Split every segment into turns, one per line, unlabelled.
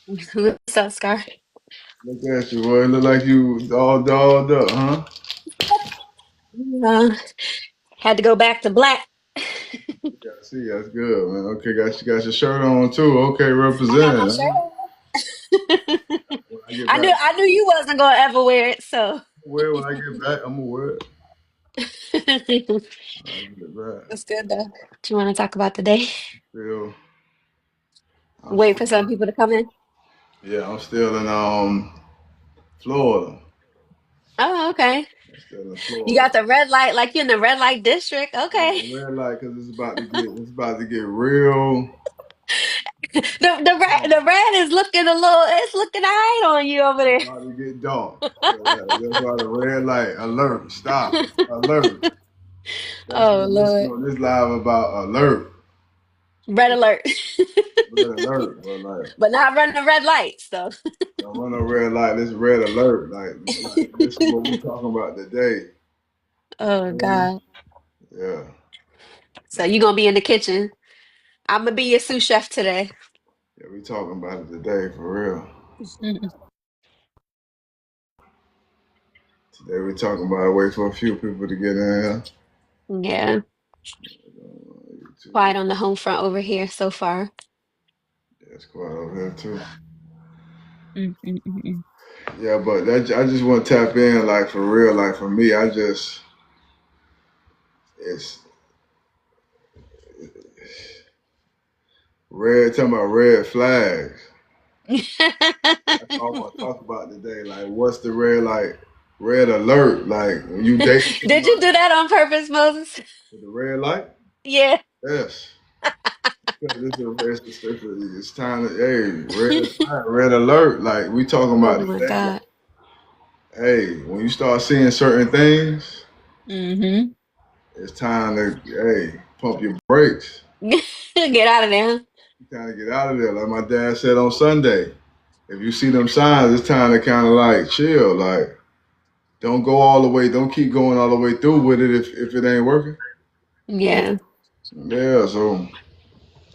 What's up, Scar?
Look at you, boy. Look like you all dolled up, huh?
Uh, had to go back to black.
Yeah, see, that's good, man. Okay, got your shirt on too. Okay,
I got
representing.
my
Huh?
shirt on.
When I get
I
back,
knew I knew you wasn't gonna ever wear it, so
when I get back, I'm gonna wear it.
it's
When I get back,
good though. What you want to talk about today?
feel I'm
Wait
still,
for some people to come in.
yeah, I'm still in Florida.
Oh, okay.
I'm still in
You
Florida.
got the red light, like you in the red light district.
Yeah,
Okay.
red light because it's about to get real.
The red is looking it's looking eye on you over
It's
there.
about to get dark. So that's why the red light alert. Stop. Alert. That's
Oh
what this
Lord.
this live about. Alert.
Red alert.
Red alert. But like,
But not running the red lights though.
don't run no red light. This red alert. Like this is what we talking about today.
Oh
Mhm.
God.
Yeah.
So you gonna be in the kitchen. I'm gonna be your sous chef today.
Yeah, we talking about it today for real. Today we talking about it. Wait for a few people to get in here.
Yeah,
YouTube.
quiet on the home front over here so far.
Yeah, it's quiet over here too.
Mm.
Yeah, but I just want to tap in, like for real, like for me, it's red. Talking about red flags. That's all I want to talk about today. Like, what's the red like? Red alert. Like when you dating
Did you
somebody
do that on purpose, Moses?
with the red light.
Yeah.
Yes. Because it's time to hey red flag, red alert. Like we talking
Oh
about
my
today. Like,
God.
hey, when you start seeing certain things,
Mm-hmm.
it's time to hey pump your brakes.
Get out of there.
It's time to get out of there. Like my dad said on Sunday, if you see them signs, it's time to kind of like chill. Like don't go all the way. Don't keep going all the way through with it if it ain't working.
Yeah.
Yeah. So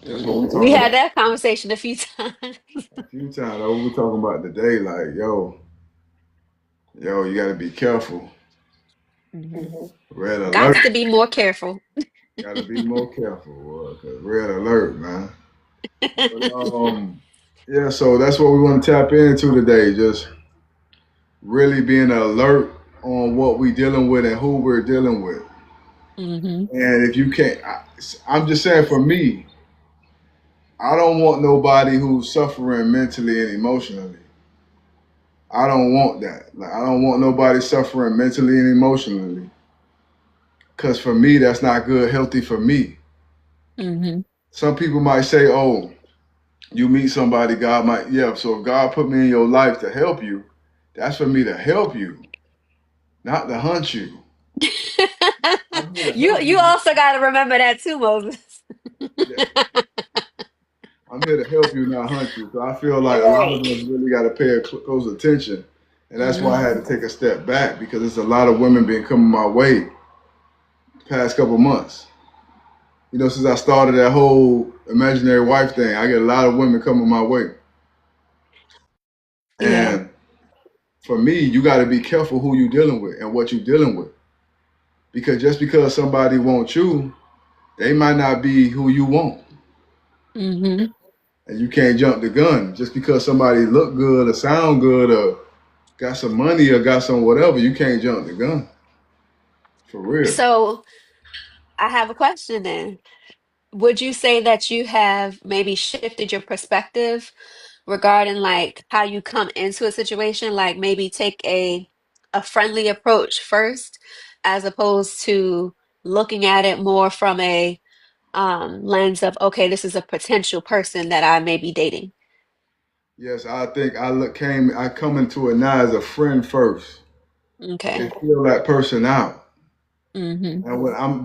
that's what we're
We
talking
had
about.
that conversation a few times.
A few times. That's what we're talking about today. Like yo, you got to be careful.
Mhm.
Red alert.
Gots to be more careful.
Got to be more careful. Cause red alert, man. But yeah. So that's what we want to tap into today. Just really being alert on what we dealing with and who we're dealing with.
Hmm.
And if you can't, I'm just saying for me, I don't want nobody who's suffering mentally and emotionally. I don't want that. Like I don't want nobody suffering mentally and emotionally. Cause for me, that's not good, healthy for me.
Hmm.
Some people might say, "Oh, you meet somebody, God might, yeah." So if God put me in your life to help you, that's for me to help you, not to hunt you. I'm here to
You
help
you
you.
also got to remember that too, Moses.
Yeah, I'm here to help you, not hunt you. So I feel like a lot
Right.
of us really got to pay close attention, and that's why I
Hmm.
had to take a step back because there's a lot of women been coming my way the past couple months. Since I started that whole imaginary wife thing, I get a lot of women coming my way.
Yeah.
And for me, you got to be careful who you dealing with and what you dealing with. Because just because somebody wants you, they might not be who you want.
Hmm.
And you can't jump the gun. Just because somebody look good or sound good or got some money or got some whatever, you can't jump the gun. For real.
So I have a question then. Would you say that you have maybe shifted your perspective regarding like how you come into a situation, like maybe take a friendly approach first, as opposed to looking at it more from a lens of, okay, this is a potential person that I may be dating.
Yes, I think I come into it now as a friend first.
Okay.
And feel that person out.
Hmm.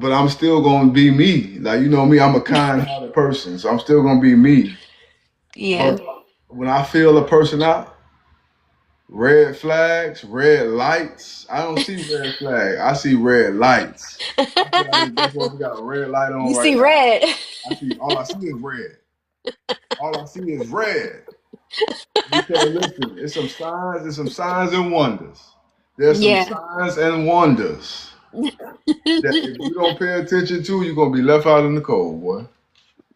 But I'm still gonna be me. Like you know me, I'm a kind-hearted person, so I'm still gonna be me.
Yeah.
But when I feel a person out, red flags, red lights. I don't see red flag. I see red lights. That's what we got a red light on
You
right
see
now.
red.
All I see is red. All I see is red. Because listen, it's some signs and wonders. There's some
Yeah.
signs and wonders that if you don't pay attention to, you're gonna be left out in the cold, boy.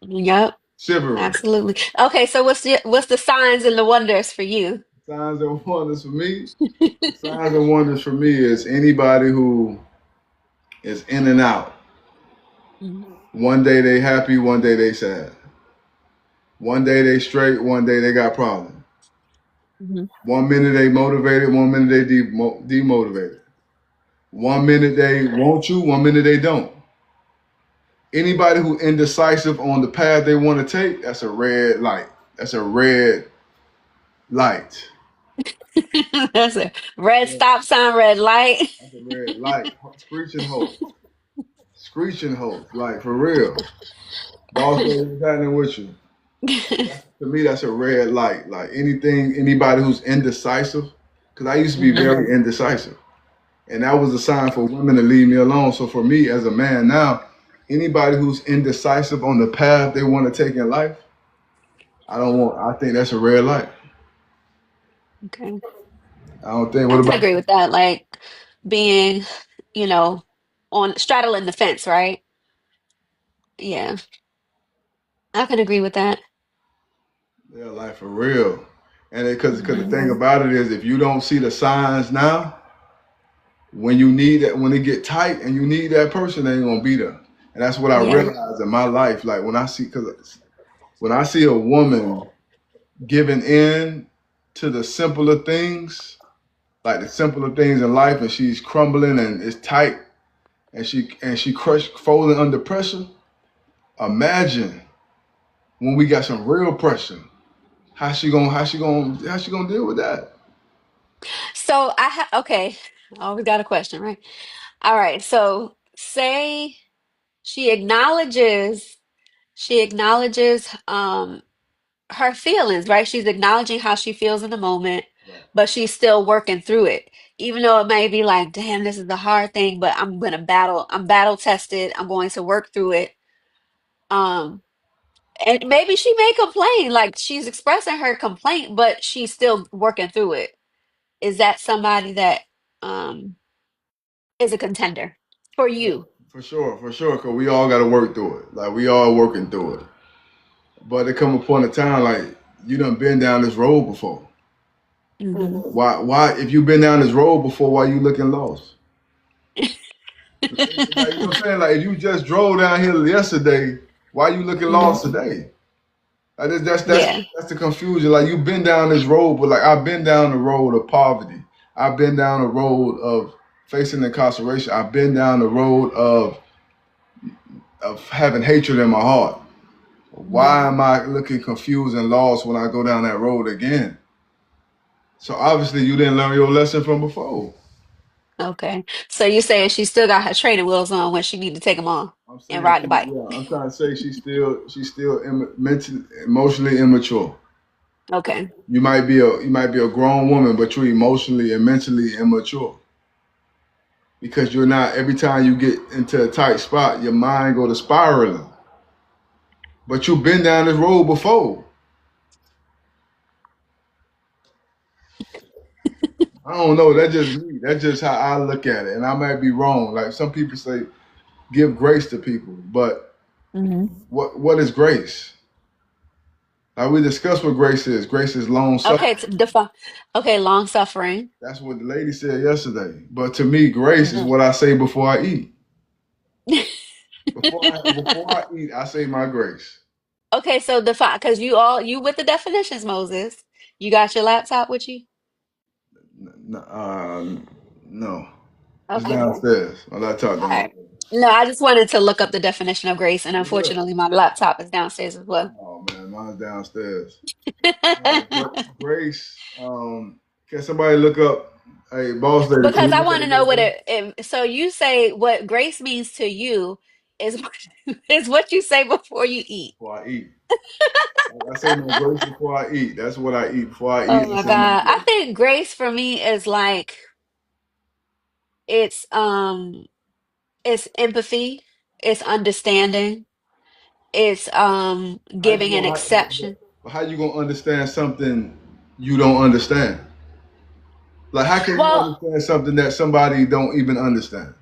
Yep.
Shivering.
Absolutely. Okay, so what's the signs and the wonders for you?
Signs and wonders for me. The signs and wonders for me is anybody who is in and out.
Mhm.
One day they happy, one day they sad. One day they straight, one day they got problems.
Mhm.
1 minute they motivated, 1 minute they demotivated. 1 minute they want you, 1 minute they don't. Anybody who indecisive on the path they want to take, that's a red light. That's a red light.
That's a red stop sign, red light.
That's a red light. Screeching hope. Screeching hope. Like for real. Boss lady, what's happening with you? To me, that's a red light. Like anything, anybody who's indecisive, because I used to be
Mhm.
very indecisive. And that was a sign for women to leave me alone. So for me as a man now, anybody who's indecisive on the path they want to take in life, I think that's a red light.
Okay.
I don't think,
I
what
can
about
agree with that. Like being, you know, on straddling the fence, right? Yeah, I can agree with that.
yeah, like for real? And because the
Hmm.
thing about it is, if you don't see the signs now, when you need that, when it get tight and you need that person, they ain't gonna be there. And that's what I
Yeah.
realized in my life. Like because when I see a woman giving in to the simpler things, like the simpler things in life, and she's crumbling and it's tight, and she crushed, folding under pressure. Imagine when we got some real pressure. How she gonna deal with that?
So okay. I always got a question, right? All right. So say she acknowledges she acknowledges her feelings, right? She's acknowledging how she feels in the moment,
Right.
but she's still working through it. Even though it may be like, damn, this is the hard thing, but I'm battle tested. I'm going to work through it. Um, and maybe she may complain, like she's expressing her complaint, but she's still working through it. Is that somebody that um is a contender for you?
For sure, cause we all got to work through it. Like we all working through it. But there come a point in time, like you done been down this road before.
Hmm.
If you been down this road before, why you looking lost? Like you know what I'm saying? Like if you just drove down here yesterday, why you looking
Hmm.
lost today? Like that's
Yeah.
that's the confusion. Like you've been down this road, but like I've been down the road of poverty. I've been down the road of facing incarceration. I've been down the road of having hatred in my heart.
Hmm.
Why am I looking confused and lost when I go down that road again? So obviously you didn't learn your lesson from before.
Okay. So you saying she still got her training wheels on when she need to take them off
I'm
and
saying
ride the bike?
yeah. I'm trying to say she's still mentally emotionally immature.
Okay.
You might be a grown woman, but you're emotionally and mentally immature because you're not. Every time you get into a tight spot, your mind go to spiraling. But you've been down this road before. I don't know. That's just me. That's just how I look at it, and I might be wrong. Like some people say, give grace to people, but
Hmm.
what is grace? Like we discussed what grace is. Grace is long
Okay,
suffering.
define. Okay, long suffering.
That's what the lady said yesterday. But to me, grace is
Hmm.
what I say before I eat. Before I eat, I say my grace.
Okay, so define because you with the definitions, Moses. You got your laptop with you?
No, it's
Okay.
downstairs. My laptop
All right.
downstairs.
No, I just wanted to look up the definition of grace, and
You good?
unfortunately, my laptop is downstairs as well.
Oh man, mine's downstairs. Grace. Can somebody look up? Hey, boss lady, can
Because
you
I
look
want
up
to know what
grace
so you say what grace means to you is is what you say before you eat.
before I eat? I say my grace before I eat. That's what I eat. Before I eat,
Oh
I
my
say my
God. I
grace.
think grace for me is like it's it's empathy, it's understanding, it's
How you
giving an
gonna?
exception.
But how you gonna understand something you don't understand? Like how can you
Well,
understand something that somebody don't even understand?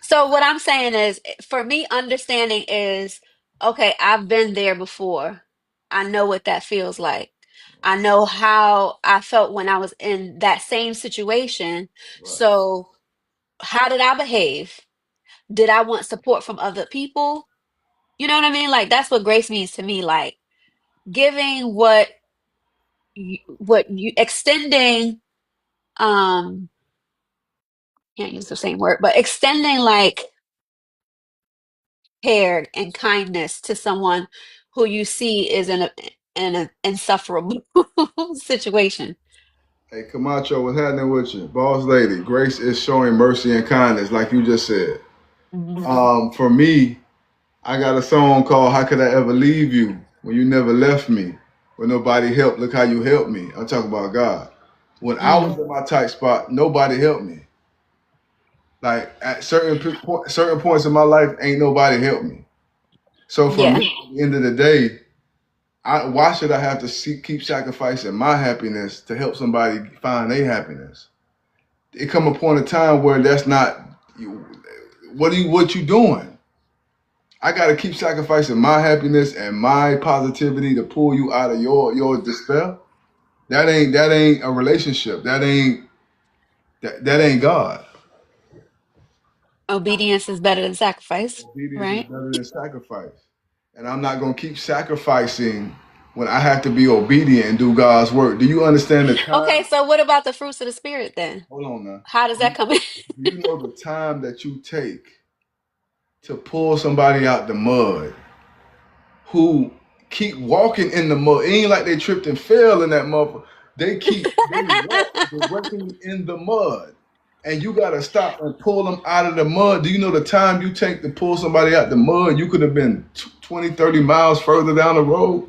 so what I'm saying is, for me, understanding is, okay, I've been there before. I know what that feels like. I know how I felt when I was in that same situation.
Right.
So, how did I behave? Did I want support from other people? You know what I mean? Like that's what grace means to me. Like giving what you extending um can't use the same word, but extending like care and kindness to someone who you see is in an insufferable situation.
Hey, Camacho, what's happening with you? Boss lady, grace is showing mercy and kindness, like you just said.
Hmm.
For me, I got a song called How Could I Ever Leave You When You Never Left Me? When nobody helped, look how you helped me. I'm talking about God. When I was
Mm,
in my tight spot, nobody helped me. Like at certain points in my life, ain't nobody helped me. So for
yeah,
me, at the end of the day, why should I have to keep sacrificing my happiness to help somebody find their happiness? It come a point of time where that's not you. What you doing? I gotta keep sacrificing my happiness and my positivity to pull you out of your despair. That ain't a relationship. That ain't God.
obedience is better than sacrifice,
Obedience is
right?
better than sacrifice. And I'm not gonna keep sacrificing when I have to be obedient and do God's work. Do you understand the
Okay,
time?
so what about the fruits of the spirit then?
Hold on now.
How does that come in?
Do you know the time that you take to pull somebody out the mud who keep walking in the mud? It ain't like they tripped and fell in that mud. They walk directly in the mud. And you gotta stop and pull them out of the mud. Do you know the time you take to pull somebody out the mud? You could have been 20, 30 miles further down the road.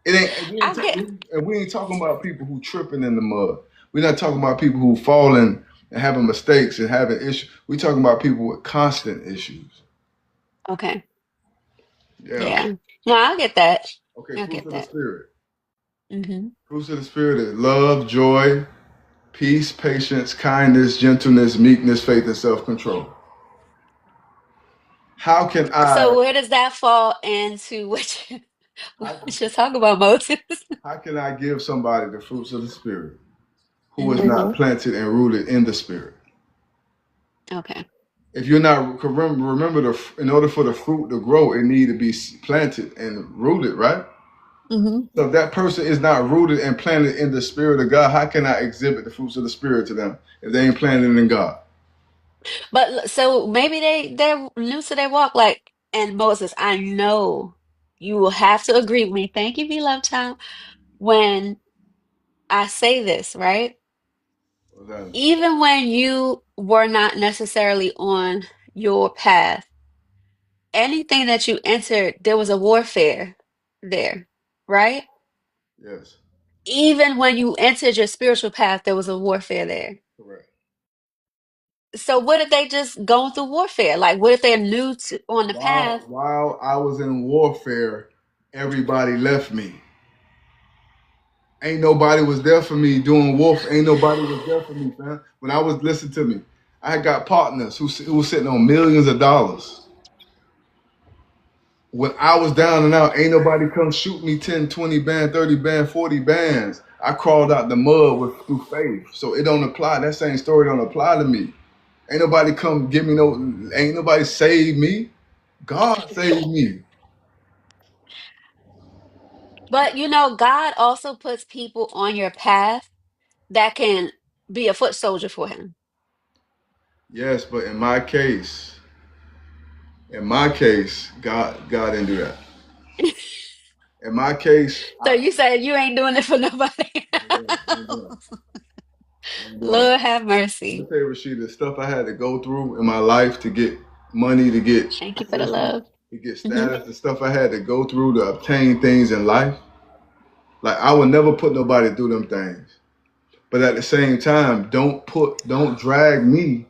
It ain't,
I get
and we ain't talking about people who tripping in the mud. We're not talking about people who falling and having mistakes and having issues. We're talking about people with constant issues.
okay.
Yeah.
Yeah. No, I get that.
Okay,
I
fruits
get
of the
that.
spirit.
Hmm.
Fruits of the spirit is love, joy, peace, patience, kindness, gentleness, meekness, faith, and self-control. How can I
So where does that fall into what
how,
you're talking about, Moses?
how can I give somebody the fruits of the spirit who is
Hmm.
not planted and rooted in the spirit?
Okay.
If you're not remember in order for the fruit to grow, it need to be planted and rooted, right?
Hmm.
So if that person is not rooted and planted in the spirit of God, how can I exhibit the fruits of the spirit to them if they ain't planted in God?
So maybe they're new to their walk, like, and Moses, I know you will have to agree with me. Thank you, beloved child. When I say this, right?
What's that?
Even when you were not necessarily on your path, anything that you entered, there was a warfare there, right?
Yes,
Even when you entered your spiritual path, there was a warfare there.
correct.
So what if they just going through warfare? Like, what if they're new to on the path?
While I was in warfare, everybody left me. Ain't nobody was there for me doing wolf. Ain't nobody was there for me, man. When I was listen to me, I got partners who was sitting on millions of dollars. When I was down and out, ain't nobody come shoot me 10, 20 band, 30 band, 40 bands. I crawled out the mud through faith. So it don't apply. That same story don't apply to me. Ain't nobody come give me no, ain't nobody save me. God saved me.
But you know, God also puts people on your path that can be a foot soldier for him.
Yes, but in my case, God didn't do that. In my case,
So you said you ain't doing it for nobody.
I ain't doing it. I ain't doing it.
Lord have
Let me
mercy.
tell you, Rashida, the stuff I had to go through in my life to get money, to get
Thank you for the
position,
love.
to get
Hmm.
status, the stuff I had to go through to obtain things in life. Like I would never put nobody through them things. But at the same time, don't drag me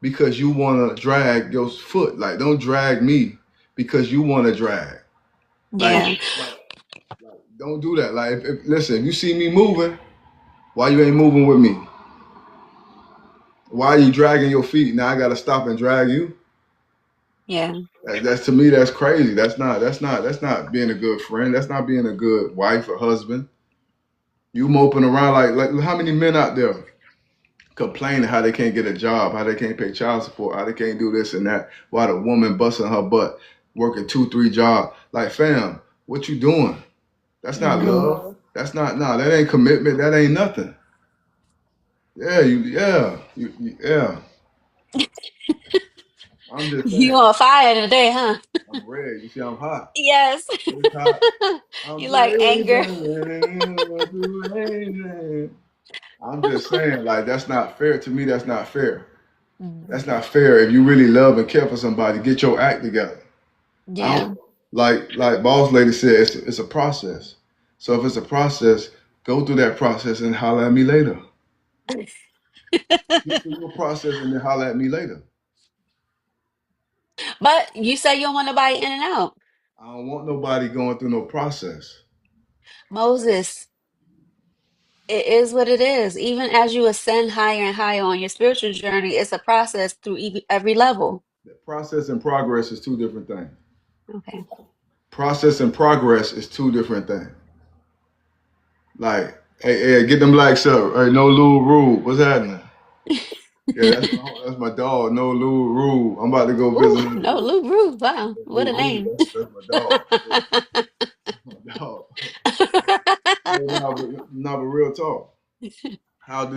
because you want to drag your foot. Like don't drag me because you want to drag. Like
Yeah.
don't do that. Like, listen, if you see me moving, why you ain't moving with me? Why are you dragging your feet? Now I gotta stop and drag you.
Yeah.
That's to me, that's crazy. That's not being a good friend. That's not being a good wife or husband. You moping around like how many men out there complaining how they can't get a job, how they can't pay child support, how they can't do this and that, while the woman busting her butt, working 2, 3 jobs. Like, fam, what you doing? That's not
Hmm.
love. That's not no. That ain't commitment. That ain't nothing. Yeah. I'm just
You
saying.
on fire today, huh?
I'm red. You see, I'm hot.
Yes.
It's hot. I'm
You like anger.
blazing. I'm just saying, like, that's not fair. To me, that's not fair.
Mhm.
That's not fair. If you really love and care for somebody, get your act together. I
Yeah.
don't like boss lady said, it's a process. So if it's a process, go through that process and holler at me later. Get through your process and then holler at me later.
But you say you don't want nobody in and out.
I don't want nobody going through no process.
Moses, it is what it is. Even as you ascend higher and higher on your spiritual journey, it's a process through every level.
The process and progress is two different things.
Okay.
Process and progress is two different things. Like, hey, get them likes up. Hey, no Lou Rule. What's happening? Yeah, that's my dog. No Lou Rule. I'm about to go visit
Ooh,
her
no,
too.
Lou Bruce. Wow, what
Lou
a
Rule.
name.
That's my dog. That's my dog. Hey, no, but real talk. How do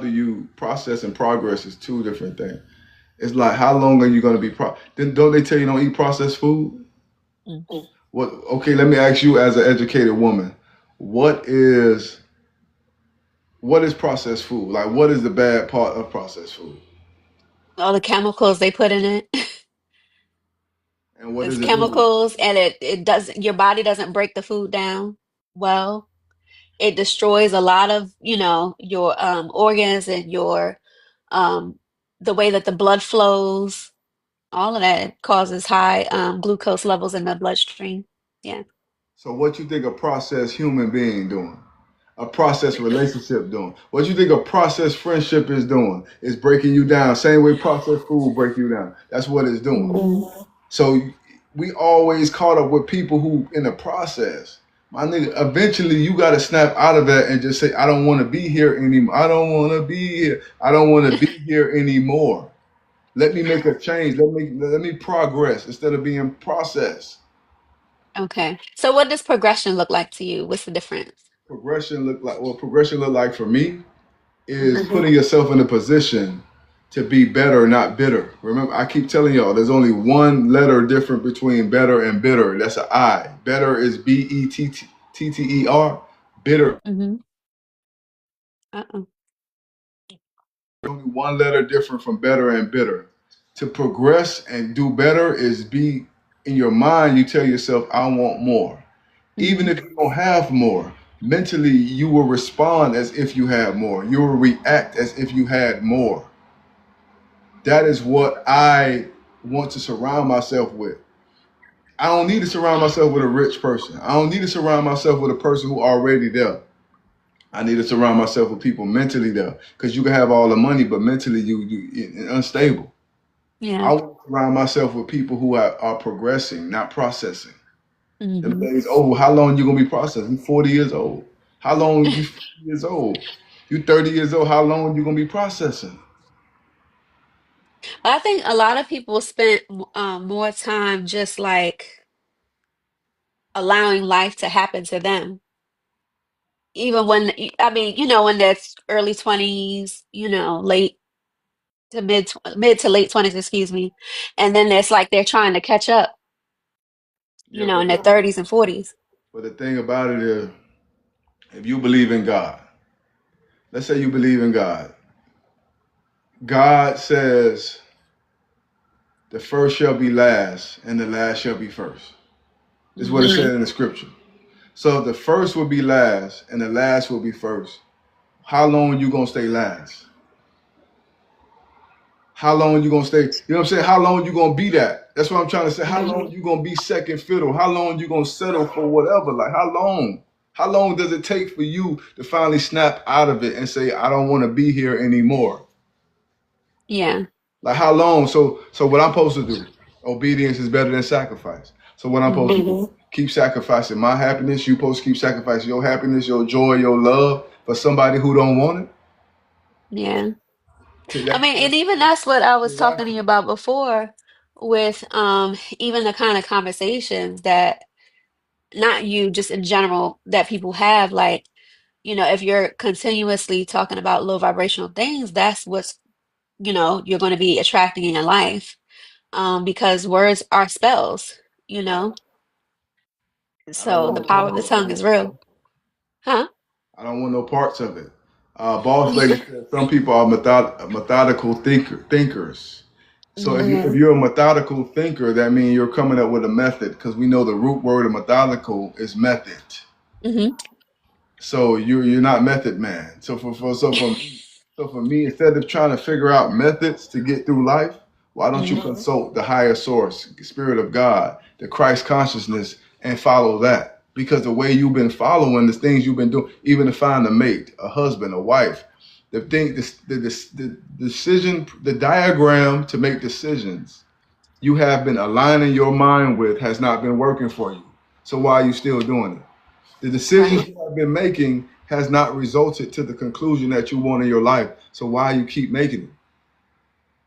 you process and progress is two different things. It's like how long are you gonna be then don't they tell you don't eat processed food?
Mm.
What okay, let me ask you as an educated woman, what is what is processed food? Like what is the bad part of processed food?
All the chemicals they put in it.
And what
It's
does it do?
chemicals and it doesn't your body doesn't break the food down well. It destroys a lot of, your organs and your um the way that the blood flows. All of that causes high glucose levels in the bloodstream. Yeah.
So what you think a processed human being doing? A processed relationship doing? What you think a processed friendship is doing? It's breaking you down. Same way processed food break you down. That's what it's doing.
Hmm.
So we always caught up with people who in the process. My nigga, eventually you gotta snap out of that and just say, I don't want to be here anymore. I don't want to be here. I don't want to be here anymore. Let me make a change. Let me progress instead of being processed.
Okay. So what does progression look like to you? What's the difference?
Progression look like for me is
Hmm.
putting yourself in a position to be better, not bitter. Remember, I keep telling y'all there's only one letter different between better and bitter. That's an I. Better is Better. Bitter,
Hmm. Uh-oh.
only one letter different from better and bitter. To progress and do better is be in your mind, you tell yourself, I want more. Even
Hmm.
if you don't have more, mentally you will respond as if you had more. You will react as if you had more. That is what I want to surround myself with. I don't need to surround myself with a rich person. I don't need to surround myself with a person who already there. I need to surround myself with people mentally there, because you can have all the money, but mentally you unstable.
Yeah.
I want to surround myself with people who are progressing, not processing. Them
Hmm.
days over. How long you gonna be processing? You 40 years old. How long you 50 years old? You 30 years old. How long you gonna be processing?
I think a lot of people spend more time just like allowing life to happen to them. Even when, I mean, when they're early 20s, late to mid to late 20s, excuse me. And then it's like they're trying to catch up,
Yeah,
in their 30s and 40s.
but the thing about it is, if you believe in God, let's say you believe in God. God says the first shall be last, and the last shall be first. This is what it
Hmm.
said in the scripture. So if the first will be last, and the last will be first, how long you gonna stay last? How long you gonna stay? You know what I'm saying? How long you gonna be that? That's what I'm trying to say. How
Hmm.
long you gonna be second fiddle? How long you gonna settle for whatever? Like how long? How long does it take for you to finally snap out of it and say, I don't want to be here anymore?
Yeah.
Like how long? So what I'm supposed to do? Obedience is better than sacrifice. So what I'm supposed to
Hmm.
do? Keep sacrificing my happiness. You supposed to keep sacrificing your happiness, your joy, your love for somebody who don't want it.
Yeah. I
That,
mean, and even that's what I was talking to you
irrational.
about before with even the kind of conversations that not you, just in general, that people have, like, if you're continuously talking about low vibrational things, that's what's, you're going to be attracting in your life. Because words are spells, you know.
I don't
So
want
the
no
power of
parts
the
of
tongue
it.
is real. Huh?
I don't want no parts of it. Boss lady said some people are methodical thinkers. So
Hmm.
if you're a methodical thinker, that means you're coming up with a method because we know the root word of methodical is method.
Hmm.
So you're not method man. So for me, instead of trying to figure out methods to get through life, why don't you
Hmm.
consult the higher source, the Spirit of God, the Christ consciousness, and follow that? Because the way you've been following the things you've been doing, even to find a mate, a husband, a wife, the decision, the diagram to make decisions you have been aligning your mind with has not been working for you. So why are you still doing it? The decisions
Right.
you have been making has not resulted to the conclusion that you want in your life. So why you keep making it?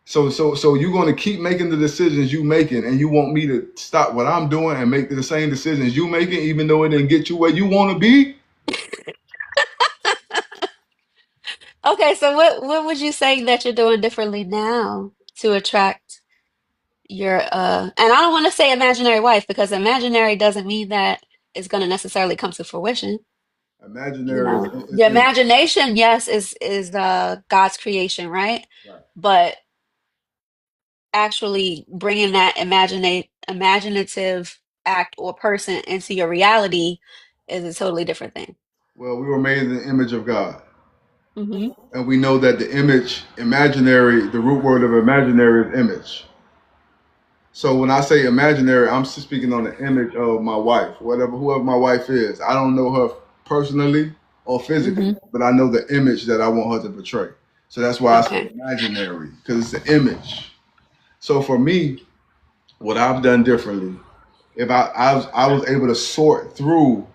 So you're going to keep making the decisions you making, and you want me to stop what I'm doing and make the same decisions you making, even though it didn't get you where you want to be?
Okay, so what would you say that you're doing differently now to attract your and I don't want to say imaginary wife because imaginary doesn't mean that it's going to necessarily come to fruition.
Imaginary
The
is
imagination, yes, is God's creation, right?
right.
But actually bringing that imaginative act or person into your reality is a totally different thing.
Well, we were made in the image of God,
Hmm.
and we know that the image, imaginary, the root word of imaginary is image. So when I say imaginary, I'm speaking on the image of my wife, whoever my wife is. I don't know her personally or physically,
Hmm.
but I know the image that I want her to portray. So that's why I say
Okay.
imaginary, because it's the image. So for me, what I've done differently, if I was able to sort through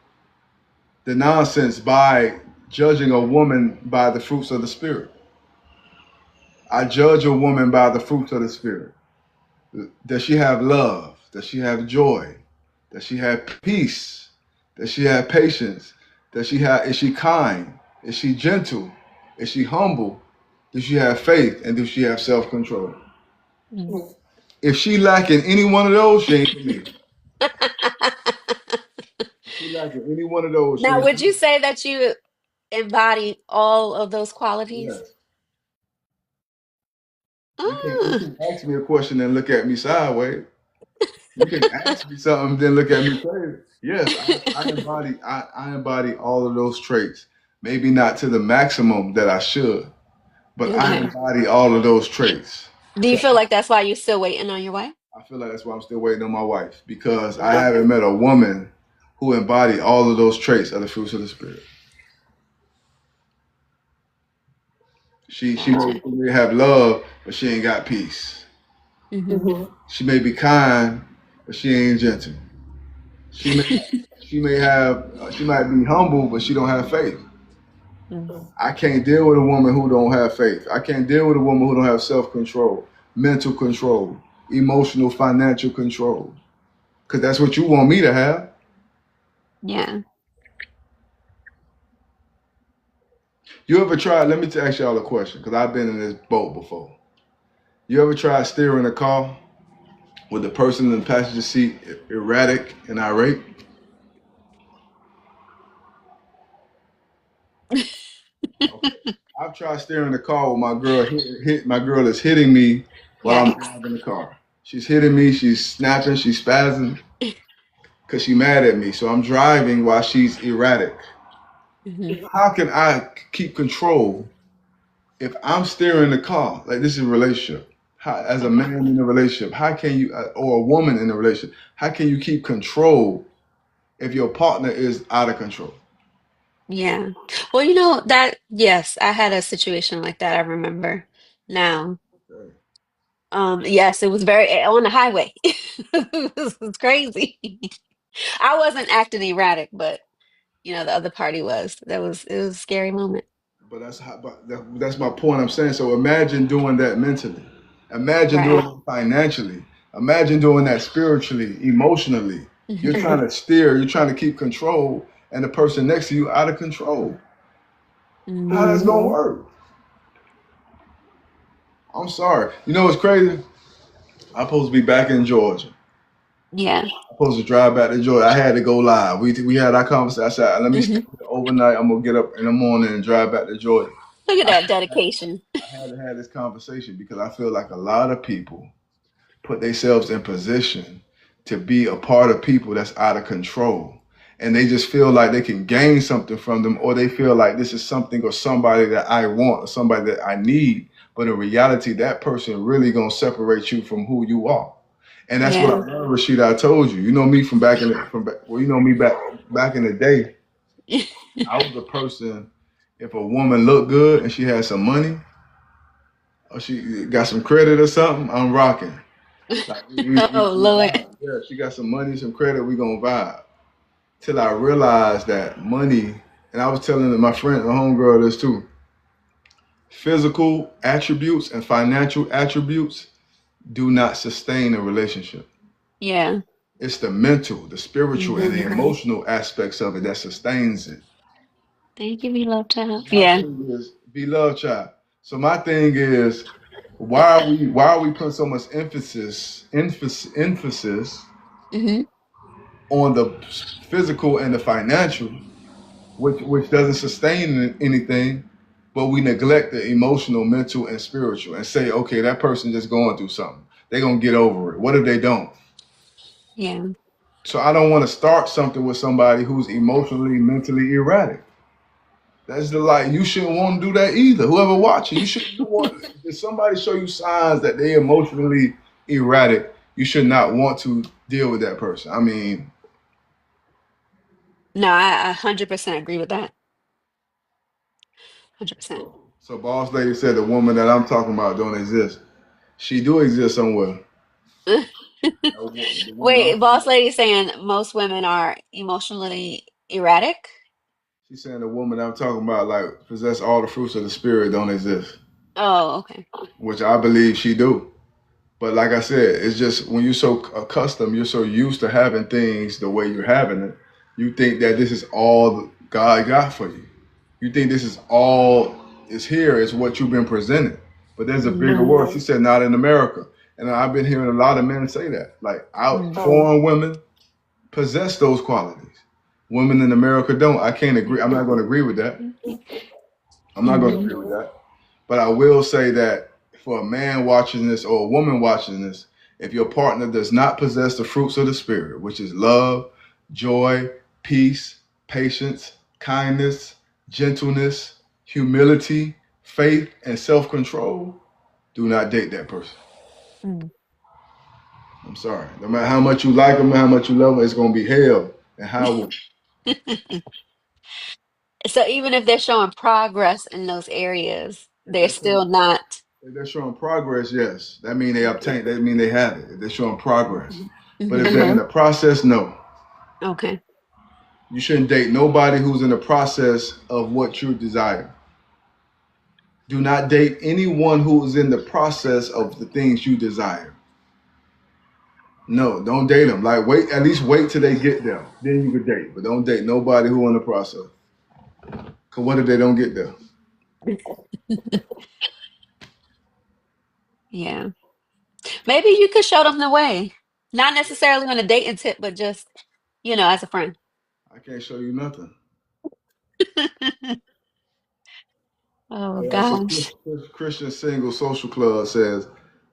the nonsense by judging a woman by the fruits of the spirit. I judge a woman by the fruits of the spirit. Does she have love? Does she have joy? Does she have peace? Does she have patience? Is she kind? Is she gentle? Is she humble? Does she have faith? And does she have self-control?
Mm.
If she lacking any one of those, she ain't for me. If she lacking any one of those, she
Now,
ain't
would
for
you
me.
say that you embody all of those qualities?
Yes. You
Ah,
can ask me a question and look at me sideways. You can ask me something, then look at me crazy. Yes, I embody all of those traits. Maybe not to the maximum that I should, but I
okay.
embody all of those traits.
Do you
So
feel like that's why you're still waiting on your wife?
I feel like that's why I'm still waiting on my wife because I haven't met a woman who embody all of those traits of the fruits of the spirit.
Gotcha.
She may have love, but she ain't got peace.
Hmm.
She may be kind, but she ain't gentle. She may she might be humble, but she don't have faith. I can't deal with a woman who don't have faith. I can't deal with a woman who don't have self-control, mental control, emotional, financial control. Because that's what you want me to have.
Yeah.
You ever tried, let me ask y'all a question, because I've been in this boat before. You ever tried steering a car with the person in the passenger seat erratic and irate? Okay. I've tried steering the car with my girl my girl is hitting me while I'm
Yikes.
driving the car. She's hitting me, she's snapping, she's spazzing because she's mad at me. So I'm driving while she's erratic.
Hmm.
How can I keep control if I'm steering the car? Like this is a relationship. As a
Okay.
man in a relationship, how can you, or a woman in a relationship, how can you keep control if your partner is out of control?
Yeah. Well, that, yes, I had a situation like that, I remember now.
Okay.
Yes, it was very on the highway. It was crazy. I wasn't acting erratic, but the other party was. It was a scary moment.
But that's my point. I'm saying. So imagine doing that mentally. Imagine
Right.
doing it financially. Imagine doing that spiritually, emotionally. You're trying to steer. You're trying to keep control, and the person next to you out of control. How that's
Hmm.
gonna work? I'm sorry. You know what's crazy? I'm supposed to be back in Georgia.
Yeah.
I'm supposed to drive back to Georgia. I had to go live. We had our conversation. I said, let me stay
Hmm.
here overnight. I'm gonna get up in the morning and drive back to Georgia.
Look at
I,
that dedication.
I had to have this conversation because I feel like a lot of people put themselves in position to be a part of people that's out of control. And they just feel like they can gain something from them, or they feel like this is something or somebody that I want or somebody that I need. But in reality, that person really gonna separate you from who you are. And that's what I
Yeah.
learned, Rashida. I told you. You know me from back in the from back, well, you know me back in the day. I was a person. If a woman looked good and she had some money or she got some credit or something, I'm rocking. Like
Oh
we
Lord.
vibe. Yeah, she got some money, some credit, we gonna vibe. Till I realized that money, and I was telling my friend, my homegirl, this too. Physical attributes and financial attributes do not sustain a relationship.
Yeah.
It's the mental, the spiritual, and the
Hmm.
emotional aspects of it that sustains it.
Thank you, me love child.
My
Yeah.
thing is be love child. So my thing is, why are we putting so much emphasis
Hmm.
on the physical and the financial, which doesn't sustain anything, but we neglect the emotional, mental, and spiritual, and say, okay, that person just going through something. They're gonna get over it. What if they don't?
Yeah.
So I don't want to start something with somebody who's emotionally, mentally erratic. That's the like you shouldn't want to do that either. Whoever watching, you shouldn't want. If somebody show you signs that they emotionally erratic, you should not want to deal with that person. I mean,
No, I 100% agree with that. 100%.
so boss lady said the woman that I'm talking about don't exist. She do exist somewhere. The woman I'm
Wait,
talking
boss
about.
lady saying most women are emotionally erratic?
She's saying the woman I'm talking about like possess all the fruits of the spirit don't exist,
Oh, okay.
which I believe she do. But like I said, it's just when you're so accustomed, you're so used to having things the way you're having it, you think that this is all God got for you. You think this is all is here is what you've been presented. But there's a bigger
Hmm.
world. She said, not in America. And I've been hearing a lot of men say that. Like out
Hmm.
foreign women possess those qualities. Women in America don't. I can't agree. I'm not going to agree with that. I'm not going to
Hmm.
agree with that. But I will say that for a man watching this or a woman watching this, if your partner does not possess the fruits of the Spirit, which is love, joy, peace, patience, kindness, gentleness, humility, faith, and self control, do not date that person. I'm sorry. No matter how much you like them, how much you love them, it's going to be hell. And how
So even if they're showing progress in those areas,
if
they're
they're showing,
still not.
if they're showing progress, yes, that means they obtain. That means they have it. If they're showing progress, but if they're
Hmm.
in the process, no.
Okay.
You shouldn't date nobody who's in the process of what you desire. Do not date anyone who is in the process of the things you desire. No, don't date them. Like wait, at least wait till they get there. Then you could date. But don't date nobody who in the process. Cause what if they don't get there?
Yeah. Maybe you could show them the way. Not necessarily on a dating tip, but just, as a friend.
I can't show you nothing.
Oh
So
gosh.
Christian Single Social Club says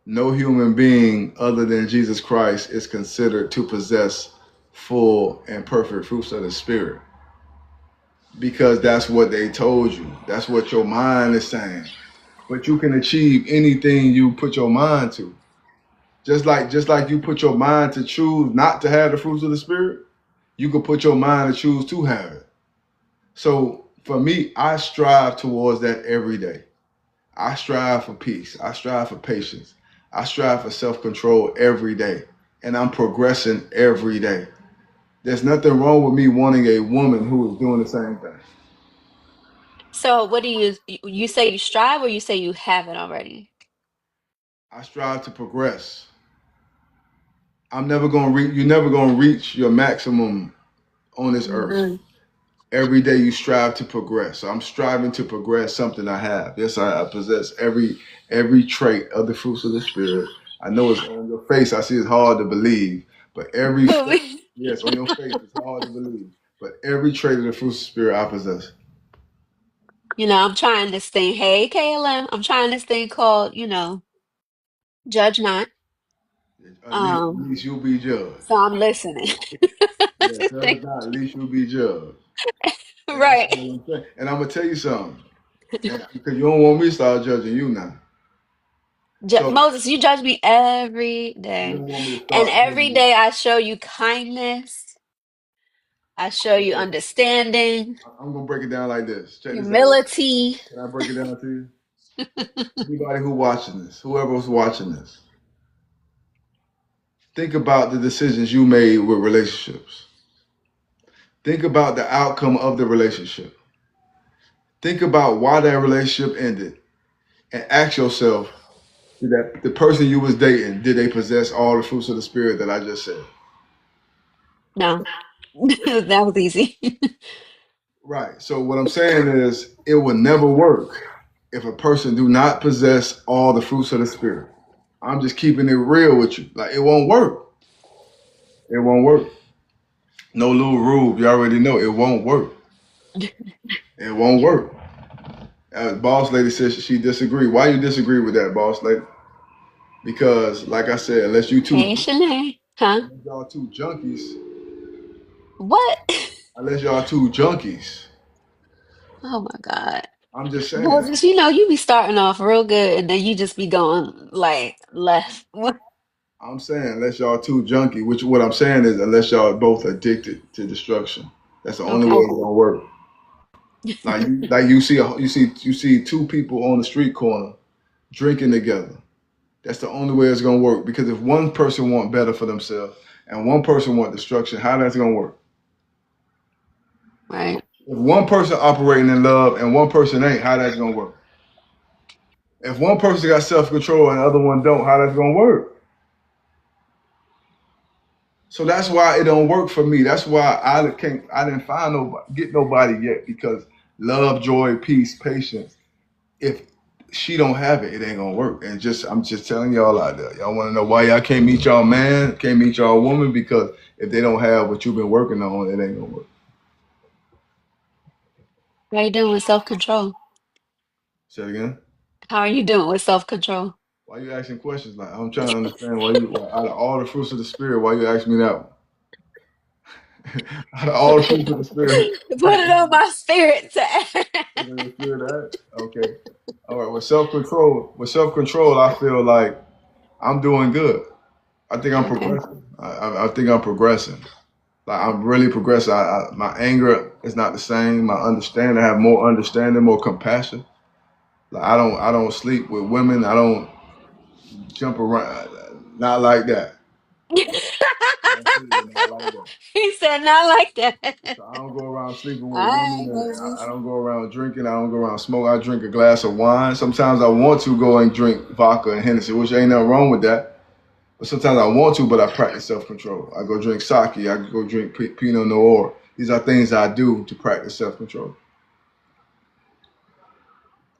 no human being other than Jesus Christ is considered to possess full and perfect fruits of the Spirit. Because that's what they told you. That's what your mind is saying. But you can achieve anything you put your mind to. Just like you put your mind to choose not to have the fruits of the spirit, you can put your mind to choose to have it. So For me, I strive towards that every day. I strive for peace. I strive for patience. I strive for self control every day. And I'm progressing every day. There's nothing wrong with me wanting a woman who is doing the same thing.
So what do you say you strive or you say you have it already?
I strive to progress. I'm never gonna reach. You're never gonna reach your maximum on this earth.
Hmm.
Every day you strive to progress. So I'm striving to progress something I have. Yes, I possess every trait of the fruits of the spirit. I know it's on your face. I see it's hard to believe, but every yes, on your face it's hard to believe. But every trait of the fruits of the spirit I possess.
I'm trying this thing. Hey, KLM, I'm trying this thing called, judge not.
At
Um,
least you'll be
so
judged.
I'm listening.
Yeah, judge not. At least you'll be judged. And that's
Right.
all I'm saying. And I'm gonna tell you something. And because you don't want me to start judging you now. So
Moses, you judge me every
you
day.
don't want me to
And
start judging
every
you.
day I show you kindness. I show you
Okay.
understanding,
I'm gonna break it down like this. Check this out.
humility.
Can I break it down to you? Anybody who watching this, whoever's watching this, think about the decisions you made with relationships. Think about the outcome of the relationship. Think about why that relationship ended, and ask yourself: did that the person you was dating, did they possess all the fruits of the spirit that I just said?
No, that was easy.
Right. So what I'm saying is, it will never work if a person do not possess all the fruits of the spirit. I'm just keeping it real with you. Like it won't work. It won't work. No little rule. You already know it won't work. It won't work. Boss lady says she disagree. Why you disagree with that, boss lady? Because, like I said,
Hey, Shanae. Huh?
unless y'all two junkies,
What?
unless y'all two junkies,
Oh my God.
I'm just saying.
Moses, you be starting off real good and then you just be going like left. What?
I'm saying unless y'all two junkie, which what I'm saying is unless y'all both addicted to destruction. That's the only way
Okay.
it's gonna work. Like you see two people on the street corner drinking together. That's the only way it's gonna work. Because if one person want better for themselves and one person want destruction, how that's gonna work?
Right.
If one person operating in love and one person ain't, how that's gonna work? If one person got self control and the other one don't, how that's gonna work? So that's why it don't work for me. That's why I didn't find nobody, get nobody yet because love, joy, peace, patience. If she don't have it, it ain't gonna work. And just I'm just telling y'all out there. Y'all want to know why y'all can't meet y'all man, can't meet y'all woman because if they don't have what you've been working on, it ain't gonna work.
How are you doing with self-control?
Say it again.
How are you doing with self-control?
Why you asking questions like I'm trying to understand why out of all the fruits of the spirit, why you ask me that one? Out of all the fruits of the spirit,
Put it on my spirit to ask.
the spirit that okay. All right, with self control, I feel like I'm doing good. I think I'm
Okay.
progressing. I think I'm progressing. Like I'm really progressing. My anger is not the same. My understanding, I have more understanding, more compassion. Like I don't sleep with women. I don't jump around. Not like that. I'm serious, not like that.
He said not like that.
So I don't go around sleeping with
All
women,
right,
and I
Moses.
don't go around drinking. I don't go around smoking. I drink a glass of wine. Sometimes I want to go and drink vodka and Hennessy, which ain't nothing wrong with that. But sometimes I want to, but I practice self control. I go drink sake. I go drink Pinot Noir. These are things I do to practice self control.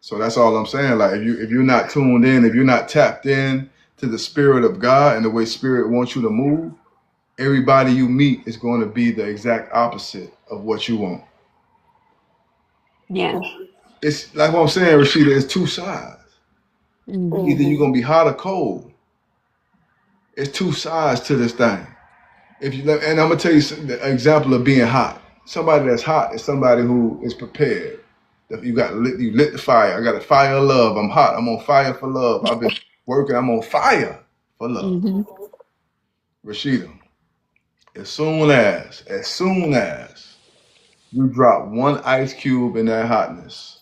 So that's all I'm saying. Like if you're not tuned in, if you're not tapped in to the spirit of God and the way spirit wants you to move, everybody you meet is going to be the exact opposite of what you want.
Yeah.
It's like what I'm saying, Rashida. It's two sides. Either
Hmm.
you're gonna be hot or cold. It's two sides to this thing. If you and I'm gonna tell you the example of being hot. Somebody that's hot is somebody who is prepared. You lit the fire. I got a fire of love. I'm hot. I'm on fire for love. I've been working. I'm on fire for love.
Hmm.
Rashida, as soon as You drop one ice cube in that hotness.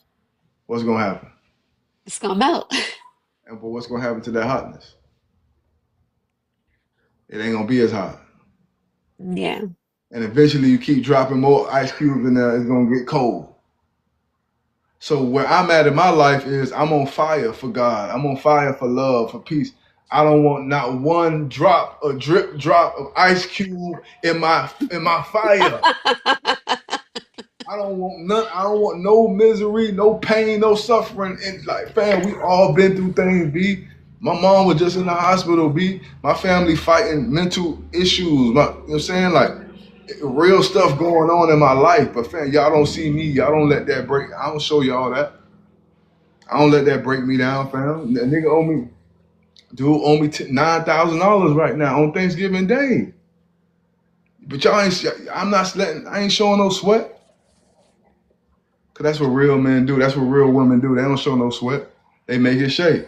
What's gonna happen?
It's gonna melt.
And but what's gonna happen to that hotness? It ain't gonna be as hot.
Yeah.
And eventually, you keep dropping more ice cubes in there. It's gonna get cold. So where I'm at in my life is I'm on fire for God. I'm on fire for love, for peace. I don't want not one drop, a drip drop of ice cube in my fire. I don't want none. I don't want no misery, no pain, no suffering. And like, fam, we all been through things. B. My mom was just in the hospital. B. My family fighting mental issues. You know what I'm saying? Like, real stuff going on in my life. But fam, y'all don't see me. Y'all don't let that break. I don't show y'all that. I don't let that break me down, fam. That nigga owe me, dude owe me $9,000 right now on Thanksgiving Day. But y'all ain't. I'm not letting. I ain't showing no sweat. Cause that's what real men do. That's what real women do. They don't show no sweat. They make it shake.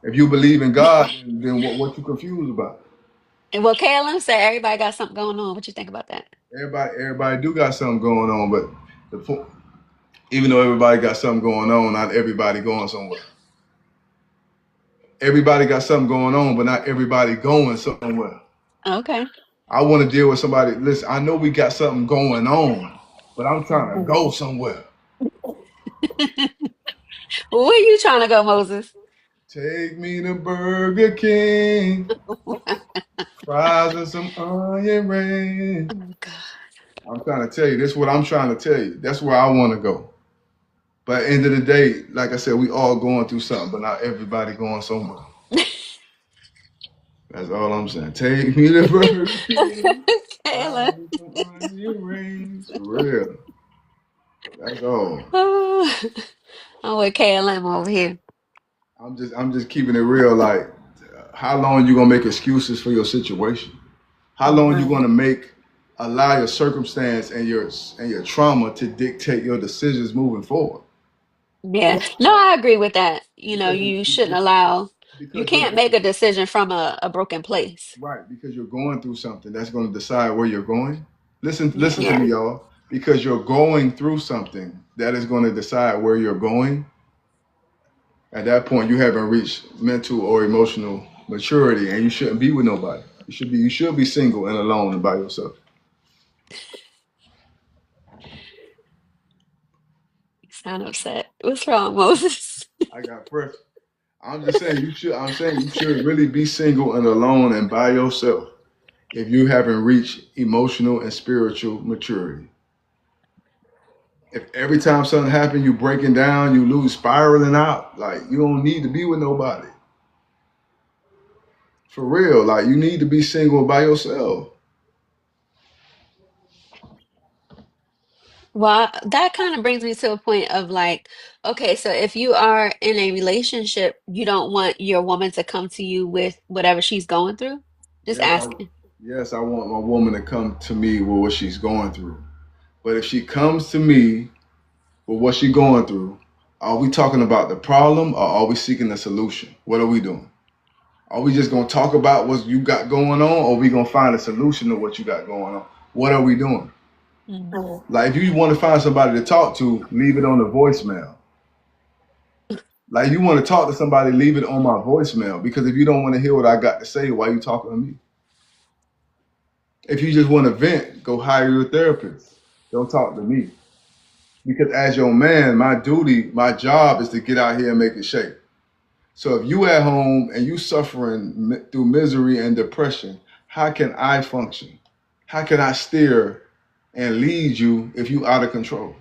If you believe in God, then what you confused about?
And well, Kaylin said everybody got something going on. What you think about that?
Everybody do got something going on, but even though everybody got something going on, not everybody going somewhere. Everybody got something going on, but not everybody going somewhere.
Okay.
I want to deal with somebody. Listen, I know we got something going on, but I'm trying to
Mhm.
go somewhere.
Where you trying to go, Moses?
Take me to Burger King, fries and some onion rings.
Oh God.
I'm trying to tell you, this is what I'm trying to tell you. That's where I want to go. But at the end of the day, like I said, we all going through something, but not everybody going somewhere. That's all I'm saying. Take me to Burger King,
Kaylin.
fries and some onion rings. For real. That's all.
Oh, I'm with KLM over here.
I'm just keeping it real. Like, how long you gonna make excuses for your situation? How long you
Right.
gonna allow your circumstance and your trauma to dictate your decisions moving forward?
Yeah. No, I agree with that.
Because
You shouldn't allow, you
because you're
can't make a decision from a broken place.
right, because you're going through something that's going to decide where you're going. Listen to
Yeah.
me, y'all. Because you're going through something that is going to decide where you're going. At that point, you haven't reached mental or emotional maturity, and you shouldn't be with nobody. You should be single and alone and by yourself.
You sound upset. What's wrong, Moses?
I got fresh. I'm just saying you should. I'm saying you should really be single and alone and by yourself if you haven't reached emotional and spiritual maturity. If every time something happens, you breaking down, you lose spiraling out, like you don't need to be with nobody. For real. Like you need to be single by yourself.
Well, that kind of brings me to a point of like, okay, so if you are in a relationship, you don't want your woman to come to you with whatever she's going through? Just
Yes, I
asking.
yes, I want my woman to come to me with what she's going through. But if she comes to me with what she's going through, are we talking about the problem or are we seeking a solution? What are we doing? Are we just gonna talk about what you got going on, or are we gonna find a solution to what you got going on? What are we doing?
Mm.
Like if you want to find somebody to talk to, leave it on the voicemail. Like you want to talk to somebody, leave it on my voicemail. Because if you don't want to hear what I got to say, why you talking to me? If you just want to vent, go hire a therapist. Don't talk to me. Because as your man, my duty, my job is to get out here and make it shake. So if you at home and you suffering through misery and depression, how can I function? How can I steer and lead you if you out of control?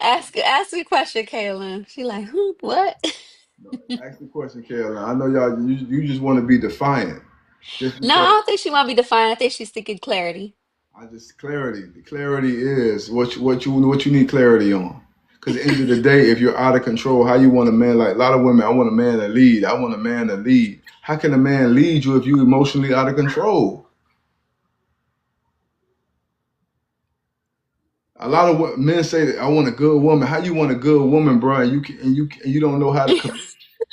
Ask me a question, Kaylin. She like, what?
No, ask the question, Carolyn. I know y'all. You just want to be defiant, just
No, I
because.
don't think she want to be defined. I think she's seeking clarity.
I just clarity. The clarity is what you need clarity on. Because at the end of the day, if you're out of control, how you want a man like a lot of women? I want a man to lead. I want a man to lead. How can a man lead you if you emotionally out of control? A lot of men say that I want a good woman. How you want a good woman, bro? And you don't know how to commit,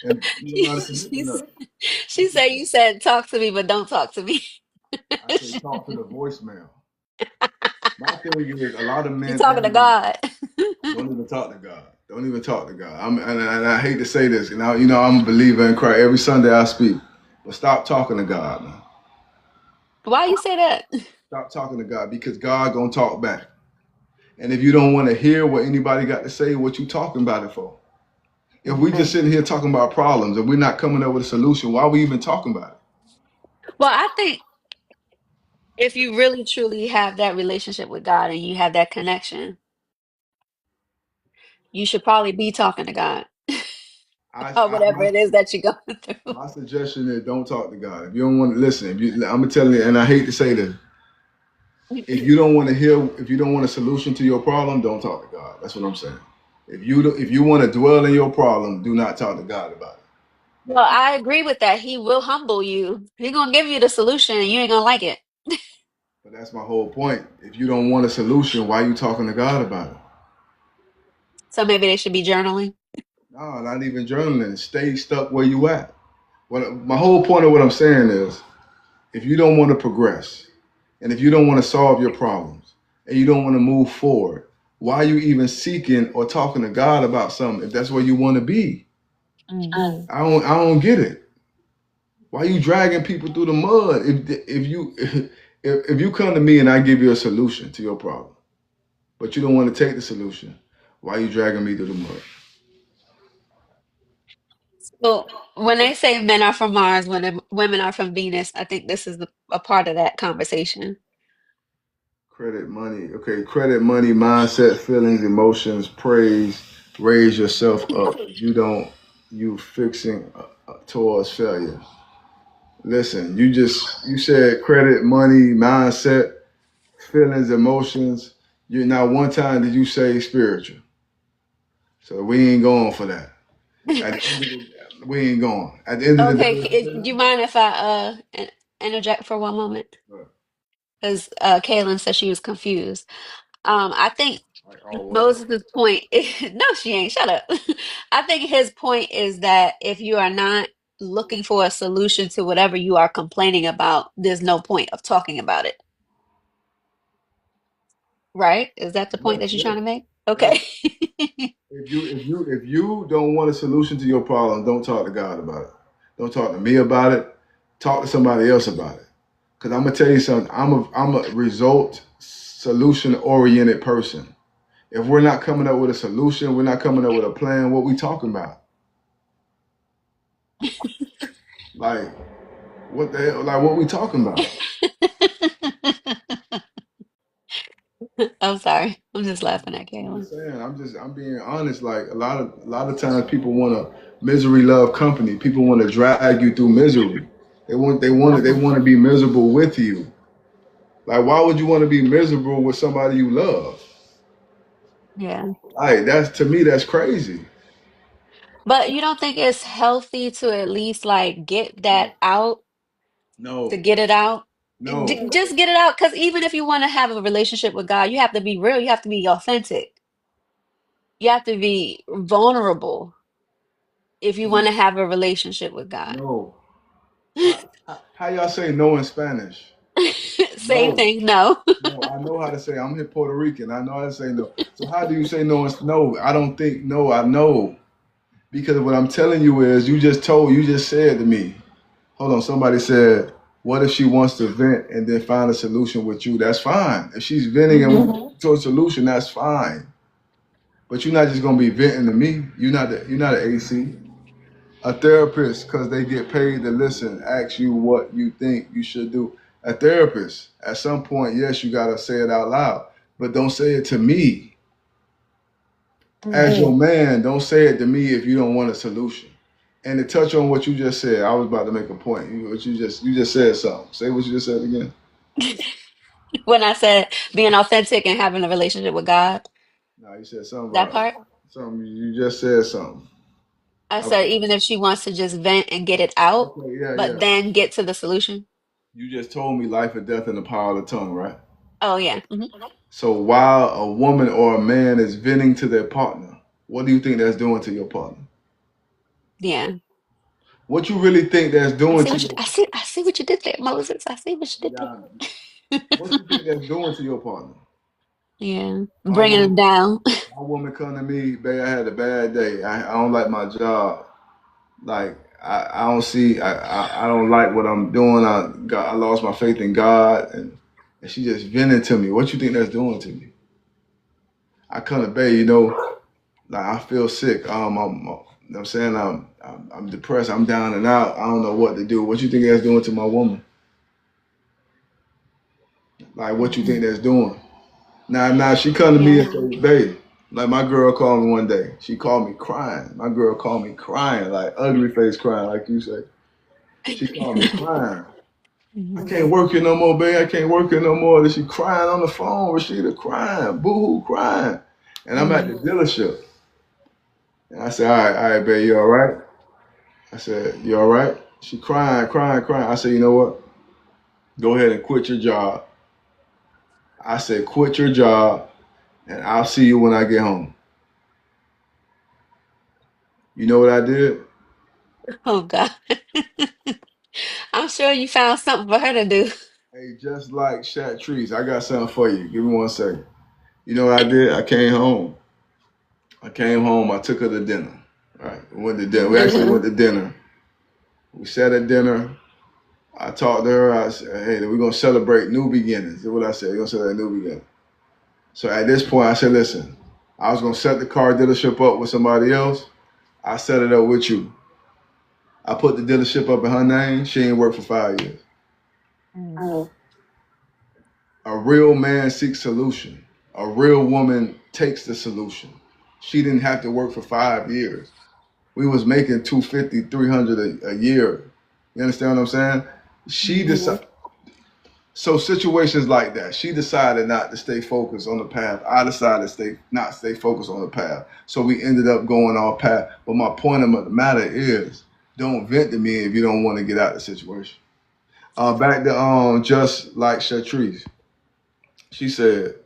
and you don't know how to commit to
She's,
nothing.
she said you said talk to me, but don't talk to me.
I say talk to the voicemail. My thing is, a lot of
You're
men
talking to
and women
God.
don't even talk to God. Don't even talk to God. And I hate to say this, I'm a believer in Christ. Every Sunday I speak, but stop talking to God, man.
Why you say that?
Stop talking to God because God gonna talk back. And if you don't want to hear what anybody got to say, what you talking about it for? If we just sitting here talking about problems and we're not coming up with a solution, why are we even talking about it?
Well, I think if you really truly have that relationship with God and you have that connection, you should probably be talking to God
I,
or
I
whatever
my,
it is that you're going through.
my suggestion is don't talk to God. If you don't want to listen, I'm gonna tell you, and I hate to say this, if you don't want to hear, if you don't want a solution to your problem, don't talk to God. That's what I'm saying. If you want to dwell in your problem, do not talk to God about it.
Well, I agree with that. He will humble you. He's gonna give you the solution and you ain't gonna like it.
But that's my whole point. If you don't want a solution, why are you talking to God about it?
So maybe they should be journaling.
No, not even journaling. Stay stuck where you at. My whole point of what I'm saying is, if you don't want to progress, and if you don't want to solve your problems, and you don't want to move forward, why are you even seeking or talking to God about something if that's where you want to be?
Hmm.
I don't get it. Why are you dragging people through the mud? If you if you come to me and I give you a solution to your problem, but you don't want to take the solution, why are you dragging me through the mud?
Well, when they say men are from Mars, women are from Venus, I think this is a part of that conversation.
Credit money. Okay, credit money, mindset, feelings, emotions, praise, raise yourself up. If you don't, you fixing towards failure. Listen, you said credit, money, mindset, feelings, emotions. You Not one time did you say spiritual. So we ain't going for that. At the end of the, we ain't going. At the end of the
Okay,
day,
do you mind if I interject for one moment? Because Kaylin said she was confused. I think
like always.
Moses' point no, she ain't. Shut up. I think his point is that if you are not looking for a solution to whatever you are complaining about, there's no point of talking about it. Right? Is that the
Yeah,
point that you're
yeah,
trying to make?
yeah.
Okay.
If you don't want a solution to your problem, don't talk to God about it. Don't talk to me about it. Talk to somebody else about it. Cause I'm gonna tell you something. I'm a result solution oriented person. If we're not coming up with a solution, we're not coming up with a plan. What we talking about? Like what the hell? Like what we talking about?
I'm sorry. I'm just laughing at
I'm
Kaylin.
just saying. I'm being honest. Like a lot of times people want a misery love company. People want to drag you through misery. They want to be miserable with you. Like why would you want to be miserable with somebody you love?
Yeah.
Like that's to me that's crazy.
But you don't think it's healthy to at least like get that
No,
out, to
no,
get it out?
no,
Just get it out, because even if you want to have a relationship with God, you have to be real. You have to be authentic. You have to be vulnerable if you want to have a relationship with God.
no. How y'all say no in Spanish?
Same
No,
thing, no.
no. I know how to say. I'm here Puerto Rican. I know how to say no. So how do you say no? No, I don't think no. I know because what I'm telling you is you just said to me. Hold on. Somebody said, what if she wants to vent and then find a solution with you? That's fine. If she's venting and
Hmm.
wants to a solution, that's fine. But you're not just gonna be venting to me. You're not an AC. A therapist, because they get paid to listen, ask you what you think you should do. A therapist, at some point, yes, you gotta say it out loud, but don't say it to me. As
Hmm.
your man, don't say it to me if you don't want a solution. And to touch on what you just said, I was about to make a point. You just said something. Say what you just said again.
When I said being authentic and having a relationship with God,
No, you said something
that
about
part,
something. You just said something.
I said
Okay.
even if she wants to just vent and get it out,
Okay. Yeah.
but
Yeah.
then get to the solution.
You just told me life or death in the power of the tongue, right?
Oh yeah. Hmm.
So while a woman or a man is venting to their partner, what do you think that's doing to your partner?
Yeah.
What you really think that's
I
doing
see
to
what you
your
I see what you did there, Moses. I see what you did
yeah,
there.
what you think that's doing to your partner?
Yeah,
My
bringing
woman,
them down.
my woman come to me, babe. I had a bad day. I don't like my job. Like I don't see. I don't like what I'm doing. I lost my faith in God, and she just vented to me. What you think that's doing to me? I come to babe. Like I feel sick. You know what I'm saying I'm depressed. I'm down and out. I don't know what to do. What you think that's doing to my woman? Like what you think that's doing? Now she come to me
Yeah.
and say, babe, like my girl called me one day. She called me crying. My girl called me crying, like ugly face crying, like you say. She called me crying. I
Mhm.
can't work here no more, babe. I can't work here no more. And she crying on the phone, Rashida crying, boo-hoo crying. And I'm at the
Mhm.
dealership. And I said, all right, babe, you all right? I said, you all right? She crying, crying, crying. I said, you know what? Go ahead and quit your job. I said, quit your job and I'll see you when I get home. You know what I did?
Oh God. I'm sure you found something for her to do.
Hey, just like Shat Trees, I got something for you. Give me 1 second. You know what I did? I came home. I took her to dinner. Right. We went to dinner. We actually went to dinner. We sat at dinner. I talked to her. I said, hey, we're going to celebrate new beginnings. That's what I said. We're going to celebrate new beginnings. So at this point, I said, listen, I was going to set the car dealership up with somebody else. I set it up with you. I put the dealership up in her name. She ain't worked for 5 years.
Mm.
A real man seeks solution. A real woman takes the solution. She didn't have to work for 5 years. We was making 250, 300 a year. You understand what I'm saying? She
Mhm.
decided. So situations like that, she decided not to stay focused on the path. I decided to stay focused on the path. So we ended up going off path. But my point of the matter is, don't vent to me if you don't want to get out of the situation. Back to just like Shatrice, she said,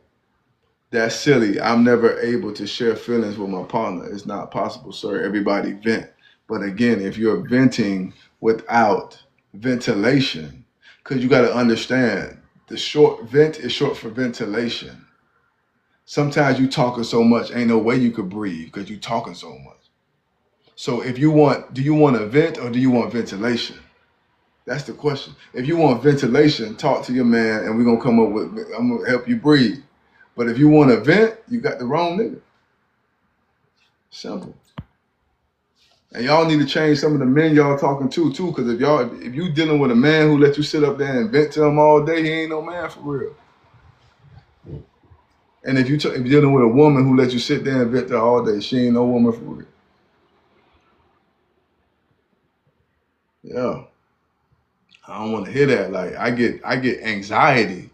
that's silly. I'm never able to share feelings with my partner. It's not possible, sir. Everybody vent. But again, if you're venting without ventilation, because you got to understand, the short vent is short for ventilation. Sometimes you talking so much, ain't no way you could breathe because you talking so much. So if you want, do you want a vent or do you want ventilation? That's the question. If you want ventilation, talk to your man and we're gonna come up with, I'm gonna help you breathe. But if you want to vent, you got the wrong nigga. Simple. And y'all need to change some of the men y'all talking to too, because if you dealing with a man who let you sit up there and vent to him all day, he ain't no man for real. And if if you're dealing with a woman who let you sit there and vent to her all day, she ain't no woman for real. Yeah, I don't want to hear that. Like I get anxiety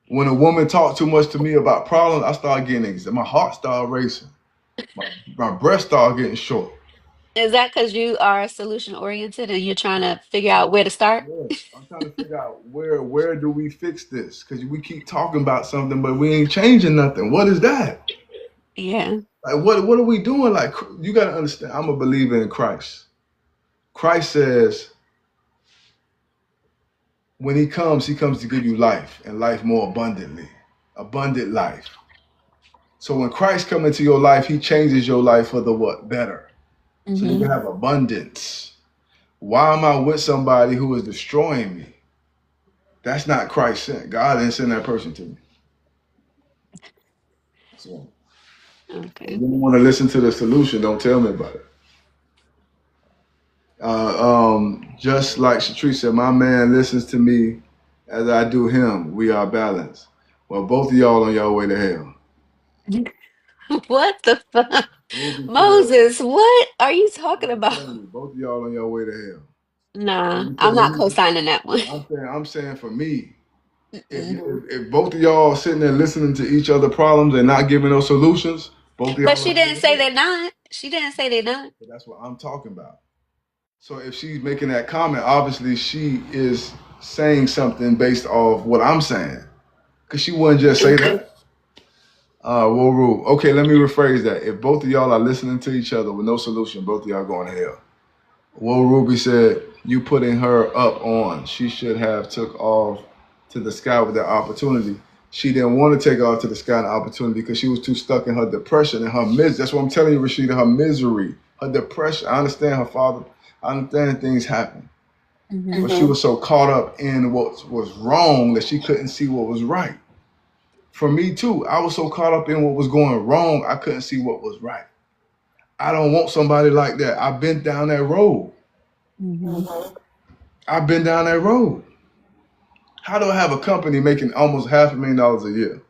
when a woman talk too much to me about problems. I start getting anxiety. My heart start racing. My breath start getting short.
Is that because you are solution oriented and you're trying to figure out where to start?
Yeah, I'm trying to figure out where do we fix this? Because we keep talking about something, but we ain't changing nothing. What is that?
Yeah.
Like what are we doing? Like you got to understand. I'm a believer in Christ. Christ says when he comes to give you life and life more abundantly, abundant life. So when Christ comes into your life, he changes your life for the what? Better. So you
Hmm.
can have abundance. Why am I with somebody who is destroying me? That's not Christ sent. God didn't send that person to me. So if you
Okay.
don't want to listen to the solution, don't tell me about it. Just like Shatrice said, my man listens to me as I do him. We are balanced. Well, both of y'all on your way to hell.
What the fuck?
Ruby said,
Moses, what are you talking
I'm
about?
telling you, both of y'all on your way to hell.
Nah,
You said,
I'm not co-signing that one.
I'm saying for me,
Mm.
if both of y'all sitting there listening to each other problems and not giving no solutions, both of
But
y'all
she
on your way
didn't
to
say
hell.
they're not. She didn't say they're not.
But that's what I'm talking about. So if she's making that comment, obviously she is saying something based off what I'm saying. Cause she wouldn't just say that. Well, rule. Okay, let me rephrase that. If both of y'all are listening to each other with no solution, both of y'all going to hell. Well, Ruby said you putting her up on. She should have took off to the sky with that opportunity. She didn't want to take off to the sky and opportunity because she was too stuck in her depression and her misery. That's what I'm telling you, Rashida. Her misery, her depression. I understand her father. I understand things happen,
Hmm.
but she was so caught up in what was wrong that she couldn't see what was right. For me too, I was so caught up in what was going wrong, I couldn't see what was right. I don't want somebody like that. I've been down that road.
Hmm.
I've been down that road. How do I have a company making almost $500,000 a year,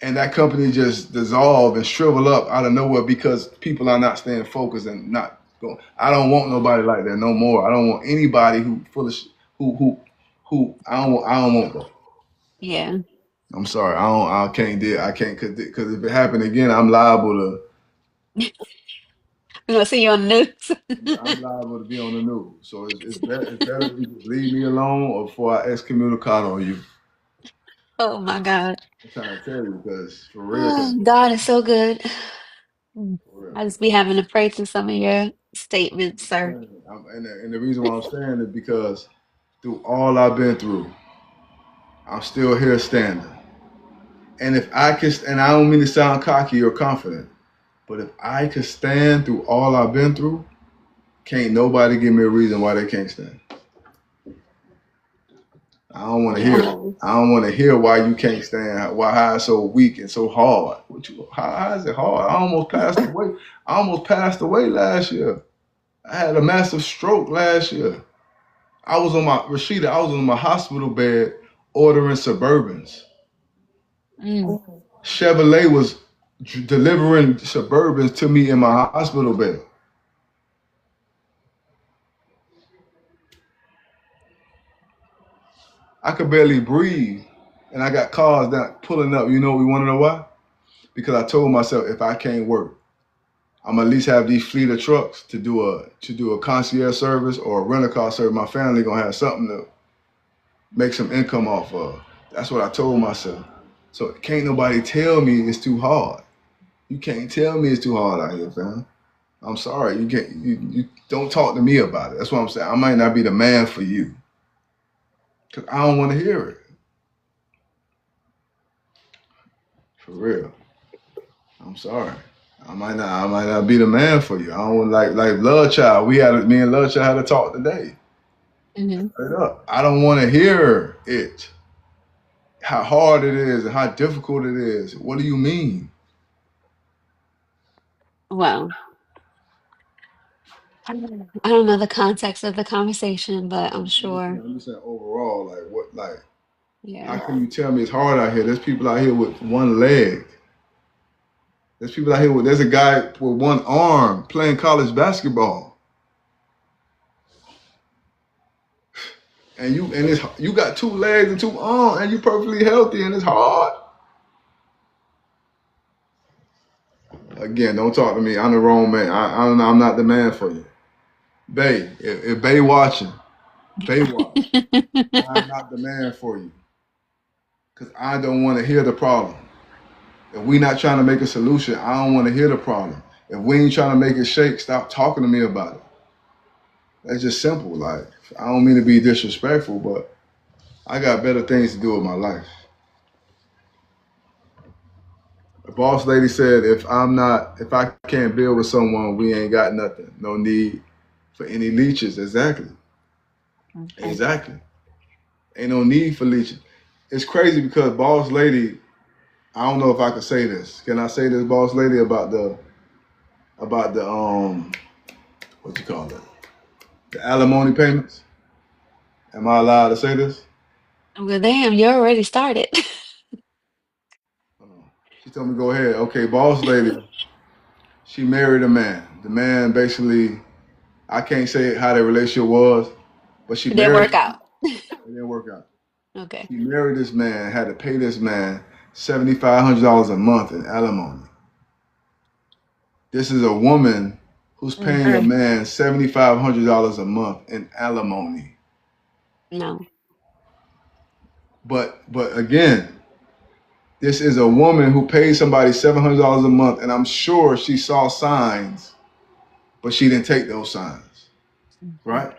and that company just dissolve and shrivel up out of nowhere because people are not staying focused and not going? I don't want nobody like that no more. I don't want anybody who full of who I don't want that.
Yeah.
I'm sorry. I can't do. I can't because if it happened again, I'm liable to.
We're gonna see you on the
I'm
news.
liable to be on the news. So it's better if you just leave me alone or before I excommunicate on you.
Oh my God.
I'm trying to tell you because for real,
Oh, God is so good. Mm.
for real.
I just be having to pray to some of your statements, sir.
And the reason why I'm saying is because through all I've been through, I'm still here standing. And if I can, and I don't mean to sound cocky or confident, but if I could stand through all I've been through, can't nobody give me a reason why they can't stand. I don't want to hear
Yeah.
it. I don't want to hear why you can't stand. Why how it's so weak and so hard. How is it hard? I almost passed away. I almost passed away last year. I had a massive stroke last year. I was on my Rashida. I was on my hospital bed ordering Suburbans.
Mm.
Chevrolet was delivering Suburbans to me in my hospital bed. I could barely breathe, and I got cars that pulling up. You know, we want to know why? Because I told myself if I can't work, I'm at least have these fleet of trucks to do a concierge service or a rental car service. My family gonna have something to make some income off of. That's what I told myself. So can't nobody tell me it's too hard. You can't tell me it's too hard out here, fam. I'm sorry. You can't. You don't talk to me about it. That's what I'm saying. I might not be the man for you because I don't want to hear it. For real. I'm sorry. I might not be the man for you. I don't like Love Child. Me and Love Child had a talk today.
Hmm.
Straight up. I don't want to hear it. How hard it is and how difficult it is. What do you mean?
Well, I don't know the context of the conversation, but I'm sure.
I'm just saying overall, like what, like how
Yeah.
can you tell me it's hard out here? There's people out here with one leg. There's people out here with. There's a guy with one arm playing college basketball, and you got two legs and two arms, and you perfectly healthy, and it's hard. Again, don't talk to me. I'm the wrong man. I'm not the man for you. Bay, if Bay watching, Bay watch. I'm not the man for you because I don't want to hear the problem. If we not trying to make a solution, I don't want to hear the problem. If we ain't trying to make it shake, stop talking to me about it. That's just simple. Like I don't mean to be disrespectful, but I got better things to do with my life. The boss lady said, if I can't build with someone, we ain't got nothing. No need for any leeches. Exactly.
Okay.
Exactly. Ain't no need for leeches. It's crazy because boss lady, I don't know if I can say this. Can I say this, boss lady, about the what you call it? The alimony payments? Am I allowed to say this?
Well, damn, you already started.
She told me go ahead. Okay, boss lady, she married a man. The man basically, I can't say how their relationship was, but she
It didn't
married
work
him.
out.
It didn't work out.
Okay.
She married this man, had to pay this man $7,500 a month in alimony. This is a woman who's
Mm.
paying a man $7,500 a month in alimony.
No.
But again, this is a woman who pays somebody $700 a month, and I'm sure she saw signs, but she didn't take those signs.
Mhm.
right?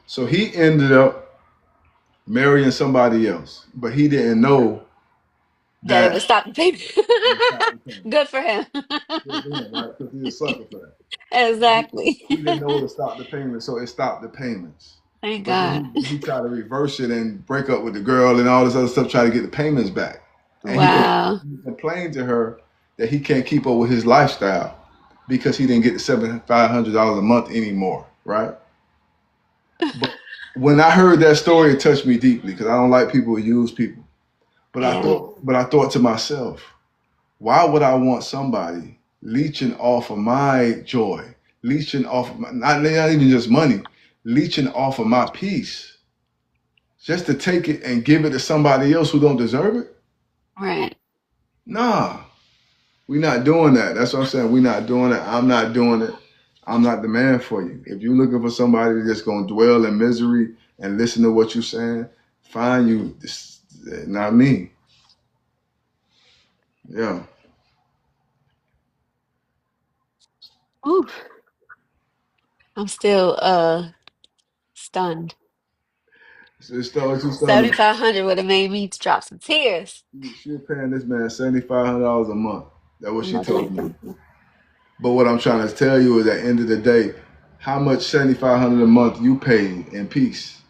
So he ended up marrying somebody else, but he didn't know
That it
that
would stop the payment.
he stopped the payment.
Good for him.
Good for him, right? Because he's a sucker for that.
Exactly.
He didn't know to stop the payment, so it stopped the payments.
Thank
But
God.
then he tried to reverse it and break up with the girl and all this other stuff, try to get the payments back. And
Wow.
he complained to her that he can't keep up with his lifestyle because he didn't get the $7,500 a month anymore, right? But when I heard that story, it touched me deeply because I don't like people who use people.
Yeah.
But I thought to myself, why would I want somebody leeching off of my joy, leeching off of my, not even just money, leeching off of my peace, just to take it and give it to somebody else who don't deserve it?
Right.
Nah, we not doing that. That's what I'm saying. We not doing it. I'm not doing it. I'm not the man for you. If you're looking for somebody that's gonna dwell in misery and listen to what you're saying, find you. This, not me. Yeah.
Ooh, I'm still stunned.
It's still, it's just,
7,500 would have made me drop some tears.
she was paying this man $7,500 a month. That's what she
Most
told me.
definitely.
But what I'm trying to tell you is at the end of the day, how much $7,500 a month you paid in peace?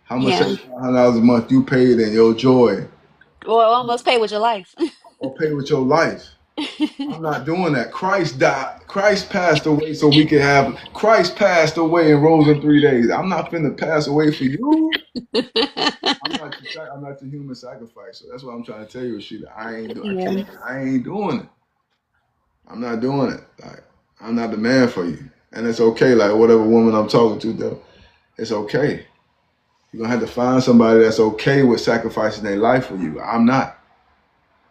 How much
Yeah.
$7,500 a month you paid in your joy
Well, almost pay with your life.
or pay with your life? I'm not doing that. Christ died. Christ passed away so we could have. Christ passed away and rose in 3 days. I'm not finna pass away for you. I'm not the human sacrifice. So that's what I'm trying to tell you, Sheila. I ain't. I
Yeah.
can't. I ain't doing it. I'm not doing it. Like I'm not the man for you. And it's okay. Like whatever woman I'm talking to, though, it's okay. You're gonna have to find somebody that's okay with sacrificing their life for you. I'm not.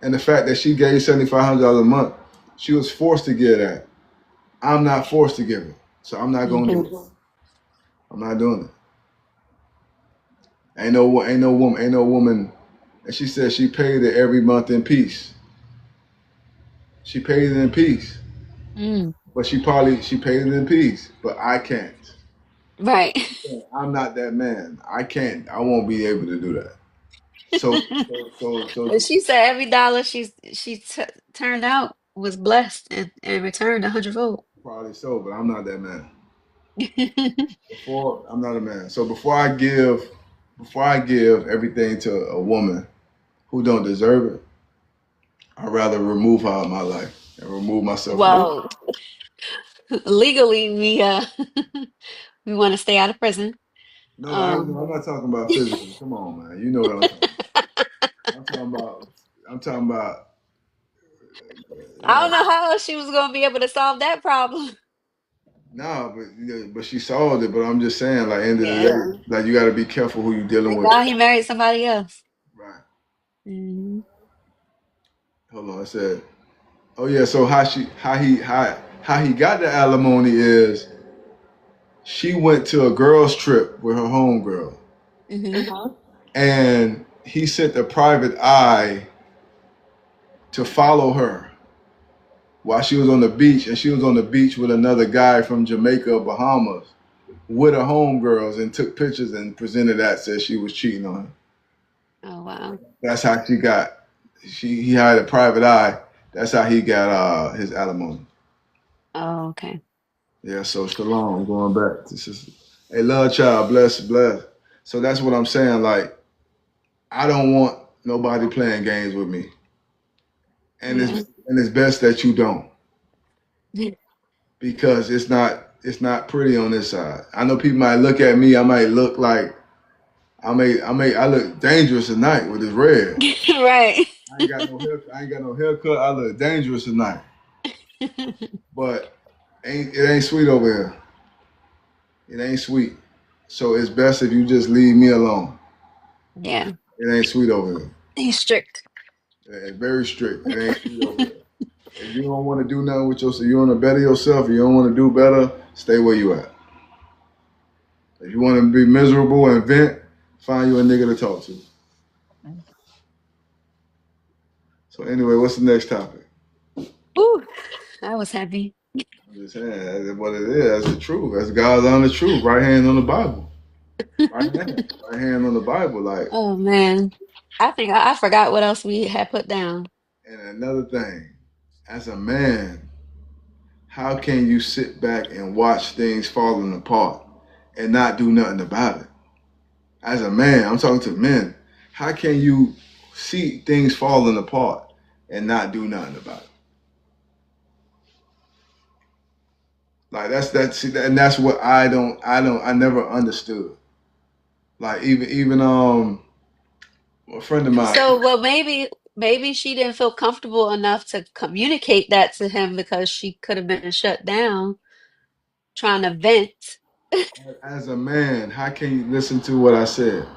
And the fact that she gave $7,500 a month, she was forced to give that. I'm not forced to give it. So I'm not gonna do
Mhm.
it. I'm not doing it. Ain't no woman. And she said she paid it every month in peace. She paid it in peace.
Mm.
But she paid it in peace. But I can't.
Right.
I'm not that man. I can't. I won't be able to do that. So
Well, she said every dollar she turned out was blessed and returned a hundredfold.
probably so, but I'm not that man. Before I'm not a man. So before I give everything to a woman who don't deserve it, I'd rather remove her out of my life and remove myself from it.
Well, legally, we want to stay out of prison.
No,
Um,
I'm not talking about physically. Come on, man. You know what I'm talking about. I'm talking about. I'm talking about.
I don't
No,
know how else she was gonna be able to solve that problem.
no, but she solved it. But I'm just saying, like, end of the
Yeah.
day, like you got to be careful who you dealing
Thank
with.
God he married somebody else.
Right.
Hmm.
Hold on. I said, oh yeah. So how he got the alimony is she went to a girls trip with her homegirl,
Hmm.
and he sent a private eye to follow her while she was on the beach, and she was on the beach with another guy from Jamaica or Bahamas with her homegirls and took pictures and presented that, said she was cheating on her.
Oh wow.
That's how she got. He had a private eye. That's how he got his alimony.
Oh, okay.
Yeah. So Shalom, going back. This is a love child, bless, bless. So that's what I'm saying. Like I don't want nobody playing games with me,
Yeah.
and it's best that you don't because it's not pretty on this side. I know people might look at me. I might look like I look dangerous tonight with this red.
Right.
I ain't got no hair. I ain't got no haircut. I look dangerous tonight, but it ain't sweet over here. It ain't sweet. So it's best if you just leave me alone.
Yeah.
It ain't sweet over here.
He's strict.
It's very strict. It ain't sweet over here. If you don't want to do nothing with yourself, you want to better yourself. You don't want to do better. Stay where you at. If you want to be miserable and vent, find you a nigga to talk to. So anyway, what's the next topic?
Ooh, that was heavy.
I'm just saying that's what it is. That's the truth. That's God's honest truth. Right hand on the Bible. Right hand. Right hand on the Bible. Like,
Oh man. I think I forgot what else we had put down.
and another thing, as a man, how can you sit back and watch things falling apart and not do nothing about it? As a man, I'm talking to men. How can you see things falling apart and not do nothing about it? Like and that's what I never understood. Like even a friend of mine.
So, well, maybe she didn't feel comfortable enough to communicate that to him because she could have been shut down trying to vent.
As a man, how can you listen to what I said?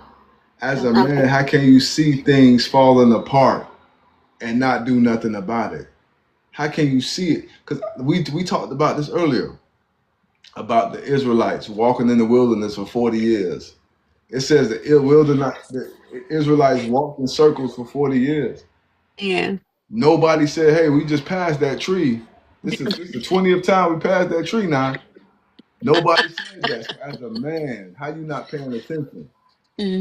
As a man,
Okay.
how can you see things falling apart and not do nothing about it? How can you see it? Because we talked about this earlier about the Israelites walking in the wilderness for 40 years. It says the Israelites walked in circles for 40 years.
Yeah.
Nobody said, "Hey, we just passed that tree. This is the 20th time we passed that tree now." Nobody said that. So as a man, how you not paying attention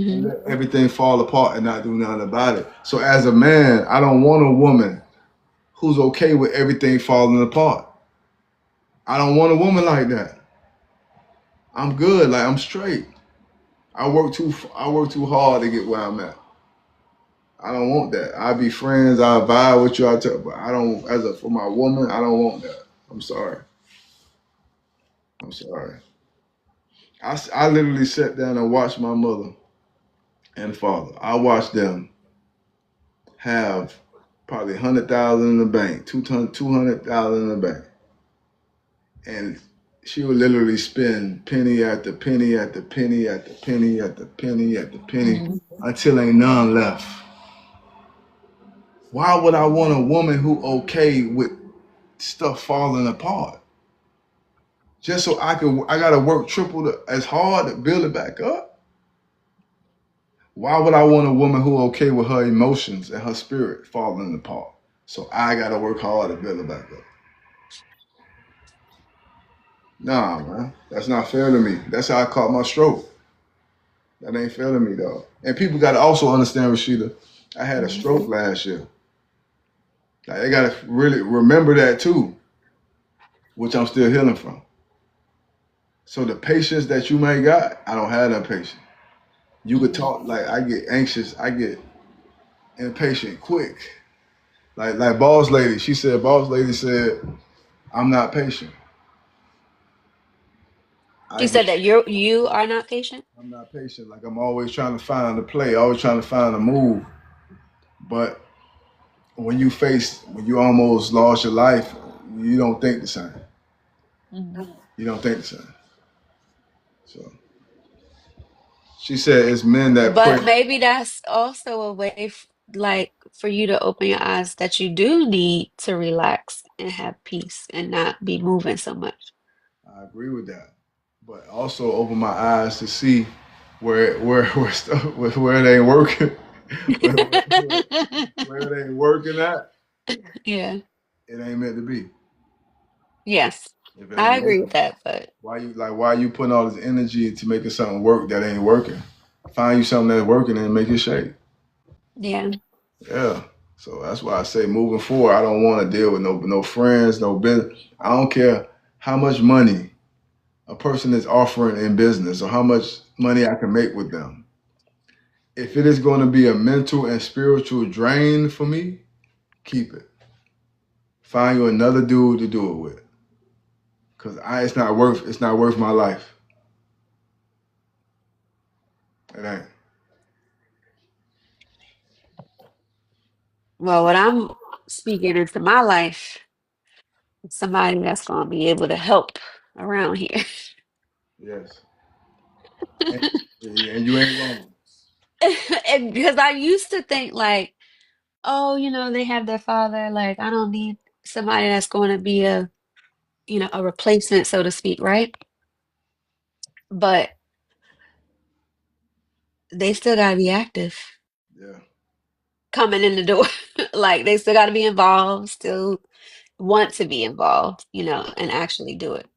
and
Hmm.
let everything fall apart and not do nothing about it? So as a man, I don't want a woman who's okay with everything falling apart. I don't want a woman like that. I'm good. Like I'm straight. I work too hard to get where I'm at. I don't want that. I be friends. I vibe with you. I tell, but I don't. For my woman, I don't want that. I'm sorry. I'm sorry. I literally sat down and watched my mother and father. I watched them have probably 100,000 in the bank, 200,000 in the bank, and she would literally spend penny after penny after penny after penny after penny after penny
Hmm.
until ain't none left. Why would I want a woman who okay with stuff falling apart? Just so I gotta work as hard to build it back up. Why would I want a woman who okay with her emotions and her spirit falling apart? So I gotta work hard to build it back up. Nah, man, that's not fair to me. That's how I caught my stroke. That ain't fair to me, though. And people gotta also understand, Rashida, I had a stroke last year. Like they gotta really remember that too, which I'm still healing from. So the patience that you may got, I don't have that patience. You could
Hmm.
talk like I get anxious, I get impatient quick. Like boss lady said, I'm not patient. I
She
get
said that you are not patient.
I'm not patient. Like I'm always trying to find a play, always trying to find a move. But when you almost lost your life, you don't think the same.
Hmm.
You don't think the same. So she said it's men that pray.
But maybe that's also a way like for you to open your eyes that you do need to relax and have peace and not be moving so much.
I agree with that. But also open my eyes to see where stuff where it ain't working. Where it ain't working at,
Yeah.
it ain't meant to be.
Yes.
If it
I
ain't
agree with
working,
that, but
why you putting all this energy to making something work that ain't working? Find you something that's working and make it shake.
yeah.
Yeah. So that's why I say moving forward, I don't want to deal with no friends, no business. I don't care how much money a person is offering in business or how much money I can make with them. If it is going to be a mental and spiritual drain for me, keep it. Find you another dude to do it with. Cause it's not worth my life. It ain't.
Well, what I'm speaking into my life, somebody that's going to be able to help around here.
Yes. And, and you ain't wrong.
And because I used to think like, oh, they have their father, like I don't need somebody that's going to be a replacement, so to speak, right? But they still got to be active
Yeah.
coming in the door. Like they still got to be involved, still, want to be involved, you know, and actually do it.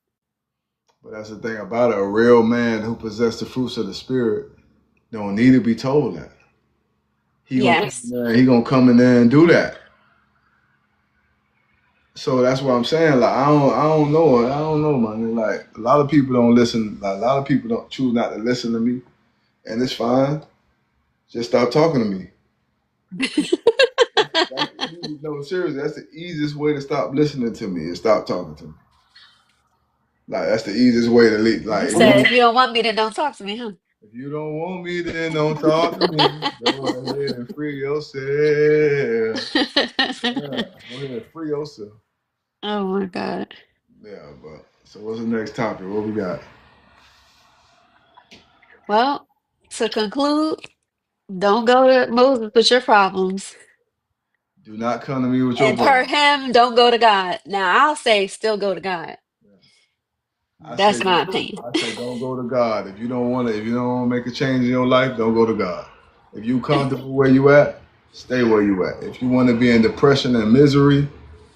But that's the thing about it. A real man who possesses the fruits of the spirit don't need to be told that. He gonna come in
Yes.
there, he gonna come in there and do that. So that's what I'm saying. Like I don't know, man. Like a lot of people don't listen. Like, a lot of people don't choose not to listen to me, and it's fine. Just stop talking to me. That's the easy, no, seriously, that's the easiest way to stop listening to me is stop talking to me. Like that's the easiest way to leave.
You
Like
said if you don't want me, then don't talk to me, huh?
if you don't want me, then don't talk to me. Go ahead and free yourself. Yeah, go ahead and free yourself.
Oh my God.
Yeah, but so what's the next topic? What we got?
Well, to conclude, don't go to Moses with your problems.
Do not come to me with your
And per
problem.
him, don't go to God. Now, I'll say still go to God.
I say,
That's my opinion.
I say, don't go to God. If you don't want to, if you don't want to make a change in your life, don't go to God. If you comfortable where you at, stay where you at. If you want to be in depression and misery,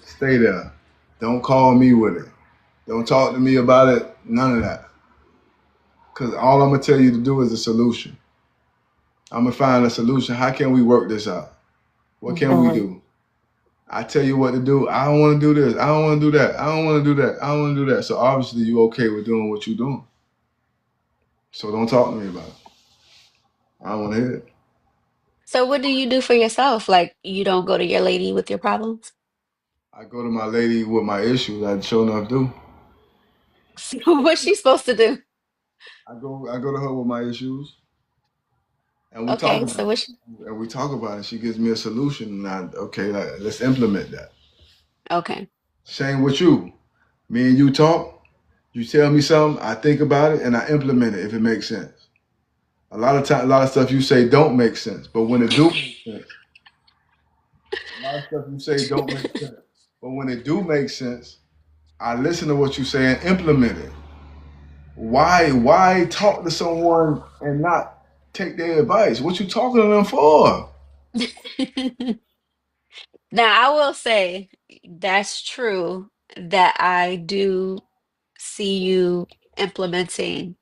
stay there. Don't call me with it. Don't talk to me about it. None of that. Cause all I'm gonna tell you to do is a solution. I'm gonna find a solution. How can we work this out? What can we do? I tell you what to do. I don't want to do this. I don't want to do that. I don't want to do that. I don't want to do that. So obviously you okay with doing what you're doing. So don't talk to me about it. I don't want to hear it.
So, what do you do for yourself? Like, you don't go to your lady with your problems?
I go to my lady with my issues. I sure enough do.
What's she supposed to do?
I go to her with my issues, and we talk
Okay, so
about
what's
it. And we talk about it. She gives me a solution, and okay, like, let's implement that.
okay.
Same with you. Me and you talk. You tell me something. I think about it, and I implement it if it makes sense. A lot of time, a lot of stuff you say don't make sense, but when it do make sense, a lot of stuff you say don't make sense. But when it do make sense, I listen to what you say and implement it. Why talk to someone and not take their advice? What you talking to them for?
Now, I will say that's true that I do see you implementing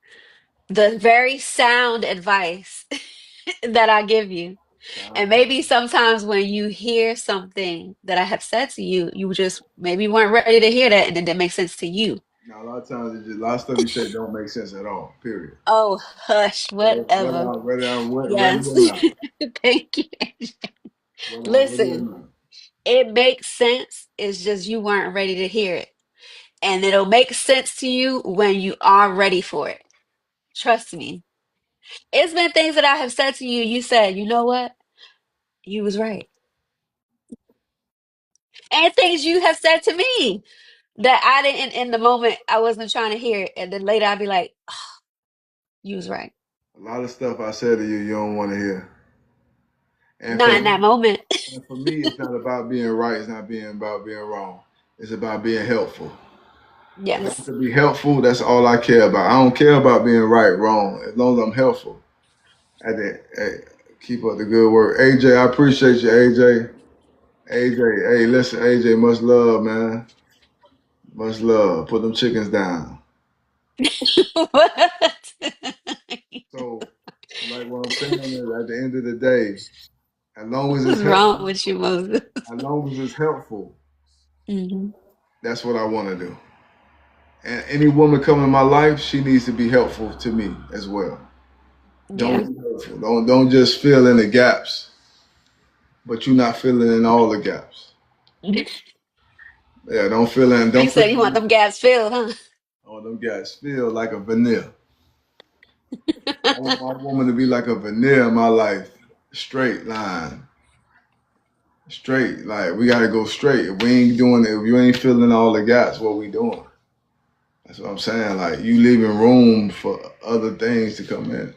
the very sound advice that I give you. And maybe sometimes when you hear something that I have said to you, you just maybe weren't ready to hear that and it didn't make sense to you.
Now a lot of times, a lot of stuff you say don't make sense at all. Period.
Oh, hush, whatever.
Whether I'm ready
Yes.
or not,
Thank you.
whether I'm ready or
Listen,
not.
it makes sense. It's just you weren't ready to hear it. And it'll make sense to you when you are ready for it. Trust me. It's been things that I have said to you. You said, you know what? You was right. And things you have said to me that I didn't in the moment I wasn't trying to hear it. And then later I'd be like, you was right.
A lot of stuff I said to you, you don't want to hear. And
Not
for
in that
me,
moment.
and for me, it's not about being right. It's not being about being wrong. It's about being helpful. As long as
Yes.
to be helpful, that's all I care about. I don't care about being right, wrong. As long as I'm helpful. At the, hey, keep up the good work. AJ, I appreciate you, AJ. AJ, hey, listen, AJ, much love, man. Much love. Put them chickens down.
What?
So, like what I'm saying is, at the end of the day, as long as it's
What's wrong
helpful,
with you, Moses?
as long as it's helpful,
Hmm.
that's what I want to do. And any woman coming in my life, she needs to be helpful to me as well.
Yeah.
Don't be helpful. Don't just fill in the gaps, but you're not filling in all the gaps. Yeah, don't fill in.
You
Don't fill
said you want
in
them gaps filled, huh?
all them gaps. Feel like a veneer. I want my woman to be like a veneer in my life. Straight line. Straight. Like we gotta go straight. If we ain't doing it, if you ain't filling all the gaps, what we doing? That's what I'm saying. Like you leaving room for other things to come in.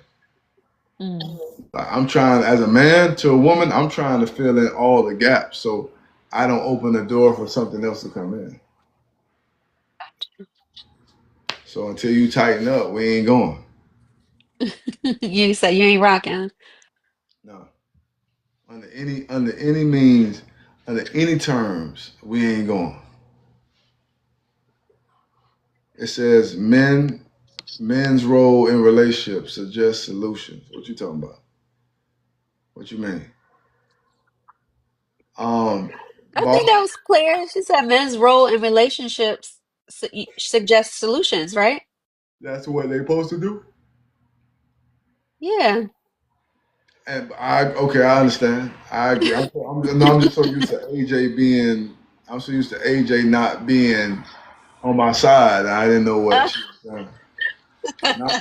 Mm.
Like I'm trying as a man to a woman, I'm trying to fill in all the gaps so I don't open the door for something else to come in. So until you tighten up, we ain't going.
You said you ain't rocking.
No. Under any means, under any terms, we ain't going. It says men's role in relationships suggest solutions. What you talking about? What you mean? Um,
I think that
boss,
was clear. She said men's role in relationships suggests solutions, right?
that's what they supposed to do.
Yeah.
And okay, I understand. I agree. No, I'm just so used to AJ being. I'm so used to AJ not being on my side. I didn't know what she was saying. Not,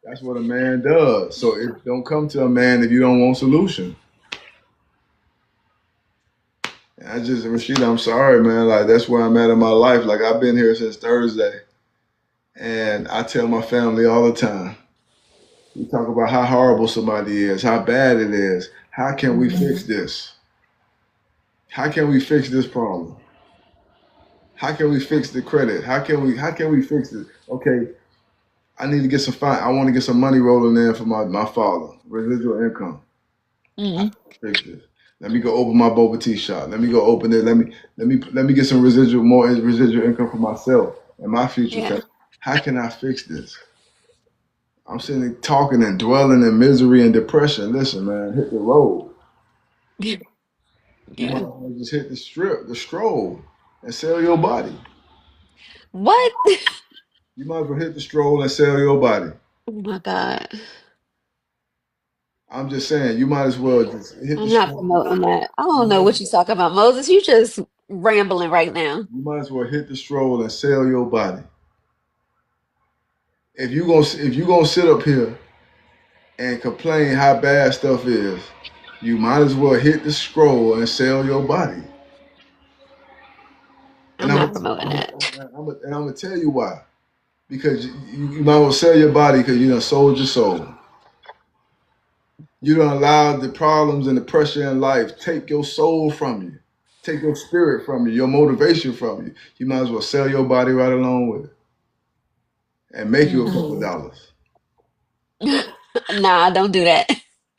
that's what a man does. So it don't come to a man if you don't want solution. And I just Rashida, I'm sorry, man. Like that's where I'm at in my life. Like I've been here since Thursday, and I tell my family all the time. We talk about how horrible somebody is, how bad it is. How can we fix
Mhm.
this? How can we fix this problem? How can we fix the credit? How can we fix it? Okay, I need to get some fine. I want to get some money rolling in for my father. Residual income. How
Mhm.
can we fix this? Let me go open my boba tea shop. Let me go open it. Let me get some more residual income for myself and my future
Yeah.
family. How can I fix this? I'm sitting there talking and dwelling in misery and depression. Listen, man, hit the road. You might
Yeah.
as well just hit the strip, the stroll, and sell your body.
What?
You might as well hit the stroll and sell your body.
Oh my God.
I'm just saying, you might as well just hit the
I'm not
stroll.
promoting that. I
You
don't know
might,
what you're talking about, Moses. You just rambling right now.
you might as well hit the stroll and sell your body. If you gonna sit up here and complain how bad stuff is, you might as well hit the scroll and sell your body. And
I'm
I'm
not
gonna,
promoting
I'm gonna,
that.
and I'm gonna tell you why. Because you might as well sell your body because you done sold your soul. You don't allow the problems and the pressure in life take your soul from you, take your spirit from you, your motivation from you. You might as well sell your body right along with it and make you a couple
Mm.
dollars.
Nah, don't do that.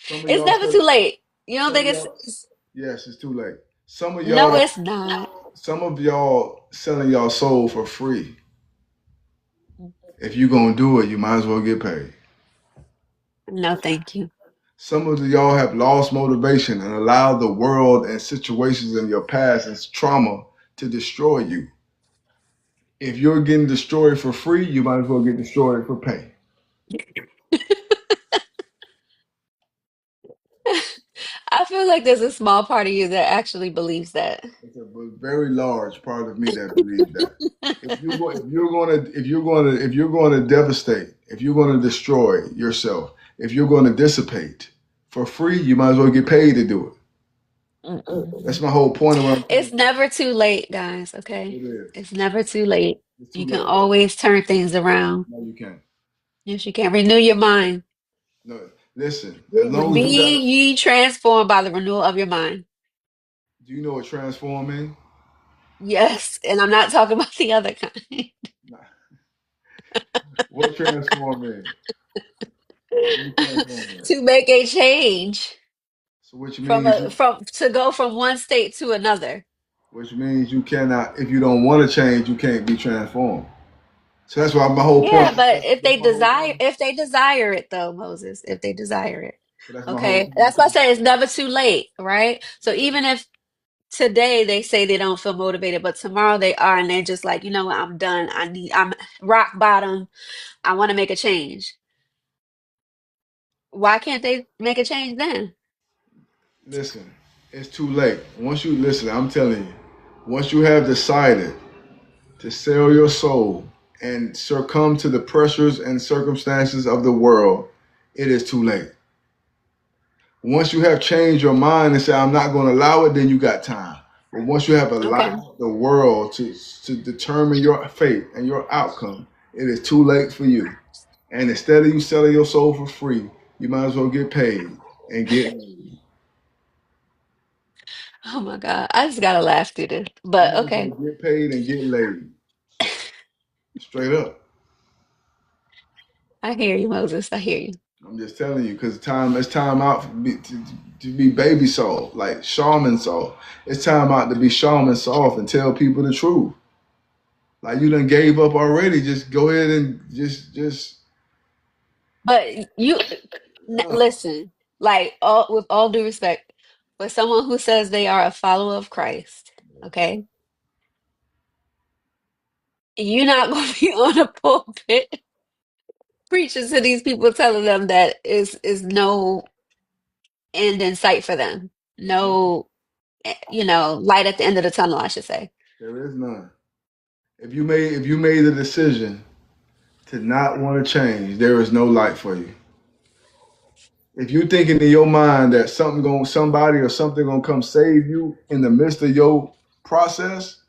Some of
It's
y'all
never
sell,
too late. You don't
some
think
of y'all,
it's
yes, it's too late. Some of
no,
y'all,
it's not.
some of y'all selling y'all soul for free. If you gonna do it, you might as well get paid.
No, thank you.
Some of y'all have lost motivation and allowed the world and situations in your past and trauma to destroy you. If you're getting destroyed for free, you might as well get destroyed for pay.
I feel like there's a small part of you that actually believes that.
It's a very large part of me that believes that. If you're going to devastate, if you're going to destroy yourself, if you're going to dissipate for free, you might as well get paid to do it. That's
Mm-mm.
my whole point of what I'm
It's
saying.
never too late, guys,
It
okay?
is.
It's never too late.
It's too
You can
late.
always turn things around.
No, you can't.
Yes, you can. Renew your mind.
No, listen. As long
Be
as you got,
ye transformed by the renewal of your mind.
do you know what transform means?
Yes, and I'm not talking about the other kind.
Nah. What transform means? What transform means?
To make a change
So which
from
means
a
you,
from to go from one state to another.
which means you cannot. If you don't want to change, you can't be transformed. So that's why my whole
Yeah,
point.
but
That's my whole point.
if they desire it though, Moses, if they desire it.
But that's my whole
Okay.
point.
That's why I say it's never too late, right? So even if today they say they don't feel motivated, but tomorrow they are and they're just like, you know what, I'm done. I'm rock bottom. I want to make a change. Why can't they make a change then?
Listen, it's too late. Once you listen, I'm telling you, once you have decided to sell your soul and succumb to the pressures and circumstances of the world, it is too late. Once you have changed your mind and say, I'm not going to allow it, then you got time. But once you have
Okay.
allowed the world to determine your fate and your outcome, it is too late for you. And instead of you selling your soul for free, you might as well get paid and get laid.
Oh my God. I just gotta laugh through this.
You
But
might as well
okay.
get paid and get laid. Straight up.
I hear you, Moses. I hear you.
I'm just telling you, because it's time out to be baby soul, like shaman soul. It's time out to be shaman soft and tell people the truth. Like you done gave up already. Just go ahead and just.
But you
Yeah.
listen, like all with all due respect, for someone who says they are a follower of Christ, okay, you're not going to be on a pulpit preaching to these people, telling them that is no end in sight for them, no, light at the end of the tunnel, I should say.
There is none. If you made the decision to not want to change, there is no light for you. If you thinking in your mind that somebody or something gonna come save you in the midst of your process,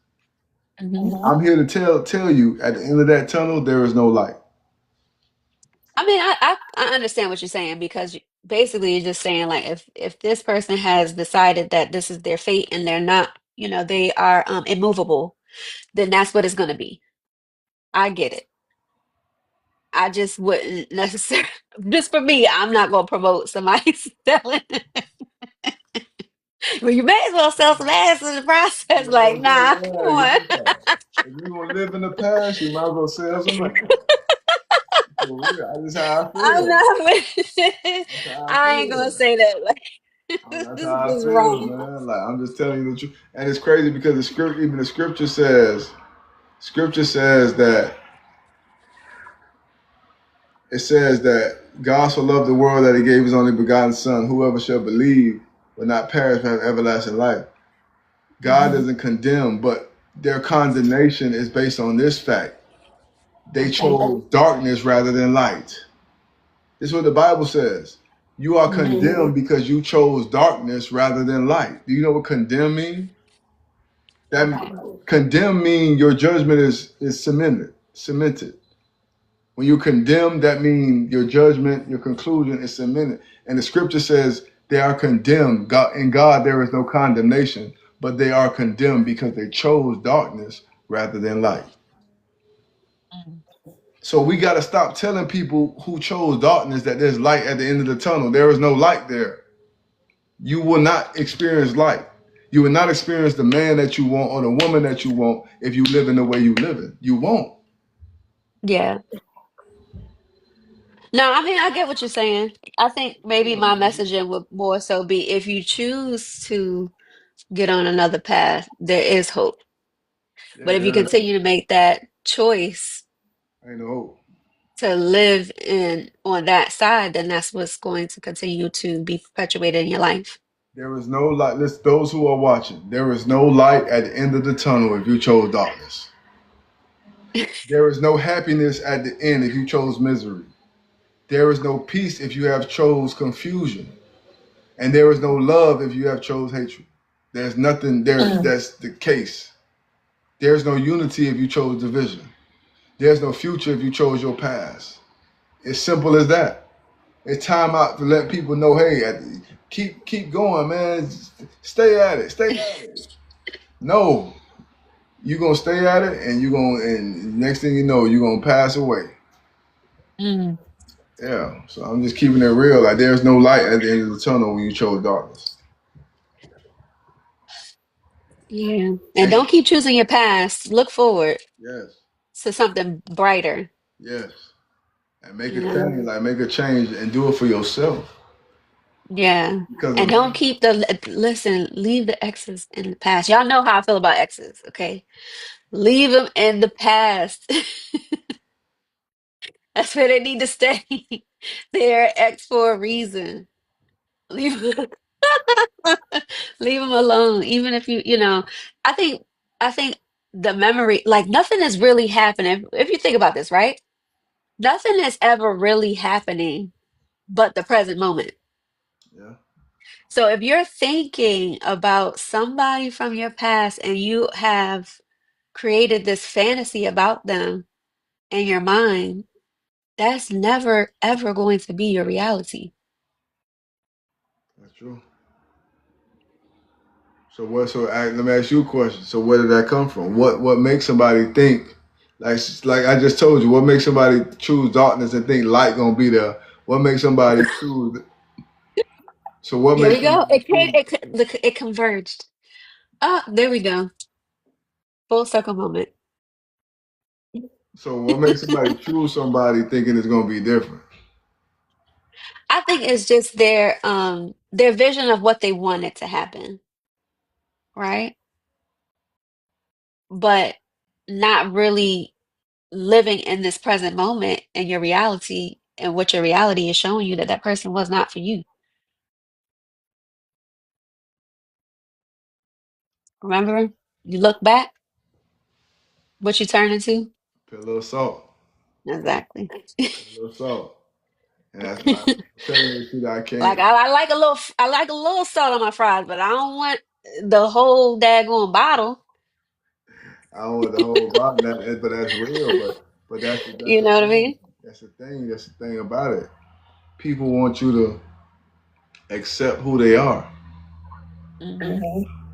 Hmm.
I'm here to tell you at the end of that tunnel there is no light.
I mean, I understand what you're saying because basically you're just saying like if this person has decided that this is their fate and they're not, they are immovable, then that's what it's going to be. I get it. I just wouldn't necessarily, just for me, I'm not going to promote somebody selling. Well, you may as well sell some ass in the process.
You know
Like,
what I'm
nah,
saying?
come
Yeah, you
on.
know that. If you gonna live in the past, you might as well sell some land. For real, that's how I
I'm
feel.
not with it.
That's how I
I ain't gonna
feel.
say that. Like,
That's
this
how I
is
feel,
wrong.
man. Like I'm just telling you the truth, and it's crazy because even the scripture says that it says that God so loved the world that He gave His only begotten Son. Whoever shall believe will not perish but have everlasting life. God
Hmm.
doesn't condemn, but their condemnation is based on this fact: they
Okay.
chose darkness rather than light. This is what the Bible says. You are
Hmm.
condemned because you chose darkness rather than light. Do you know what condemn means?
Okay.
That condemn means your judgment is cemented. Cemented. When you condemn, that means your judgment, your conclusion is cemented. And the scripture says they are condemned. God, in God there is no condemnation, but they are condemned because they chose darkness rather than light.
Mm.
So we got to stop telling people who chose darkness that there's light at the end of the tunnel. There is no light there. You will not experience light. You will not experience the man that you want or the woman that you want if you live in the way you live in. You won't.
Yeah. No, I mean, I get what you're saying. I think maybe my messaging would more so be if you choose to get on another path, there is hope.
Yeah,
But if you
there
continue to make that choice
ain't no hope.
to live in on that side, then that's what's going to continue to be perpetuated in your life.
There is no light. Listen, those who are watching, there is no light at the end of the tunnel if you chose darkness. There is no happiness at the end if you chose misery. There is no peace if you have chose confusion. And there is no love if you have chose hatred. There's nothing there that's the case. There's no unity if you chose division. There's no future if you chose your past. It's simple as that. It's time out to let people know, hey, keep going, man. Stay at it. Stay at it. No, you're gonna stay at it, and and next thing you know, you're gonna pass away.
Mm,
Yeah. So I'm just keeping it real. Like there's no light at the end of the tunnel when you chose darkness.
yeah. And
And
don't keep choosing your past. Look forward
yes,
to something brighter,
yes. And make
you
a
know?
change, like make a change and do it for yourself.
Yeah.
Because
And
of
don't keep listen, leave the exes in the past. Y'all know how I feel about exes, okay? Leave them in the past. That's where they need to stay. They're ex for a reason. Leave leave them alone. Even if I think I think the memory, like nothing is really happening. If you think about this, right? Nothing is ever really happening but the present moment.
yeah,
So if you're thinking about somebody from your past and you have created this fantasy about them in your mind, that's never ever going to be your reality.
that's true. So what? Let me ask you a question. So where did that come from? What makes somebody think like I just told you? What makes somebody choose darkness and think light gonna be there? What makes somebody choose? So what
Here
makes
we go.
somebody choose?
Look, it converged. Ah, there we go. Full circle moment.
So what makes somebody choose somebody thinking it's gonna be different?
I think it's just their vision of what they want it to happen, right? But not really living in this present moment and your reality and what your reality is showing you that that person was not for you. Remember? You look back, what you turn into?
Put a little salt.
Exactly.
Put a little salt. And that's why I'm telling you the truth. I
Like
can't.
I like a little salt on my fries, but I don't want the whole daggone bottle.
I don't want the whole bottle. But that's real. But that's
You
the
know what I
thing.
mean?
That's the thing. That's the thing about it. People want you to accept who they are.
Hmm.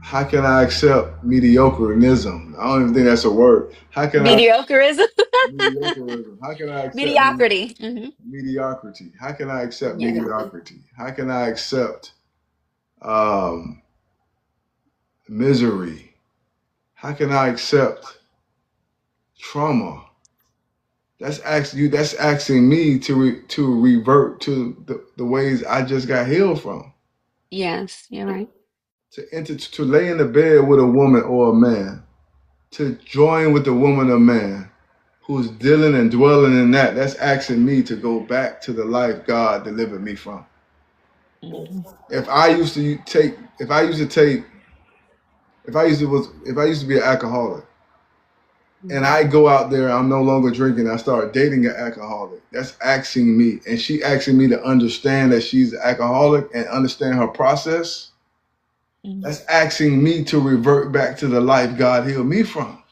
How can I accept mediocreism? I don't even think that's a word. How can I
Mediocreism.
mediocreism? How can I accept
Mediocrity. Hmm.
mediocrity? How can I accept
Yeah.
mediocrity? How can I accept um, misery? How can I accept trauma? That's asking me to revert to the ways I just got healed from.
Yes, you're right.
To lay in the bed with a woman or a man, to join with the woman or man who's dealing and dwelling in that. That's asking me to go back to the life God delivered me from.
Hmm.
If I used to take, if I used to be an alcoholic, and
Hmm.
I go out there, I'm no longer drinking. I start dating an alcoholic. That's asking me, and she asking me to understand that she's an alcoholic and understand her process.
Hmm.
That's asking me to revert back to the life God healed me from.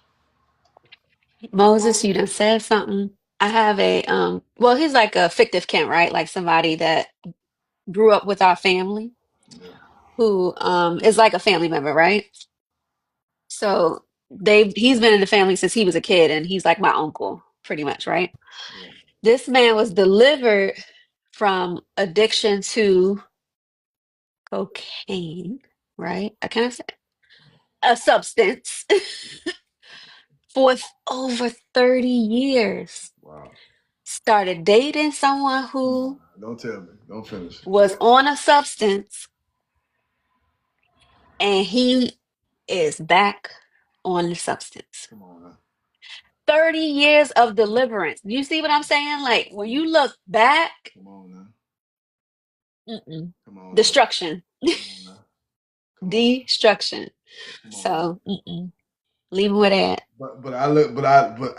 Moses, you done said something. I have a well, he's like a fictive Kent, right? Like somebody that grew up with our family
Yeah,
who is like a family member, right? So he's been in the family since he was a kid and he's like my uncle, pretty much, right?
yeah,
This man was delivered from addiction to cocaine, right? I kind of say a substance for over 30 years.
wow.
Started dating someone who
Don't tell me. Don't finish.
was on a substance and he is back on the substance.
Come on now.
30 years of deliverance. You see what I'm saying? Like when you look back,
Come on now.
mm-mm,
Come on now.
destruction,
Come on now. Come on.
destruction.
Come on now.
So leave it where they at.
But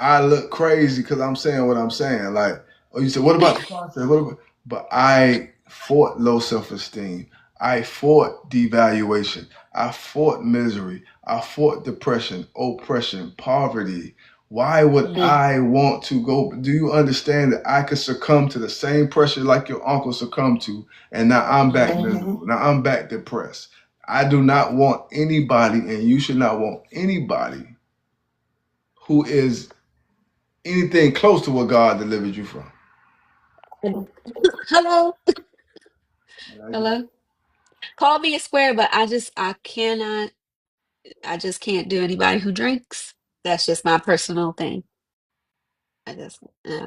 I look crazy because I'm saying what I'm saying. Like, oh, you said, what about the process? What about? But I fought low self esteem. I fought devaluation. I fought misery. I fought depression, oppression, poverty. Why would
Mm,
I want to go? Do you understand that I could succumb to the same pressure like your uncle succumbed to, and now I'm back
mhm.
miserable. Now I'm back depressed. I do not want anybody, and you should not want anybody who is anything close to what God delivered you from.
Hello,
And
hello. Call me a square, but I cannot. I just can't do anybody who drinks. That's just my personal thing. I just,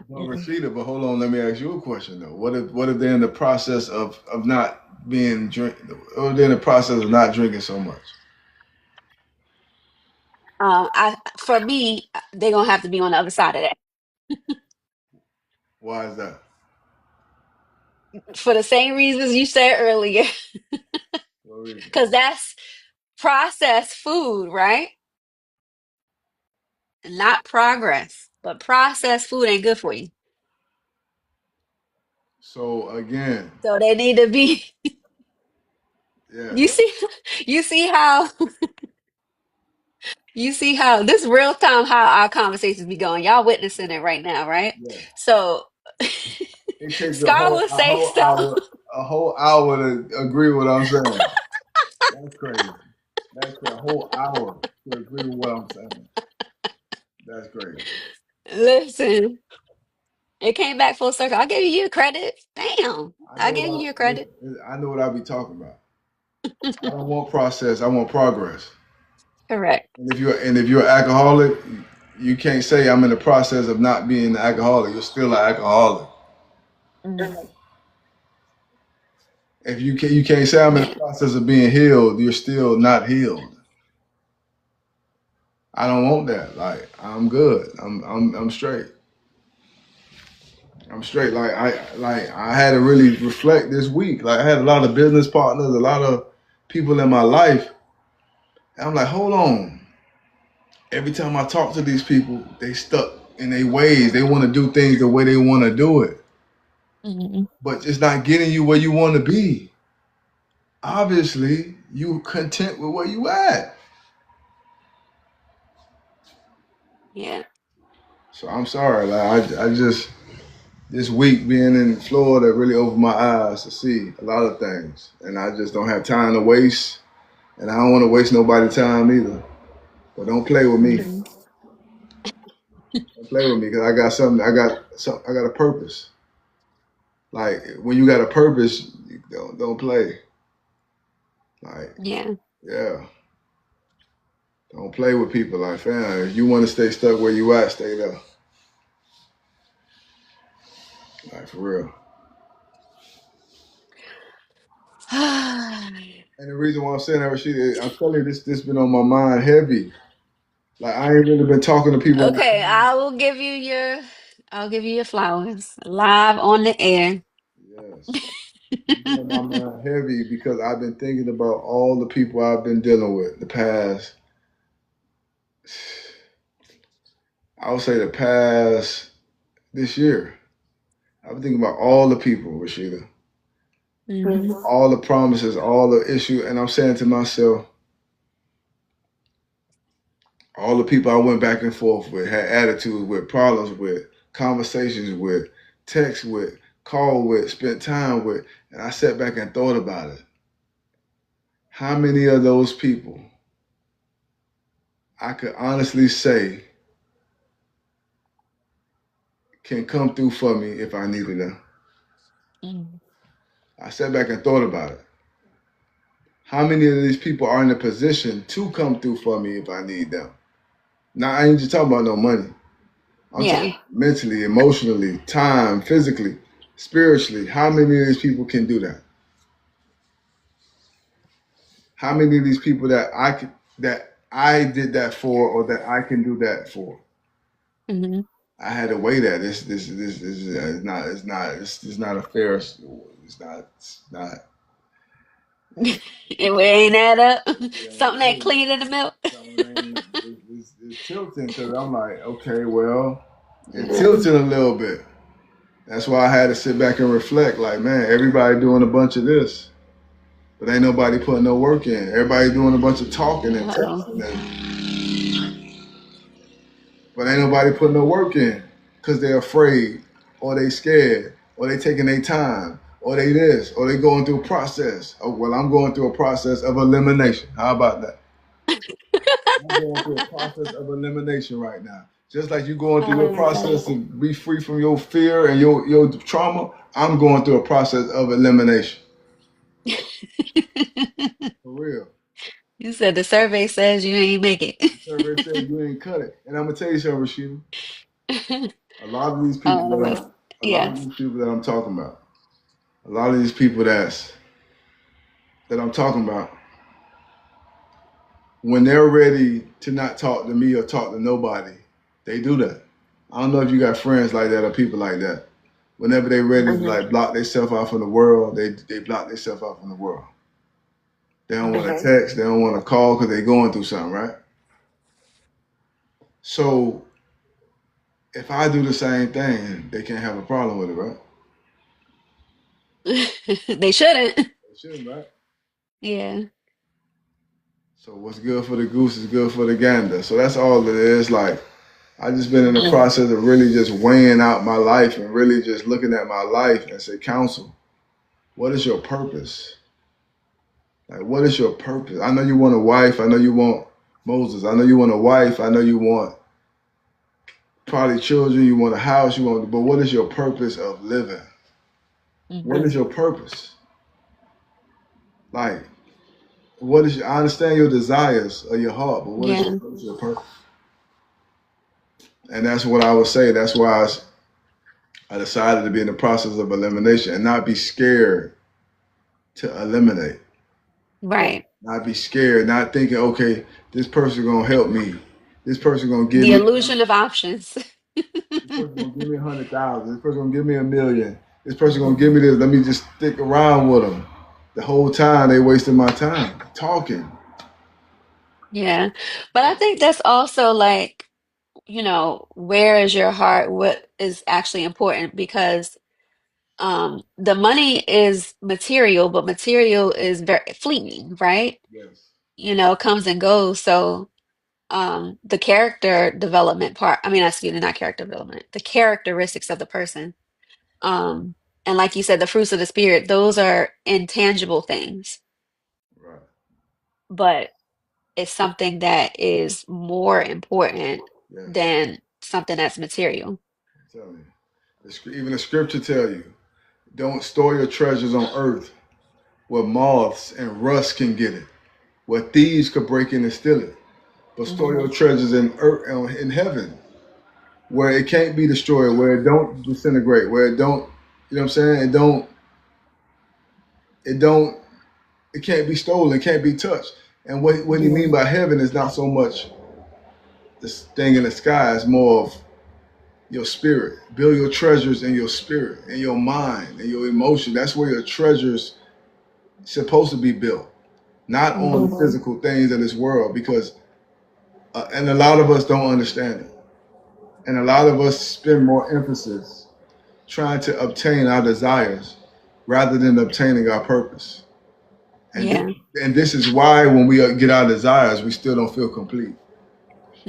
but
mm-mm.
Rashida, but hold on, let me ask you a question though. What if they're in the process of not being drink, or they're in the process of not drinking so much?
For me, they're gonna have to be on the other side of that
Why is that?
for the same reasons you said earlier,
What reason?
because that's processed food, right? Not progress, but processed food ain't good for you.
So again,
So they need to be.
yeah,
You see, you see how you see how this real time how our conversations be going. Y'all witnessing it right now, right?
yeah.
So
It takes
Scar will
a
say
whole
something.
hour, a whole hour to agree with what I'm saying. That's crazy. That's a whole hour to agree with what I'm saying. That's crazy.
Listen, it came back full circle. I'll give you your credit. Damn,
I
I
know
give you
what
your
I
credit.
listen, I know what I be talking about. I don't want process. I want progress.
Correct.
And if you're an alcoholic, you can't say I'm in the process of not being an alcoholic. You're still an alcoholic.
Mhm.
If you can't say I'm in the
Yeah.
process of being healed, you're still not healed. I don't want that. Like I'm good. I'm straight. I'm straight. Like I had to really reflect this week. Like I had a lot of business partners, a lot of people in my life. And I'm like, hold on. Every time I talk to these people, they stuck in their ways. They want to do things the way they want to do it,
Mhm.
but it's not getting you where you want to be. Obviously, you content with where you at.
Yeah.
So I'm sorry. Like I just this week being in Florida really opened my eyes to see a lot of things, and I just don't have time to waste, and I don't want to waste nobody's time either. But don't play with me.
Mhm.
Don't play with me because I got something. I got a purpose. Like when you got a purpose, you don't play. Like
Yeah.
yeah, don't play with people. Like fam, if you want to stay stuck where you at, stay there. Like for real. And the reason why I'm saying that, Rashida, I'm telling you, this been on my mind heavy. Like I ain't really been talking to people in the
Okay,
past.
I'll give you your flowers live on the air.
Yes. It's been on my mind heavy because I've been thinking about all the people I've been dealing with the past, I would say the past this year. I've been thinking about all the people, Rashida,
Hmm.
all the promises, all the issues. And I'm saying to myself, all the people I went back and forth with, had attitudes with, problems with, conversations with, text with, call with, spent time with. And I sat back and thought about it. How many of those people I could honestly say can come through for me if I needed them?
Hmm.
I sat back and thought about it. How many of these people are in a position to come through for me if I need them? Now, I ain't just talking about no money. I'm
Yeah.
talking mentally, emotionally, time, physically, spiritually. How many of these people can do that? How many of these people that I did that for or that I can do that for?
Hmm.
I had to weigh that. This is not it's not a fair. It's not.
It ain't add up.
It ain't
Something that
right.
clean in the milk.
Something ain't. It's tilting because I'm like, okay, well, it
Yeah.
tilted a little bit. That's why I had to sit back and reflect. Like, man, everybody doing a bunch of this, but ain't nobody putting no work in. Everybody doing a bunch of talking and
Uh-oh.
texting, but ain't nobody putting no work in because they're afraid or they scared or they taking their time or they this or they going through a process. Oh, well, I'm going through a process of elimination. How about that? I'm going through a process of elimination right now. Just like you going through your
Uh,
process to be free from your fear and your trauma, I'm going through a process of elimination. For real.
you said the survey says you ain't make
The survey says
it.
you ain't cut it. And I'm gonna tell you something, Rashida. A lot of these people
Oh,
that
but
I'm a lot of
yes.
these people that I'm talking about, a lot of these people that I'm talking about, when they're ready to not talk to me or talk to nobody, they do that. I don't know if you got friends like that or people like that. Whenever they ready to
Hmm.
like block themselves out from the world, they block themselves out from the world. They don't want to text, they don't want to call because they're going through something, right? So if I do the same thing, they can't have a problem with it, right?
They shouldn't.
They shouldn't, right?
Yeah.
So what's good for the goose is good for the gander. So that's all it is. Like I just been in the
Hmm.
process of really just weighing out my life and really just looking at my life and say, counsel, what is your purpose? Like, what is your purpose? I know you want a wife. I know you want Moses. I know you want a wife. I know you want probably children. You want a house. You want, but what is your purpose of living? What
Hmm.
is your purpose? Like, what is? I understand your desires of your heart, but what is
Yeah.
your purpose? And that's what I would say. That's why I decided to be in the process of elimination and not be scared to eliminate.
Right.
Not be scared, not thinking, okay, this person gonna help me. This person gonna give
The
me.
illusion of options.
This person gonna give me 100,000. This person gonna give me 1,000,000. This person gonna give me this. Let me just stick around with them. The whole time they wasting my time talking.
Yeah. But I think that's also like, where is your heart? What is actually important? Because the money is material, but material is very fleeting, right?
Yes.
Comes and goes. So the character development part, I mean, excuse me, not character development, the characteristics of the person. Um, and like you said, the fruits of the spirit, those are intangible things,
Right.
but it's something that is more important
Yes.
than something that's material.
I'm telling you. Even the scripture tell you, don't store your treasures on earth where moths and rust can get it, where thieves could break in and steal it. But store
Hmm.
your treasures in earth, in heaven, where it can't be destroyed, where it don't disintegrate, where it don't, you know what I'm saying? It don't, it can't be stolen, it can't be touched. And what you mean by heaven is not so much this thing in the sky, it's more of your spirit. Build your treasures in your spirit, in your mind, in your emotion. That's where your treasures supposed to be built, not on the
Hmm.
physical things of this world. Because and a lot of us don't understand it, and a lot of us spend more emphasis trying to obtain our desires rather than obtaining our purpose. And this,
Yeah.
and this is why when we get our desires, we still don't feel complete.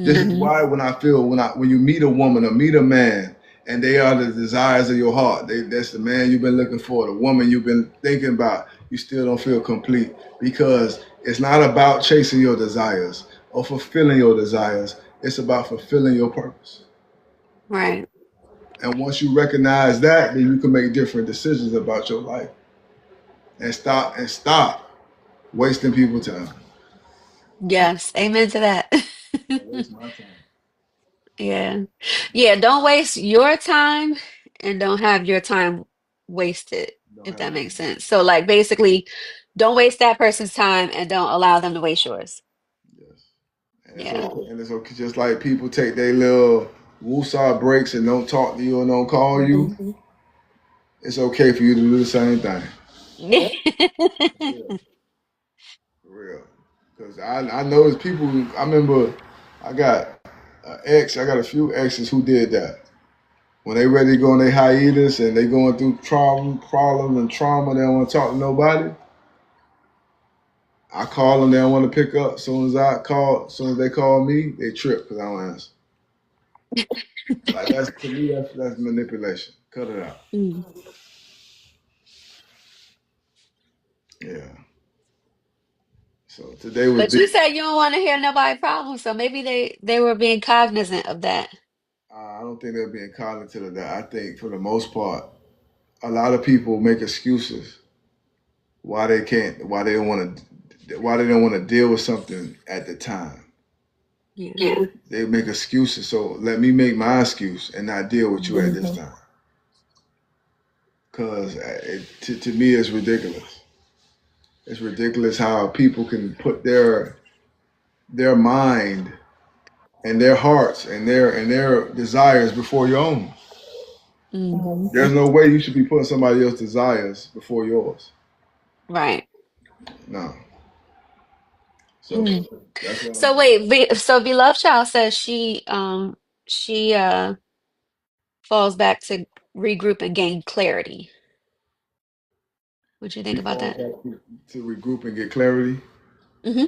This is
Hmm.
why when you meet a woman or meet a man and they are the desires of your heart, that's the man you've been looking for, the woman you've been thinking about, you still don't feel complete because it's not about chasing your desires or fulfilling your desires. It's about fulfilling your purpose.
Right.
And once you recognize that, then you can make different decisions about your life and stop wasting people's time.
Yes. Amen to that.
Don't waste my time.
Yeah. Yeah, don't waste your time and don't have your time wasted,
Don't
if
have
that
my
makes sense. So like basically don't waste that person's time and don't allow them to waste yours.
yes. And it's
Yeah.
okay. And it's okay. Just like people take their little woosah breaks and don't talk to you and don't call you, it's okay for you to do the same thing. For real. For real. Because I know people. I remember I got I got a few exes who did that. When they ready to go on their hiatus and they going through problems and trauma, they don't want to talk to nobody. I call them, they don't want to pick up. As soon as they call me, they trip because I don't answer. Like that's to me, that's manipulation. Cut it out.
Mm.
Yeah. So today was
But
big.
you said you don't want to hear nobody problems, so maybe they were being cognizant of that.
I don't think they're being cognitive of that. I think for the most part, a lot of people make excuses why they can't, why they don't want to deal with something at the time.
Yeah.
Yeah. They make excuses. So let me make my excuse and not deal with you at this
Hmm.
time. Because to me, it's ridiculous. It's ridiculous how people can put their mind and their hearts and their desires before your own.
Hmm.
There's no way you should be putting somebody else's desires before yours.
Right.
No. So
Mm.
that's what I'm
So
saying.
wait, so beloved child says she falls back to regroup and gain clarity. What do you think
We
about
fall
that?
back to regroup and get clarity.
Hmm.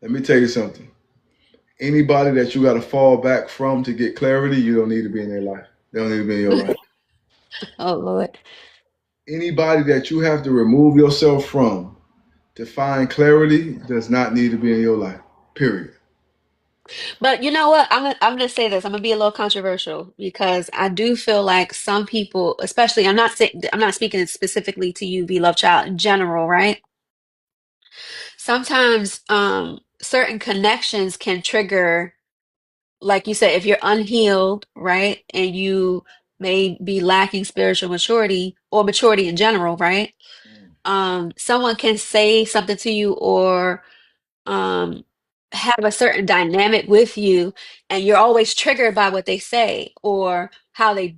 Let me tell you something. Anybody that you got to fall back from to get clarity, you don't need to be in their life. They don't need to be in your life.
Oh Lord.
Anybody that you have to remove yourself from to find clarity does not need to be in your life. Period.
But you know what? I'm gonna say this. I'm gonna be a little controversial because I do feel like some people, especially I'm not speaking specifically to you, beloved child, in general, right? Sometimes certain connections can trigger like you said, if you're unhealed, right, and you may be lacking spiritual maturity or maturity in general, right? Someone can say something to you or um have a certain dynamic with you, and you're always triggered by what they say or how they,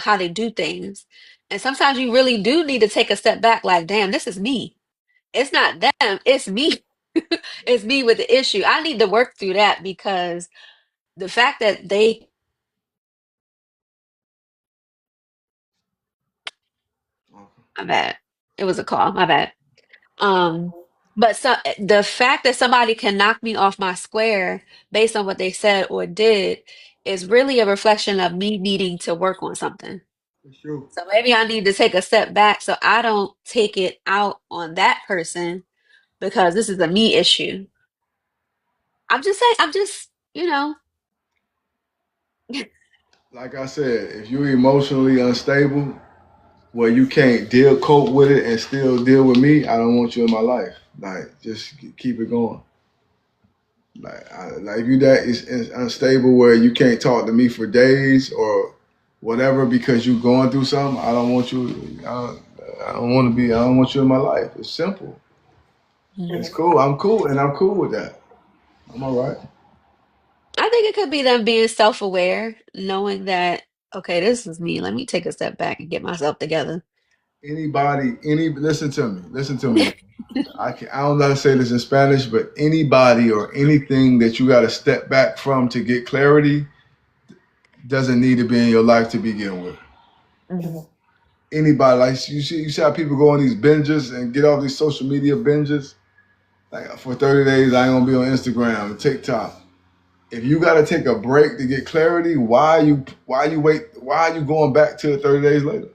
how they do things. And sometimes you really do need to take a step back, like, damn, this is me. It's not them, it's me. It's me with the issue. I need to work through that because the fact that they,
Okay.
my bad. It was a call, my bad. Um, but the fact that somebody can knock me off my square based on what they said or did is really a reflection of me needing to work on something.
For sure.
So maybe I need to take a step back so I don't take it out on that person because this is a me issue. I'm just saying, I'm just,
Like I said, if you're emotionally unstable, where you can't cope with it and still deal with me, I don't want you in my life. Like, just keep it going. Like if you that is unstable where you can't talk to me for days or whatever because you're going through something, I don't want you. I don't want to be. I don't want you in my life. It's simple. It's
Mhm.
cool. I'm cool, and I'm cool with that. I'm all right.
I think it could be them being self-aware, knowing that, okay, this is me. Let me take a step back and get myself together.
Listen to me. Listen to me. Now. I don't know how to say this in Spanish, but anybody or anything that you got to step back from to get clarity doesn't need to be in your life to begin with.
Mhm.
Anybody, like you see how people go on these binges and get off these social media binges. Like for 30 days, I ain't gonna be on Instagram and TikTok. If you got to take a break to get clarity, why are you going back to it 30 days later?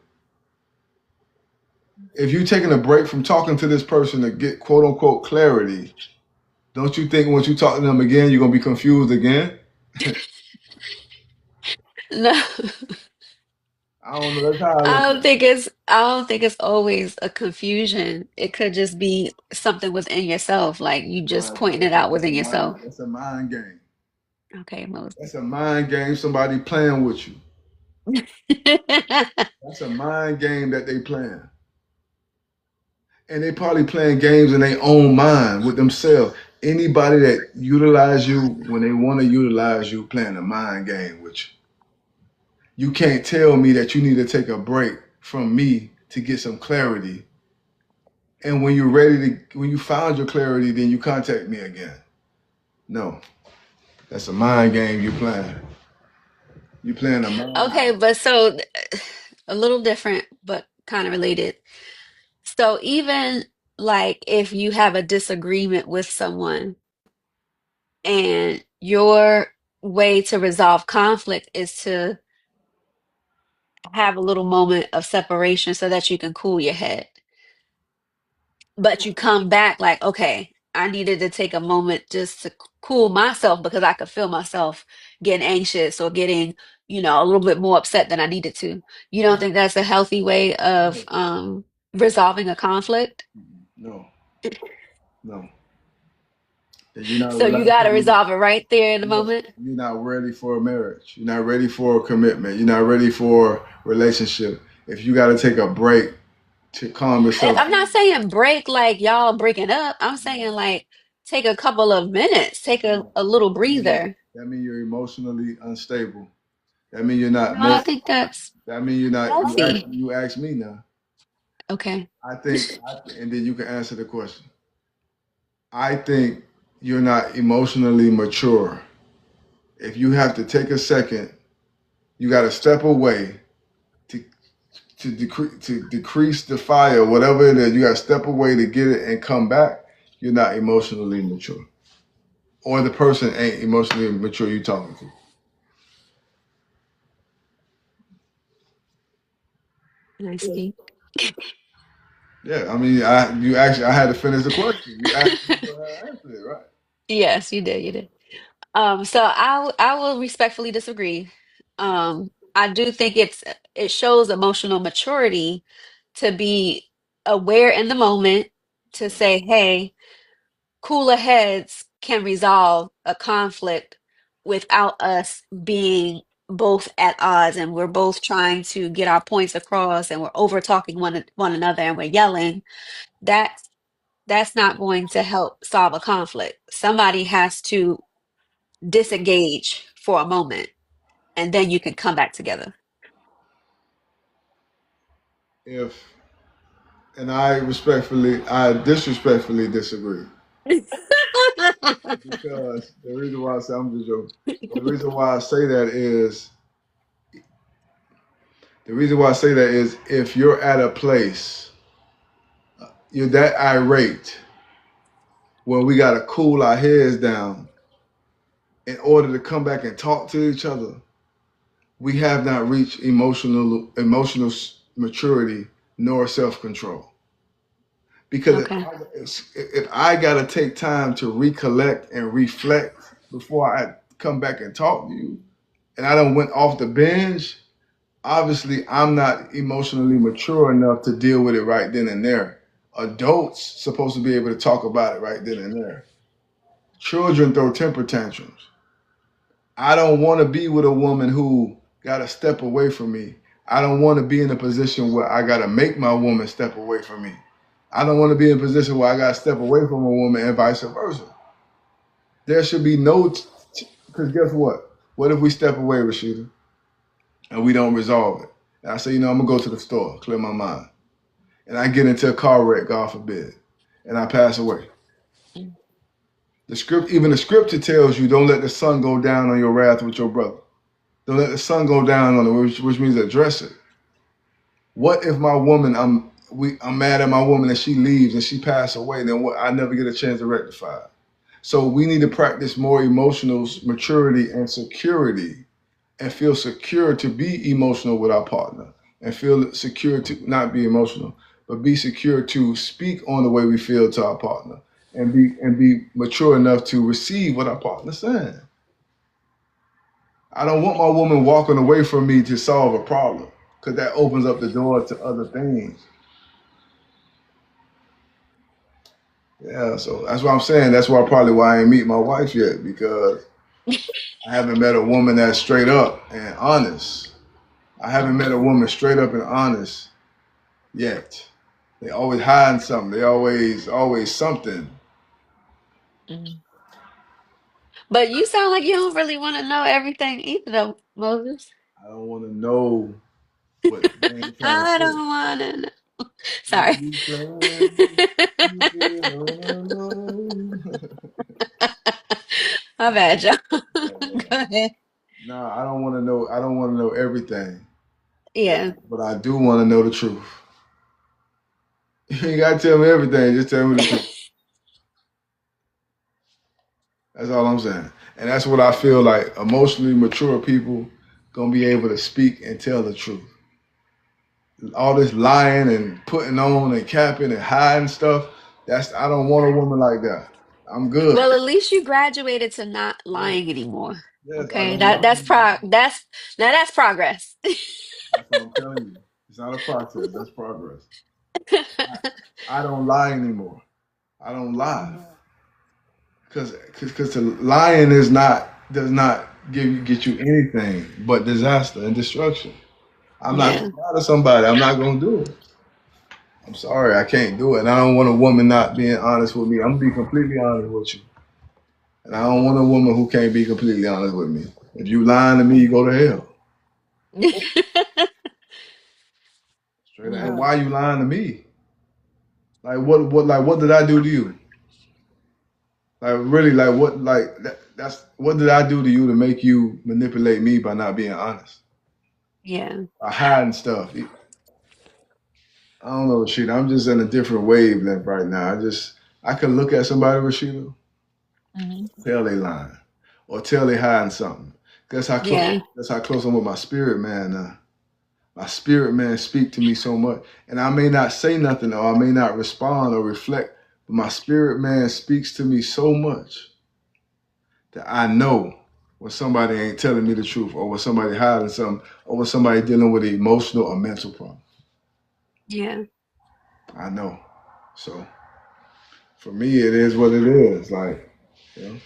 If you taking a break from talking to this person to get quote unquote clarity, don't you think once you talk to them again, you're gonna be confused again?
No.
I don't know. That's how I look at it.
I don't think it's always a confusion. It could just be something within yourself, like you just
No,
pointing it out
that's
within yourself.
that's a mind game.
Okay, Moses.
That's a mind game. Somebody playing with you. That's a mind game that they playing. And they probably playing games in their own mind with themselves. Anybody that utilize you when they want to utilize you playing a mind game with you. You can't tell me that you need to take a break from me to get some clarity. And when you found your clarity, then you contact me again. No, that's a mind game you playing. You playing a mind.
Okay, but so a little different, but kind of related. So even like if you have a disagreement with someone and your way to resolve conflict is to have a little moment of separation so that you can cool your head. But you come back like, okay, I needed to take a moment just to cool myself because I could feel myself getting anxious or getting, a little bit more upset than I needed to. You don't think that's a healthy way of
No,
resolving a conflict?
no, no. That you're not
So you got to
relaxing.
resolve it right there in the
Yeah,
moment.
you're not ready for a marriage. You're not ready for a commitment. You're not ready for a relationship. If you got to take a break to calm yourself
I'm not
down,
saying break like y'all breaking up. I'm saying like take a couple of minutes, take
no.
a little
That means
breather.
you're emotionally unstable. That means you're not.
No, I think that's
That means you're not.
healthy.
You ask me now.
Okay.
And then you can answer the question. I think you're not emotionally mature. If you have to take a second, you got to step away to decrease the fire, whatever it is. You got to step away to get it and come back. You're not emotionally mature, or the person ain't emotionally mature you talking to.
I see.
Yeah, I mean, I had to finish the question. You asked me, so I answered it, right?
Yes, you did. You did. So I will respectfully disagree. I do think it shows emotional maturity to be aware in the moment to say, hey, cooler heads can resolve a conflict without us being both at odds and we're both trying to get our points across and we're over talking one another and we're yelling, that's that's not going to help solve a conflict. Somebody has to disengage for a moment and then you can come back together.
If and I disrespectfully disagree because the reason why I say I'm just joking. But the reason why I say that is if you're at a place you're that irate when we gotta cool our heads down in order to come back and talk to each other, we have not reached emotional maturity nor self control. Because
Okay.
if I gotta take time to recollect and reflect before I come back and talk to you, and I don't went off the binge, obviously I'm not emotionally mature enough to deal with it right then and there. Adults supposed to be able to talk about it right then and there. Children throw temper tantrums. I don't want to be with a woman who got to step away from me. I don't want to be in a position where I got to make my woman step away from me. I don't want to be in a position where I got to step away from a woman and vice versa. There should be no, because guess what? What if we step away, Rashida, and we don't resolve it? And I say, I'm going to go to the store, clear my mind. And I get into a car wreck, God forbid, and I pass away. Even the scripture tells you don't let the sun go down on your wrath with your brother. Don't let the sun go down on it, which means address it. What if my woman, I'm mad at my woman and she leaves and she passed away? Then what? I never get a chance to rectify it. So we need to practice more emotional maturity and security, and feel secure to be emotional with our partner, and feel secure to not be emotional, but be secure to speak on the way we feel to our partner, and be mature enough to receive what our partner's saying. I don't want my woman walking away from me to solve a problem because that opens up the door to other things. Yeah, so that's what I'm saying. That's why probably why I ain't meet my wife yet because I haven't met a woman that's straight up and honest. I haven't met a woman straight up and honest yet. They always hiding something. They always something.
Mhm. But you sound like you don't really want to know everything either, though, Moses.
I don't want to know what they ain't trying to
I
say.
don't want to know.
If
Sorry.
you try, you don't know.
My bad, John.
Yeah,
Go
yeah.
ahead.
Nah, I don't want to know. I don't want to know everything,
Yeah.
but I do want to know the truth. You ain't gotta tell me everything. Just tell me the truth. That's all I'm saying. And that's what I feel like emotionally mature people gonna be able to speak and tell the truth. All this lying and putting on and capping and hiding stuff. I don't want a woman like that. I'm good.
Well, at least you graduated to not
Yes,
lying anymore.
yes, I
Okay,
don't lie anymore.
that's progress.
That's what I'm telling you. It's not a process. That's progress. I don't lie anymore. I don't lie because the lying is not does not get you anything but disaster and destruction. I'm not
Yeah.
gonna lie to somebody. I'm not gonna do it. I'm sorry, I can't do it. And I don't want a woman not being honest with me. I'm gonna be completely honest with you. And I don't want a woman who can't be completely honest with me. If you lying to me, you go to hell. Straight up. And
Mm,
why you lying to me? What did I do to you? Like really that's what did I do to you to make you manipulate me by not being honest?
yeah.
By hiding stuff. I don't know, Rashida. I'm just in a different wavelength right now. I can look at somebody, Rashida,
Mhm.
tell they lying. Or tell they hiding something.
Yeah.
That's how close I'm with my spirit man now. My spirit man speak to me so much. And I may not say nothing or I may not respond or reflect, but my spirit man speaks to me so much that I know when somebody ain't telling me the truth or when somebody hiding something or when somebody dealing with an emotional or mental problem.
Yeah.
I know. So for me it is what it is. Like, you know.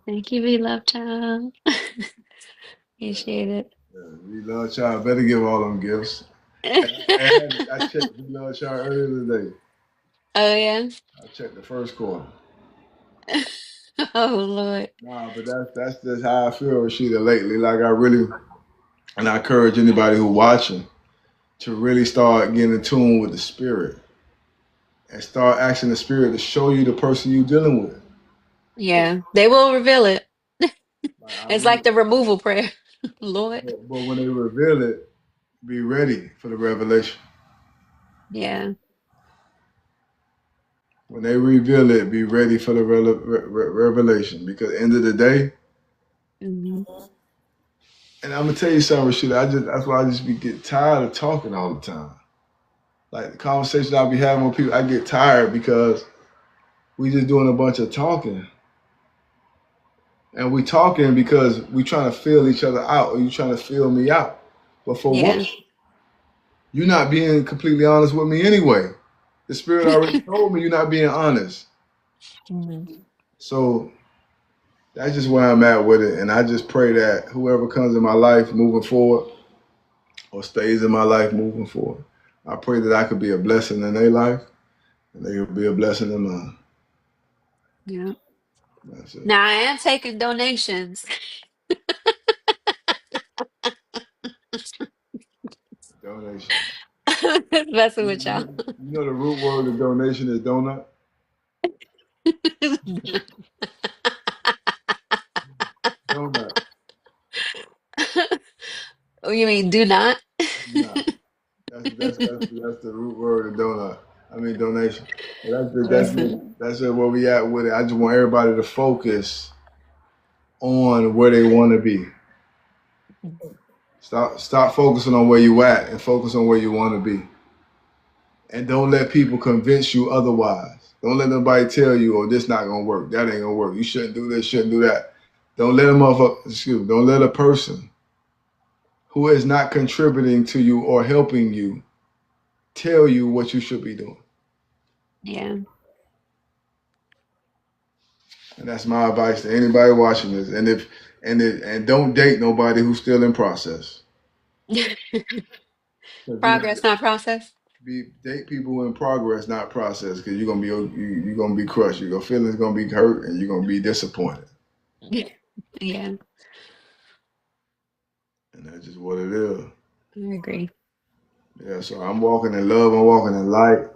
Thank you, V Love Child. Appreciate
Yeah, we love child. Better give all them gifts. I
it.
checked we love child earlier today.
Oh yeah.
I checked the first quarter.
Oh Lord.
Nah, but that's just how I feel, Rashida, lately. Like I really, and I encourage anybody who watching to really start getting in tune with the spirit and start asking the spirit to show you the person you're dealing with.
Yeah, they will reveal it.
Like I
It's
really,
like the removal prayer. Lord.
but when they reveal it, be ready for the revelation.
Yeah.
When they reveal it, be ready for the revelation. Because at the end of the day,
hmm
and I'm gonna tell you something, Rashida. That's why I just be get tired of talking all the time. Like the conversation I be having with people, I get tired because we just doing a bunch of talking. And we talking because we trying to feel each other out, or you trying to feel me out. But for what?
Yeah.
You're not being completely honest with me anyway. The spirit already told me you're not being honest.
Mhm.
So that's just where I'm at with it. And I just pray that whoever comes in my life moving forward or stays in my life moving forward, I pray that I could be a blessing in their life and they could be a blessing in mine.
Yeah.
That's it.
Now I am taking donations.
Donations.
Messing
You,
with y'all.
you know the root word of donation is donut? Donut.
Oh, you mean do not?
Donut. That's the root word of donut. I mean donation. But
Listen.
that's just where we at with it. I just want everybody to focus on where they want to be. Stop focusing on where you at and focus on where you want to be. And don't let people convince you otherwise. Don't let nobody tell you, "Oh, this not gonna work. That ain't gonna work. You shouldn't do this. Shouldn't do that." Don't let a motherfucker. Excuse me. Don't let a person who is not contributing to you or helping you tell you what you should be doing.
Yeah.
And that's my advice to anybody watching this. And don't date nobody who's still in process. Because you have to
Progress, not process.
date people in progress, not process. Because you're gonna be crushed. Your feelings gonna be hurt, and you're gonna be disappointed.
Yeah,
And that's just what it is.
I agree.
Yeah. So I'm walking in love. I'm walking in light.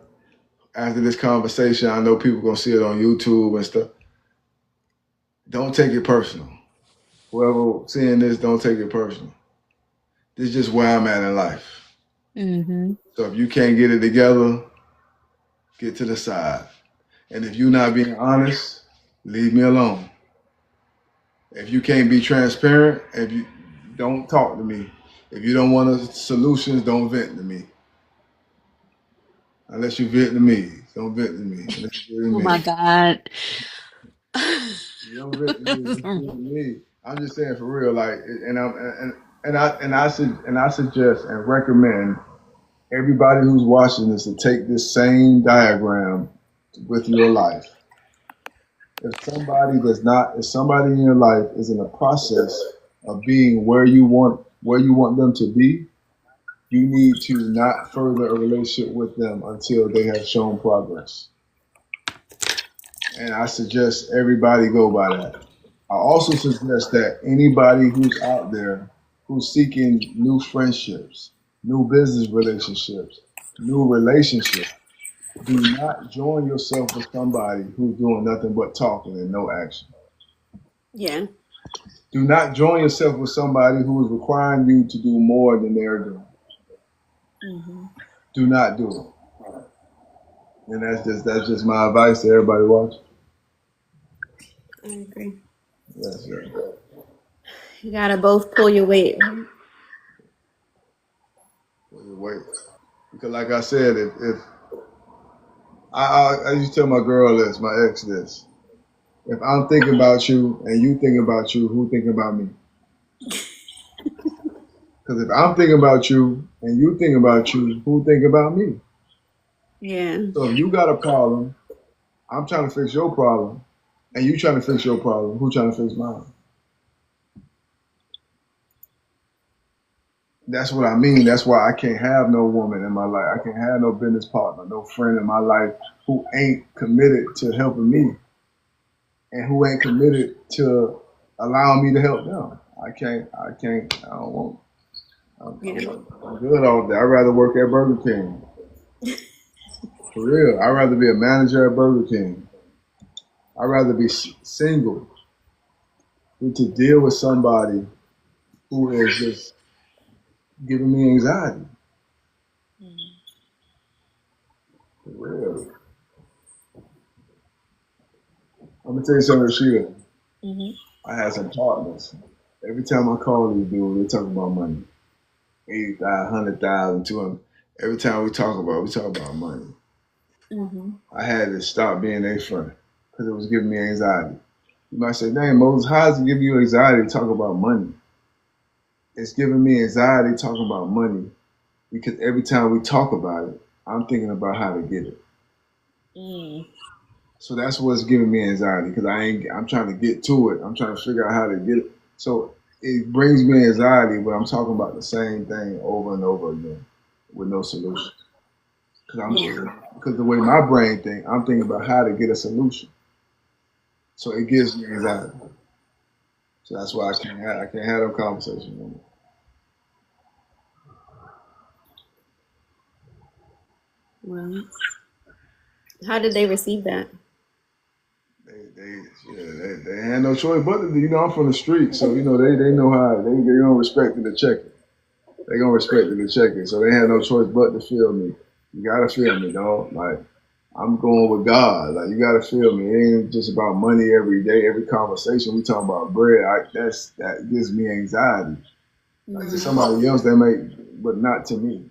After this conversation, I know people gonna see it on YouTube and stuff. Don't take it personal. Whoever seeing this, don't take it personal. This is just where I'm at in life.
hmm
So if you can't get it together, get to the side. And if you're not being honest, leave me alone. If you can't be transparent, if you don't talk to me. If you don't want solutions, don't vent to me. Unless you vent to me. Don't vent to me. Unless you vent
Oh
to
my
me.
God.
You don't vent to me. Unless you vent to me. I'm just saying for real, like, and I suggest and recommend everybody who's watching this to take this same diagram with your life. If somebody in your life is in the process of being where you want them to be, you need to not further a relationship with them until they have shown progress. And I suggest everybody go by that. I also suggest that anybody who's out there who's seeking new friendships, new business relationships, new relationships, do not join yourself with somebody who's doing nothing but talking and no action.
Yeah.
Do not join yourself with somebody who is requiring you to do more than they're doing.
hmm
Do not do it. And that's just my advice to everybody watching.
I agree.
Yes, sir.
You gotta both pull your weight, right?
Wait, because like I said, if I used to tell my girl this, my ex this. If I'm thinking about you and you thinking about you, who thinking about me? Because if I'm thinking about you and you thinking about you, who think about me?
Yeah.
So if you got a problem, I'm trying to fix your problem. And you trying to fix your problem. Who trying to fix mine? That's what I mean. That's why I can't have no woman in my life. I can't have no business partner, no friend in my life who ain't committed to helping me and who ain't committed to allowing me to help them. I don't want.
Yeah.
I'm good off that. I'd rather work at Burger King. For real. I'd rather be a manager at Burger King. I'd rather be single than to deal with somebody who is just giving me anxiety. For real. I'm gonna tell you something, Rashida.
Mm-hmm.
I had some partners. Every time I call these dudes, they talk about money. 80,000, 100,000, 200. Every time we talk about money.
Mm-hmm.
I had to stop being their friend because it was giving me anxiety. You might say, dang, Moses, how does it give you anxiety to talk about money? It's giving me anxiety talking about money because every time we talk about it, I'm thinking about how to get it.
Mm.
So that's what's giving me anxiety because I'm trying to get to it. I'm trying to figure out how to get it. So it brings me anxiety when I'm talking about the same thing over and over again with no solution.
Yeah.
Because the way my brain thinks, I'm thinking about how to get a solution. So it gives me anxiety. So that's why I can't have them conversations anymore.
Well, how did they receive that?
They had no choice but to. I'm from the street, so they know how they don't respect it to check it. They gonna respect it to check it. So they had no choice but to feel me. You gotta feel me, dog. Like I'm going with God. Like you gotta feel me. It ain't just about money every day, every conversation. We talking about bread. That gives me anxiety. Like to
Mm-hmm.
somebody else, they may, but not to me.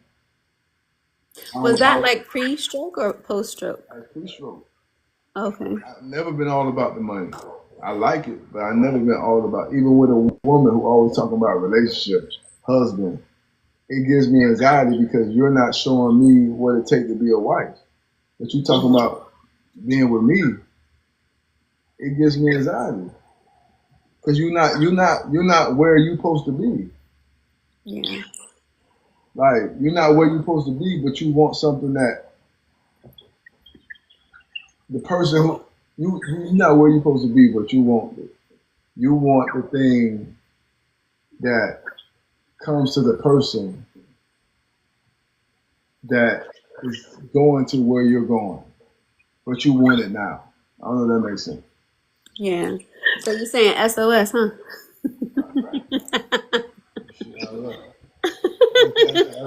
Was that
I
like pre-stroke or post-stroke?
pre-stroke.
Okay.
I've never been all about the money. I like it, but I never been all about. Even with a woman who always talking about relationships, husband, it gives me anxiety because you're not showing me what it takes to be a wife. But you talking
Mm-hmm.
about being with me, it gives me anxiety because you're not where you supposed to be.
Yeah.
Like you're not where you're supposed to be, but you want something that the person who you're not where you're supposed to be, but you want the thing that comes to the person that is going to where you're going, but you want it now. I don't know if that makes sense.
Yeah. So you're saying SOS, huh?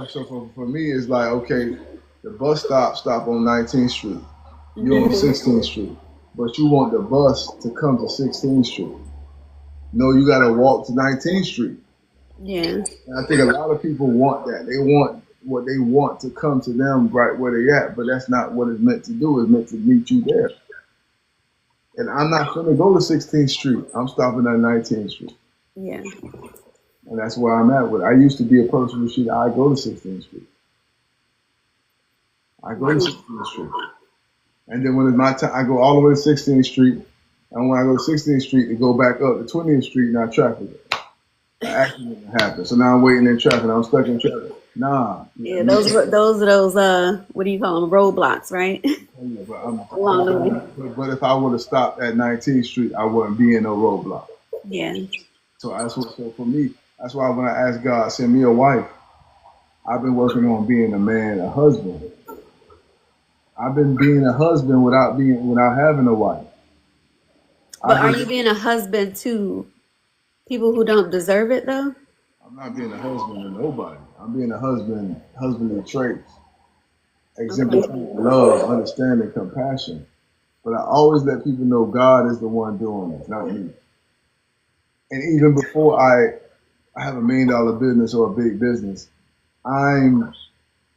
So for me, it's like, okay, the bus stop on 19th Street. You're on
Mm-hmm.
16th Street, but you want the bus to come to 16th Street. No, you got to walk to 19th Street.
Yeah.
And I think a lot of people want that. They want what they want to come to them right where they at, but that's not what it's meant to do. It's meant to meet you there. And I'm not going to go to 16th Street. I'm stopping at 19th Street.
Yeah.
And that's where I'm at with it. I used to be a person who I go to 16th Street. I go to
Mm-hmm.
16th Street. And then when it's my time, I go all the way to 16th Street. And when I go to 16th Street to go back up to 20th Street, now traffic. An accident happened. So now I'm waiting in traffic. I'm stuck in traffic. Nah.
Yeah, those what do you call them? Roadblocks, right? Along the way.
But if I would have stopped at 19th Street, I wouldn't be in no roadblock.
Yeah.
So for me, that's why when I ask God, send me a wife, I've been working on being a man, a husband. I've been being a husband without having a wife.
But
I've
are
been
you being a husband to people who don't deserve it though?
I'm not being a husband to nobody. I'm being a husbandly traits,
Okay.
exemplifying love, understanding, compassion. But I always let people know God is the one doing it, not me. And even before I have $1 million business or a big business, I'm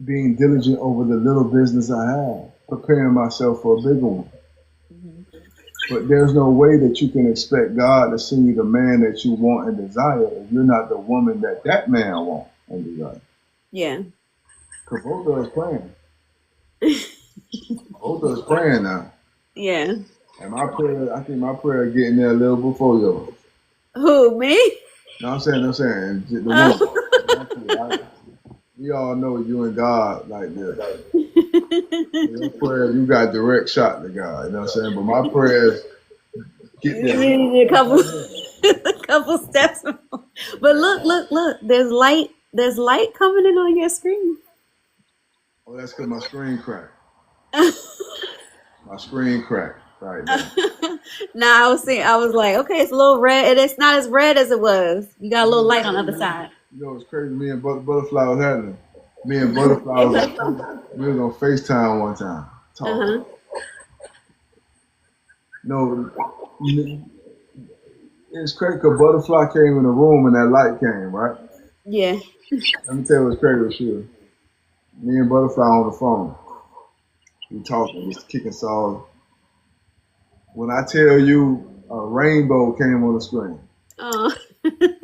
being diligent over the little business I have, preparing myself for a bigger one.
Hmm.
But there's no way that you can expect God to send you the man that you want and desire if you're not the woman that man wants and desire.
Yeah.
Because both of us praying. Both of us praying now.
Yeah.
And my prayer, I think my prayer getting there a little before yours.
Who, me?
No, I'm saying, the woman.
Oh.
We all know you and God like this. Your prayer, you got direct shot to God. You know what I'm saying? But my prayers get
You
there.
need a couple, a couple steps. But look, look, look. There's light. There's light coming in on your screen.
Oh, that's because my screen cracked. My screen cracked right there.
Now I was seeing. I was like, okay, it's a little red, and it's not as red as it was. You got a
You
little
know, it's
light on the other
crazy.
side.
You know, it's crazy. Me and Butterfly was happening. Me and Butterfly
Hey,
was
butterfly.
on, we was on FaceTime one time
Uh
talking.
huh.
No, it's crazy because Butterfly came in the room and that light came, right?
Yeah.
Let me tell you what's crazy with you. Me and Butterfly on the phone. We talking, just kicking sauce. When I tell you a rainbow came on the screen,
Oh.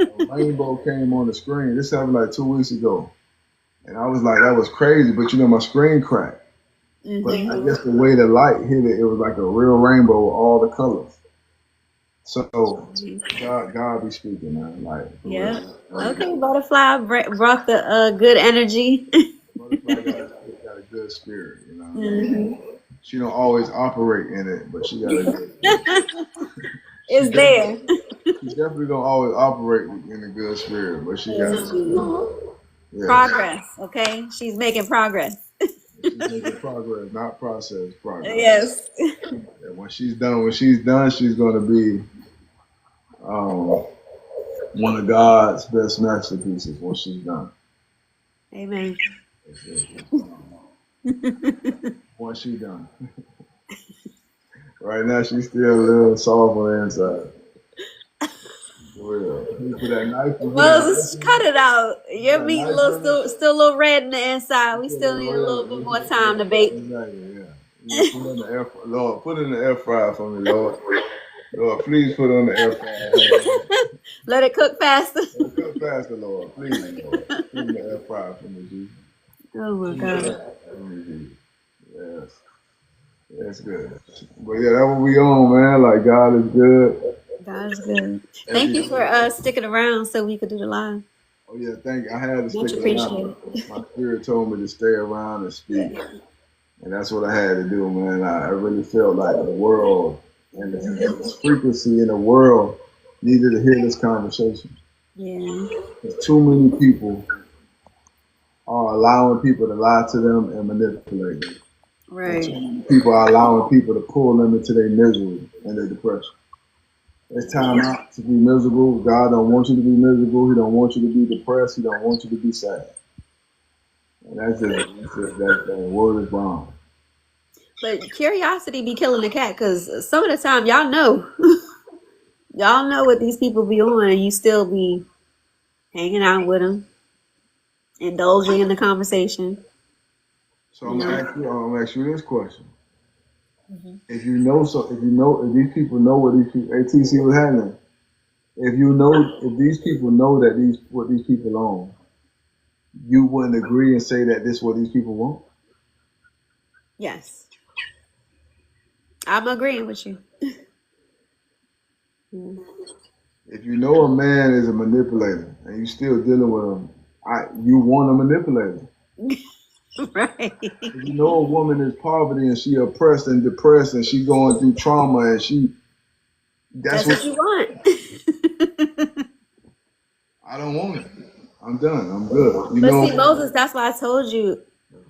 a rainbow came on the screen. This happened like 2 weeks ago. And I was like, that was crazy, but you know, my screen cracked. But I
Mhm.
guess the way the light hit it, it was like a real rainbow with all the colors. So God be speaking, man, like for
Yeah.
real.
Okay, butterfly brought the good energy.
Butterfly got a good spirit, you know.
Mhm.
She don't always operate in it, but she got a good spirit. She
It's
definitely,
there.
she definitely don't always operate in a good spirit, but she got a good spirit. Yes,
Progress. Okay, she's making progress.
she's making progress, not process progress.
Yes.
And when she's done, she's gonna be um, one of God's best masterpieces. When she's done,
Amen.
once she's done. Right now, she's still a little soft on the inside. For real. You put that knife. You put that knife
Moses,
in
cut
her.
it out.
You put
Your
that
meat a
knife
little
in her.
still a little red in the inside.
You
We
put a
still need a little bit
little
more
red.
time to bake.
Exactly. Yeah. You put it in the air. Lord, put it in the air fryer for me, Lord. Lord, please put it on the air fryer.
Let it cook faster.
Lord, cook faster, Lord. Please, Lord. Put it in the air fryer for me, Jesus.
Oh my God.
For me, Jesus. Yes. That's good. But yeah, that's what we on, man. Like God is good.
God is good. Thank
Every
you for
day.
sticking around so we could do the live.
Oh yeah, thank you. I had to
Much
stick around.
appreciated.
My spirit told me to stay around and speak.
Yeah.
And that's what I had to do, man. I really felt like the world and the frequency in the world needed to hear this conversation.
Yeah.
Because too many people are allowing people to lie to them and manipulate them. And too
Right.
many people are allowing people to pull them into their misery and their depression. It's time
Yeah.
not to be miserable. God don't want you to be miserable. He don't want you to be depressed. He don't want you to be sad. And that word is wrong.
But curiosity be killing the cat because some of the time y'all know. Y'all know what these people be on and you still be hanging out with them, indulging in the conversation.
So
You know?
I'm gonna ask you this question. If these people know what these people, ATC was happening. If these people know that what these people own, you wouldn't agree and say that this is what these people want.
Yes. I'm agreeing with you.
If you know a man is a manipulator and you still dealing with him, you want a manipulator.
Right.
If you know a woman is poverty and she oppressed and depressed and she going through trauma and that's
That's
what
what you want.
I don't want it. I'm done. I'm good. You
But see,
know,
Moses, that's why I told you,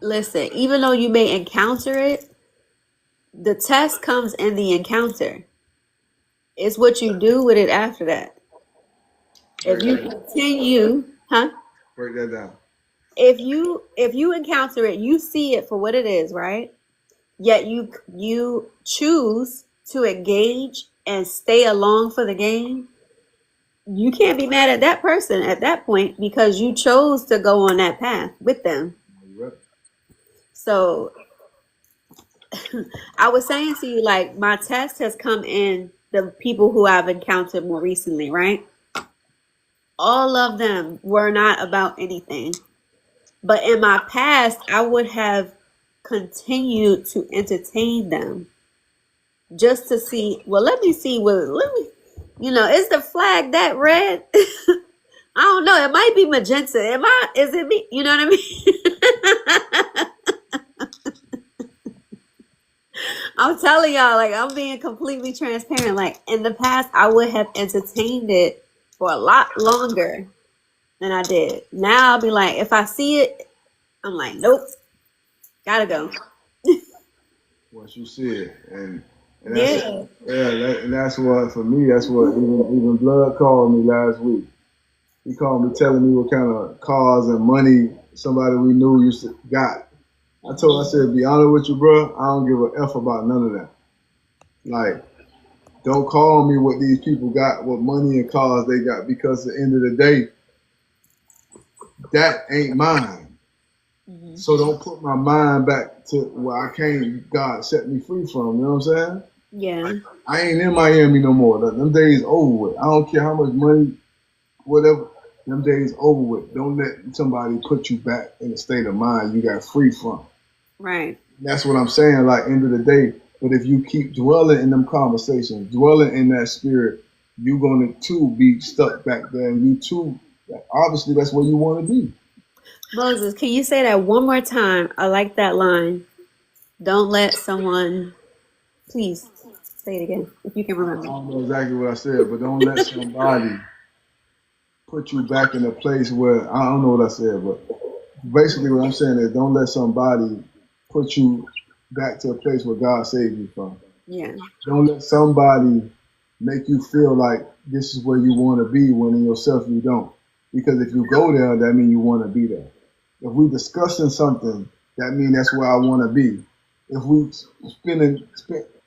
listen, even though you may encounter it, the test comes in the encounter. It's what you do with it after that. If
break
you
that down.
continue, huh?
Break that down.
If you encounter it, you see it for what it is, right? Yet you choose to engage and stay along for the game. You can't be mad at that person at that point because you chose to go on that path with them.
You ready?
So I was saying to you, like, my test has come in the people who I've encountered more recently, right? All of them were not about anything. But in my past, I would have continued to entertain them just to see. Well, let me see. Let me. Is the flag that red? I don't know. It might be magenta. Is it me? You know what I mean? I'm telling y'all, like, I'm being completely transparent. Like, in the past, I would have entertained it for a lot longer than I did. Now I'll be like, if I see it, I'm like, nope, gotta go.
Once you see it, and that's
Yeah.
and that's what for me. That's what even Blood called me last week. He called me telling me what kind of cars and money somebody we knew used to got. I said, be honest with you, bro. I don't give a f about none of that. Like, don't call me what these people got, what money and cars they got, because at the end of the day, that ain't mine.
Mm-hmm.
So don't put my mind back to where I came. God set me free from. You know what I'm saying?
Yeah.
I ain't in Miami no more. Them days over with. I don't care how much money, whatever. Them days over with. Don't let somebody put you back in a state of mind you got free from.
Right.
That's what I'm saying. Like, end of the day. But if you keep dwelling in them conversations, dwelling in that spirit, you're going to too be stuck back there. And you too, obviously, that's where you want to be.
Moses, can you say that one more time? I like that line. Don't let someone, please say it again if you can
I
remember.
don't know exactly what I said, but don't let somebody put you back in a place where I don't know what I said, but basically what I'm saying is don't let somebody put you back to a place where God saved you from.
Yeah.
Don't let somebody make you feel like this is where you want to be when in yourself you don't. Because if you go there, that means you want to be there. If we discussing something, that means that's where I want to be. If we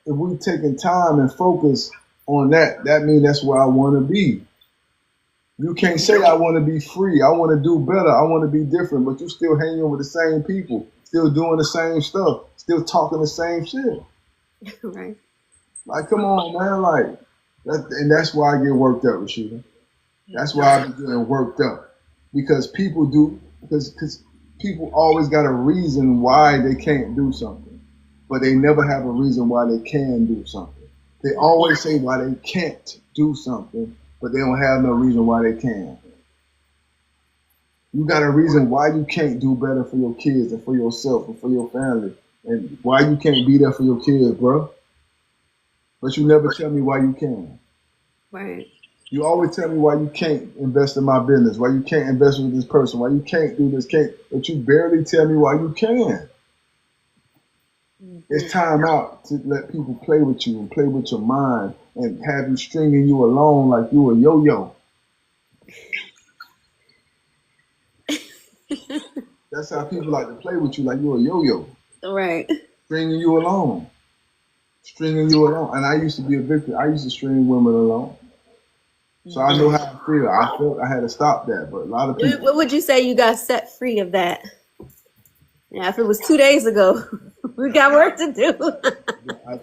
if we taking time and focus on that, that means that's where I want to be. You can't say I want to be free. I want to do better. I want to be different, but you still hanging with the same people, still doing the same stuff, still talking the same shit.
Right.
Like, come on, man. Like, and that's why I get worked up, Rashida. That's why I be getting worked up because people do because people always got a reason why they can't do something, but they never have a reason why they can do something. They always say why they can't do something, but they don't have no reason why they can. You got a reason why you can't do better for your kids and for yourself and for your family, and why you can't be there for your kids, bro. But you never tell me why you can.
Right.
You always tell me why you can't invest in my business, why you can't invest with this person, why you can't do this, can't, but you barely tell me why you can. It's time out to let people play with you and play with your mind and have you stringing you along like you a yo-yo. That's how people like to play with you like you a yo-yo.
Right.
Stringing you along. Stringing you along. And I used to be a victim. I used to string women along. So I know how I feel. I felt I had to stop that, but a lot of people.
What would you say you got set free of that? Yeah, if it was 2 days ago, we got work to do.
I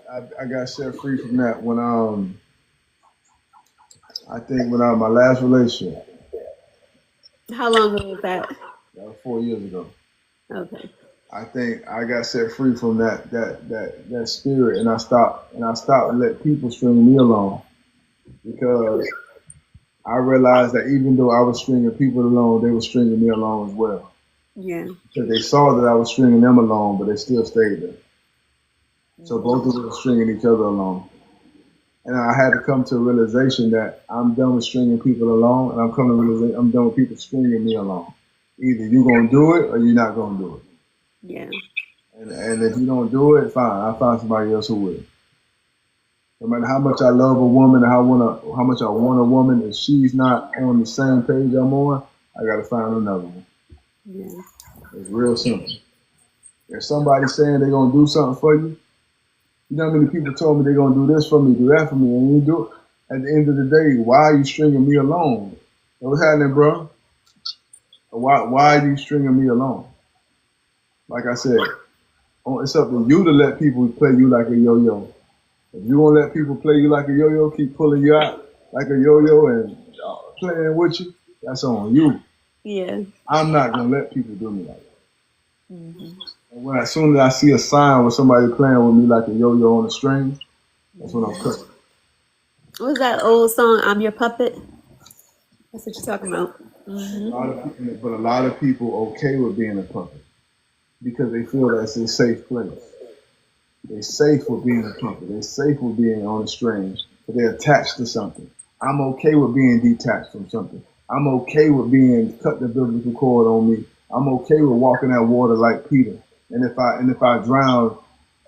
got set free from that when I think when I my last relationship.
How long ago was that?
That was 4 years ago.
Okay.
I think I got set free from that spirit, and I stopped and let people string me along because I realized that even though I was stringing people along, they were stringing me along as well.
Yeah.
Because they saw that I was stringing them along, but they still stayed there. So both of us were stringing each other along. And I had to come to a realization that I'm done with stringing people along, and I'm done with people stringing me along. Either you're going to do it or you're not going to do it.
Yeah.
And if you don't do it, fine. I'll find somebody else who will. No matter how much I love a woman and how much I want a woman, if she's not on the same page I'm on, I got to find another one.
Yeah.
It's real simple. If somebody's saying they're going to do something for you, you know how many people told me they're going to do this for me, do that for me, and you do it. At the end of the day, why are you stringing me along? What's happening, bro? Why are you stringing me along? Like I said, it's up to you to let people play you like a yo-yo. If you won't let people play you like a yo-yo, keep pulling you out like a yo-yo and playing with you, that's on you.
Yeah.
I'm not going to let people do me like that. And as soon as I see a sign with somebody playing with me like a yo-yo on a string, That's when I'm cooking.
What was that old song? I'm your puppet. That's what you're talking about.
A lot of people, but a lot of people okay with being a puppet because they feel that's a safe place. They're safe with being a puppet. They're safe with being on a string. But they're attached to something. I'm okay with being detached from something. I'm okay with being cut the biblical cord on me. I'm okay with walking that water like Peter. And if I drown,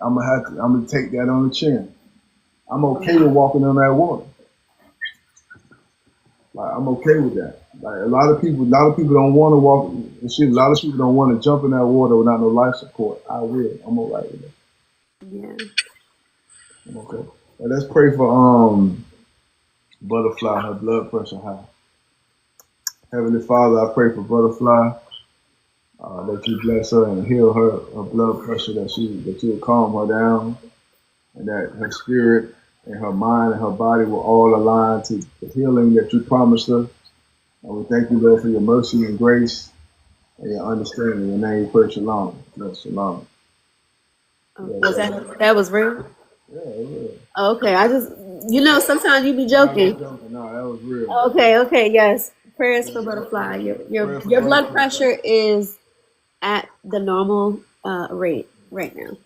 I'm gonna take that on the chin. I'm okay with walking on that water. Like I'm okay with that. Like a lot of people don't want to walk. Shit, a lot of people don't want to jump in that water without no life support. I will. I'm alright with that.
Yeah.
I'm okay. Well, let's pray for Butterfly. Her blood pressure high. Heavenly Father, I pray for Butterfly. That you bless her and heal her blood pressure. That you will calm her down, and that her spirit and her mind and her body will all align to the healing that you promised her. And we thank you, Lord, for your mercy and grace and your understanding. In your name, we pray shalom. Bless shalom.
Was that was real?
Yeah, yeah.
Okay, I just sometimes you be
No, I was
joking.
joking. No, that was real.
Okay, yes. Prayers
Yeah,
for Butterfly. Your
prayer
your
for
your blood
Butterfly.
pressure is at the normal rate right now.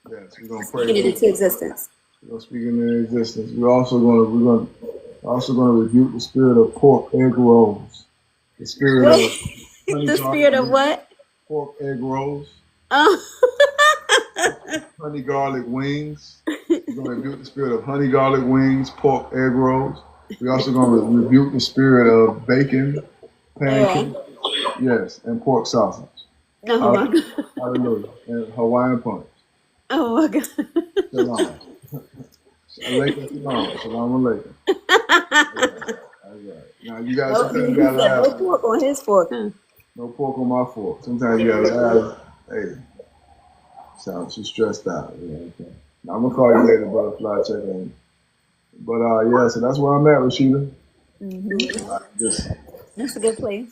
Yes, we're gonna pray
Speaking it
for.
into existence.
We're gonna speak in their existence. We're gonna rebuke the spirit of pork egg rolls, the spirit
Wait,
of honey
the
garlic
spirit of what?
pork egg rolls,
Oh.
honey garlic wings. We're gonna rebuke the spirit of honey garlic wings, pork egg rolls. We're also gonna rebuke the spirit of bacon,
Yeah.
pancake, yes, and pork sausage.
Oh my god.
Hallelujah. And Hawaiian punch.
Oh my god.
Shalom. Alaikum shalom. Shalom alaikum. All right. All right. Now you got
No,
sometimes you
he
gotta
said no
laugh.
pork on his fork, huh?
No pork on my fork. Sometimes you gotta laugh. Hey, sounds she's stressed out. Yeah, okay. Now, I'm gonna call you later, butterfly. Check in. But yeah, so that's where I'm at, Rashida. Just
That's a good place.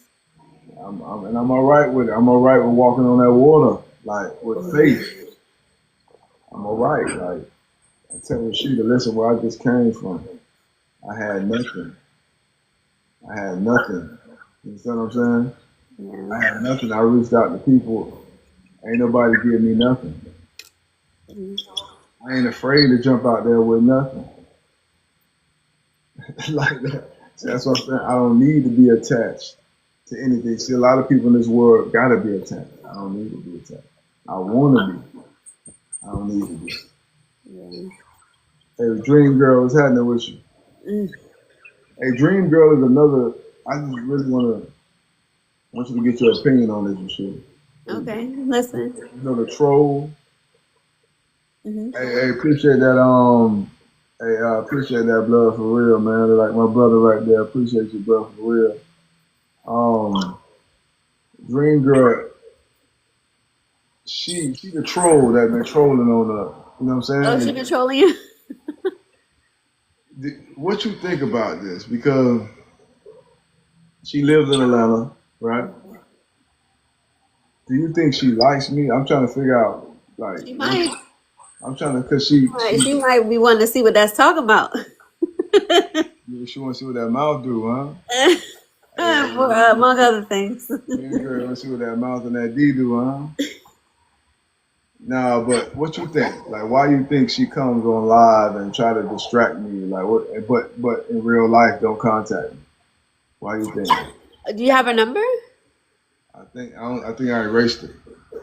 I'm all right with it. I'm all right with walking on that water, like with faith. I'm all right. Like I tell Rashida, listen, where I just came from, I had nothing. I had nothing. You understand what I'm saying? I
Yeah.
had nothing. I reached out to people. Ain't nobody give me nothing. I ain't afraid to jump out there with nothing. Like that. So that's what I'm saying. I don't need to be attached to anything. See, a lot of people in this world gotta be attached. I don't need to be attached. I wanna be. I don't need to be.
Yeah.
Hey, Dream Girl, what's happening with you?
Mm.
Hey, Dream Girl is another. I just really want you to get your opinion on this and shit.
Okay, listen.
You know the troll.
Hmm.
Hey, appreciate that. Hey, I appreciate that, blood for real, man. Like my brother right there. Appreciate you, bro, for real. Um, Dream Girl, she the troll that been trolling on the. You know what
Oh,
I'm
she
saying?
controlling you?
What you think about this? Because she lives in Atlanta, right? Do you think she likes me? I'm trying to figure out, like,
She
what,
might.
I'm trying to, cause she
She might be wanting to see what that's talking about.
she wants to see what that mouth do, huh?
Among other things.
Dream Girl wants to see what that mouth and that D do, huh? No, but what you think? Like, why you think she comes on live and try to distract me? Like, what? But in real life, don't contact me. Why you think?
Do you have her number?
I think I erased it.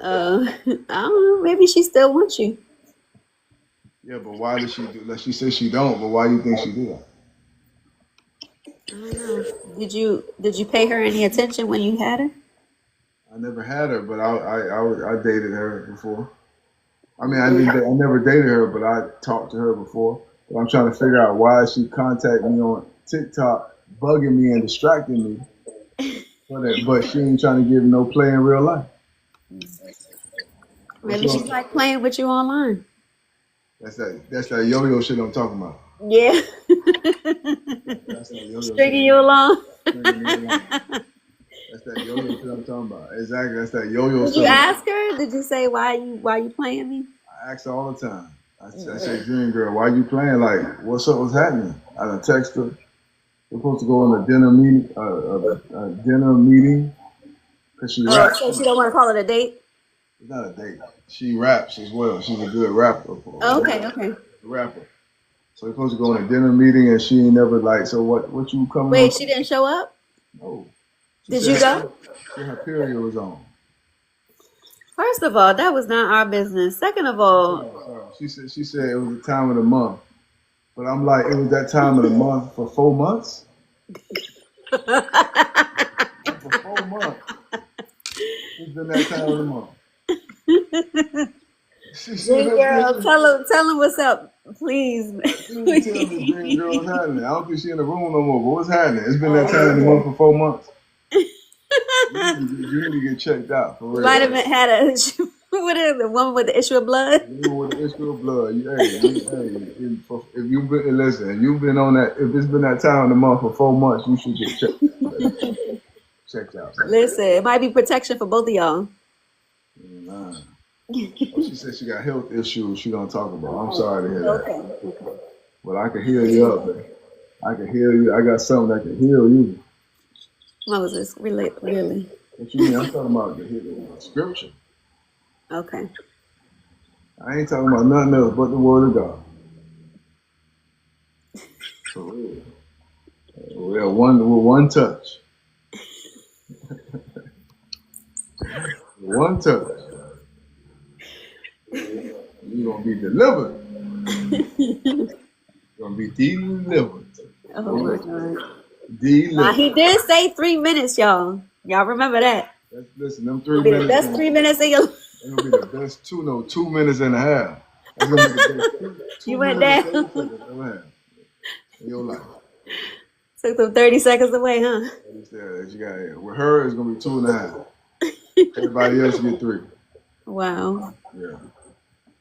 I don't know. Maybe she still wants you.
Yeah, but why does she do? Like she says she don't, but why you think she do that?
I don't know. Did you pay her any attention when you had her?
I never had her, but I dated her before. I mean, I never dated her, but I talked to her before. But I'm trying to figure out why she contacted me on TikTok, bugging me and distracting me. But she ain't trying to give no play in real life. What's
Maybe she
your,
like playing with you online.
that's that yo-yo shit I'm talking about.
Yeah.
That's that yo-yo shit.
Stringing you along.
Stringing me along. That's that yo-yo shit I'm talking about. Exactly. That's that yo-yo
Did you
stuff.
ask her? Did you say why you playing me?
I ask her all the time. I said, Dream Girl, why you playing? Like, what's up? What's happening? I done text her. We're supposed to go on a dinner meeting, because she
Oh,
raps.
so she don't want to call it a date?
It's not a date. She raps as well. She's a good rapper.
Oh, okay, okay.
Rapper. So we're supposed to go on a dinner meeting, and she ain't never like. So what you coming on?
Wait, she didn't show up?
No. She
Did
said
you go?
her period was on.
First of all, that was not our business. Second of all,
Sorry. She said it was the time of the month, but I'm like, it was that time of the month for 4 months. For 4 months, it's been that time of the month. She said,
Dream girl, tell him what's up, please.
she didn't tell me Dream Girl was happening. I don't think she in the room no more. But what's happening? It's been that time of the month for 4 months. You need to get checked out for real.
Might have had a what is the woman with the issue of blood?
The woman with the issue of blood. If you've been listen, you've been on that. If it's been that time of the month for 4 months, you should get checked out.
Listen, it might be protection for both of y'all.
Nah. Well, she said she got health issues she don't talk about. I'm sorry to hear that.
Okay.
But I can heal you up, man. I can heal you. I got something that can heal you.
What was this? Really?
What you mean? I'm talking about the scripture.
Okay.
I ain't talking about nothing else but the word of God. For real. We're one touch. One touch. You're gonna be delivered. You're gonna be delivered.
Oh my God.
Delivered.
He did say 3 minutes, y'all. Y'all remember that?
Listen, them 3
It'll be
minutes.
the best 3 minutes of your life.
It's gonna be the best 2 minutes and a half. That's gonna be the best
You went down.
in your life.
Took them 30 seconds away, huh?
That you got here. With her, it's gonna be 2.5. Everybody else get 3.
Wow.
Yeah.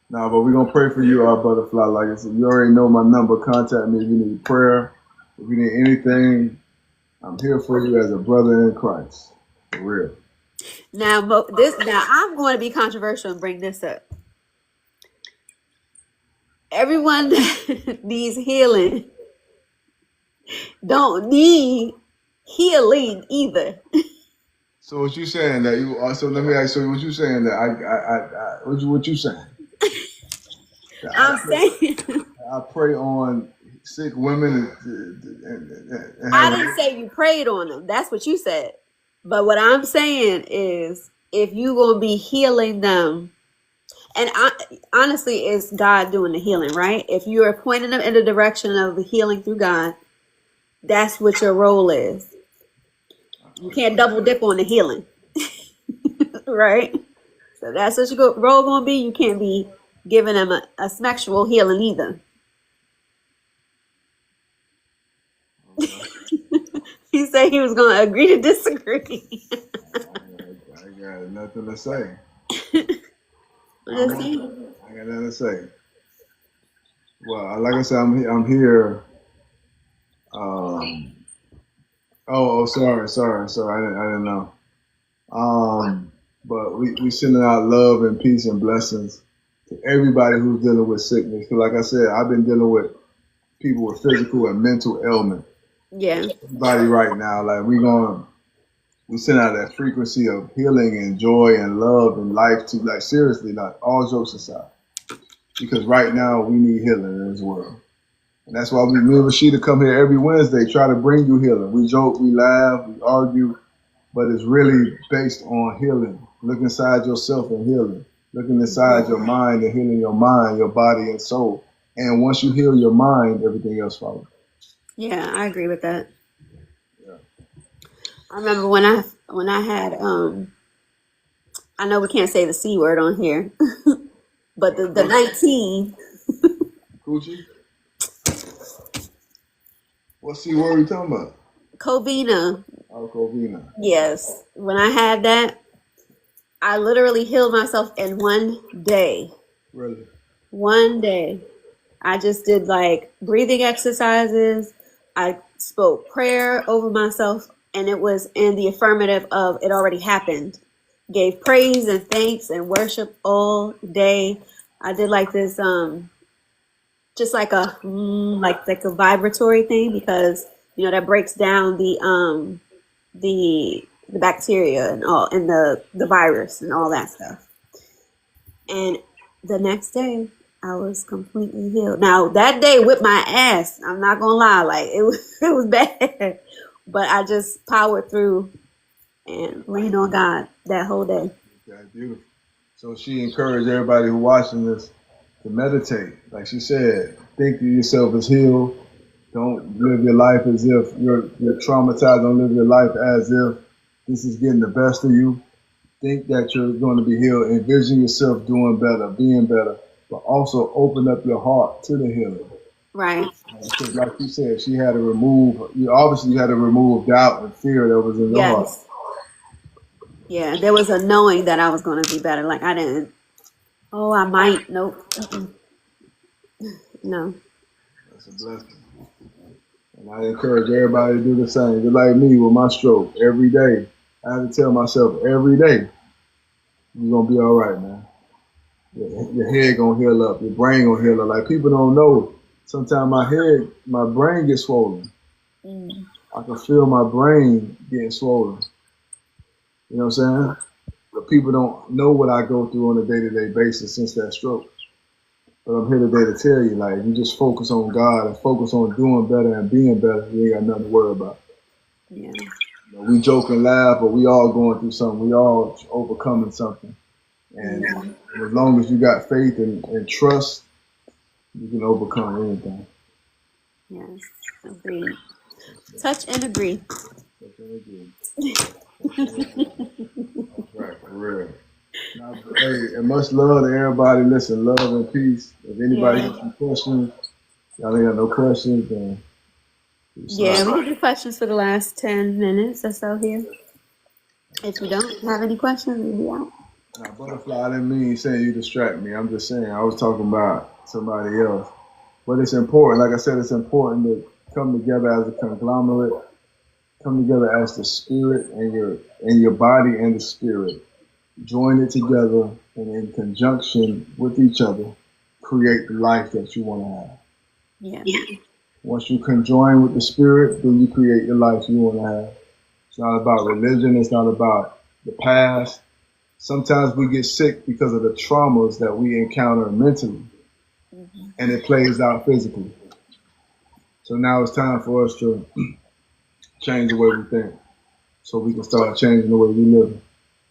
Nah, but we're gonna pray for you, our butterfly. Like I said, you already know my number. Contact me if you need prayer. If you need anything, I'm here for you as a brother in Christ. For real.
Now I'm going to be controversial and bring this up. Everyone that needs healing don't need healing either.
So what you saying that you? So let me ask you. What you saying that what you saying?
I'm saying
I pray on sick women and
I didn't say you prayed on them. That's what you said. But what I'm saying is, if you gonna be healing them, and honestly, it's God doing the healing, right? If you are pointing them in the direction of the healing through God, that's what your role is. You can't double dip on the healing, right? So that's what your role gonna be. You can't be giving them a sexual healing either. He said he was gonna agree to disagree.
I got nothing to say.
Let's
I
see.
got nothing to say. Well, like I said, I'm here. Sorry. I didn't know. But we sending out love and peace and blessings to everybody who's dealing with sickness. Because like I said, I've been dealing with people with physical and mental ailment.
Yeah.
Everybody right now, like we send out that frequency of healing and joy and love and life to, like, seriously, like, all jokes aside. Because right now we need healing in this world. And that's why me and Rashida come here every Wednesday, try to bring you healing. We joke, we laugh, we argue, but it's really based on healing. Look inside yourself and healing. Looking inside your mind and healing your mind, your body and soul. And once you heal your mind, everything else follows.
Yeah, I agree with that.
Yeah.
I remember when I had I know we can't say the C word on here, but the 19
Coochie? What C word are you talking about?
Covina.
Oh, Covina.
Yes. When I had that, I literally healed myself in one day.
Really?
One day. I just did like breathing exercises. I spoke prayer over myself, and it was in the affirmative of it already happened. Gave praise and thanks and worship all day. I did like this just like a like a vibratory thing because that breaks down the bacteria and all and the virus and all that stuff. And the next day, I was completely healed. Now that day whipped my ass. I'm not gonna lie, like it was it was bad, but I just powered through and leaned on God that whole day.
That's beautiful. So she encouraged everybody who watching this to meditate. Like she said, think of yourself as healed. Don't live your life as if you're traumatized. Don't live your life as if this is getting the best of you. Think that you're going to be healed. Envision yourself doing better, being better, but also open up your heart to the healing.
Right.
Because like you said, she had to remove, you had to remove doubt and fear that was in your heart.
Yes. Yeah, there was a knowing that I was going to be better. Like I didn't. Oh, I might. Nope. No.
That's a blessing. And I encourage everybody to do the same. Just like me with my stroke, every day. I have to tell myself every day, you're going to be all right, man. Your head going to heal up. Your brain going to heal up. Like people don't know. Sometimes my brain gets swollen.
Mm.
I can feel my brain getting swollen. You know what I'm saying? But people don't know what I go through on a day-to-day basis since that stroke. But I'm here today to tell you, like, you just focus on God and focus on doing better and being better. You ain't got nothing to worry about.
Yeah.
We joke and laugh, but we all going through something. We all overcoming something. And as long as you got faith and trust, you can overcome anything.
Yes. Agreed. Touch and agree.
Touch and agree. That's right, for real. Now, hey, and much love to everybody. Listen, love and peace. If anybody has some questions, y'all ain't got no questions, then
yeah, we can do questions for the last 10 minutes or so here. If you don't have any questions, we'll be out.
Now, butterfly, I didn't mean saying you distract me. I'm just saying I was talking about somebody else. But it's important. Like I said, it's important to come together as a conglomerate, come together as the spirit and your body and the spirit. Join it together and in conjunction with each other, create the life that you want to have.
Yeah.
Once you conjoin with the spirit, then you create the life you want to have. It's not about religion. It's not about the past. Sometimes we get sick because of the traumas that we encounter mentally, and it plays out physically. So now it's time for us to change the way we think, so we can start changing the way we live.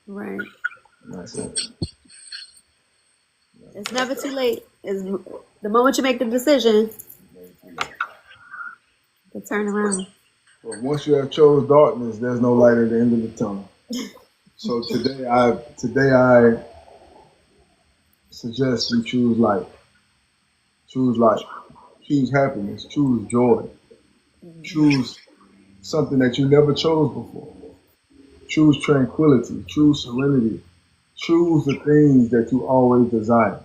Right.
That's it.
It's never too late. It's the moment you make the decision to turn around.
But once you have chose darkness, there's no light at the end of the tunnel. So today I suggest you choose light. Choose life. Choose happiness. Choose joy. Choose something that you never chose before. Choose tranquility. Choose serenity. Choose the things that you always desire.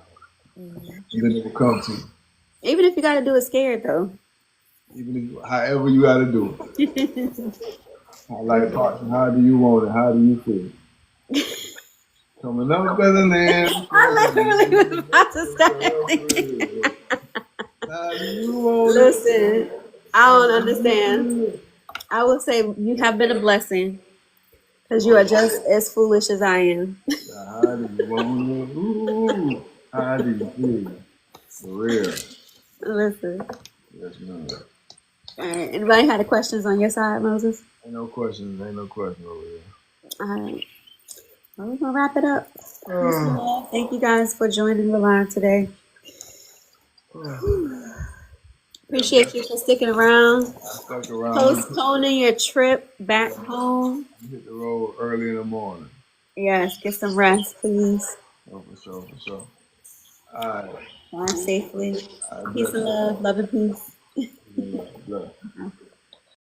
And then it will come to you.
Even if you got to do it scared, though.
Even if, however you got to do it. Like, how do you want it? How do you feel? Coming up better than
I literally was about to start thinking.
how do you want it?
Listen, I don't understand. I will say you have been a blessing because you are just as foolish as I am.
How do you want it? Ooh, how do you feel? For real.
Listen.
Yes, ma'am.
All right. Anybody had any questions on your side, Moses?
Ain't no questions. Ain't no question over here.
All right. Well, we're going to wrap it up. Thank you guys for joining the live today. Appreciate you for sticking around.
I stuck around.
Postponing your trip back home.
You hit the road early in the morning.
Yes, get some rest, please.
Oh, for sure, for sure. All right.
Fly safely. Peace and love. Love and peace.
Bless.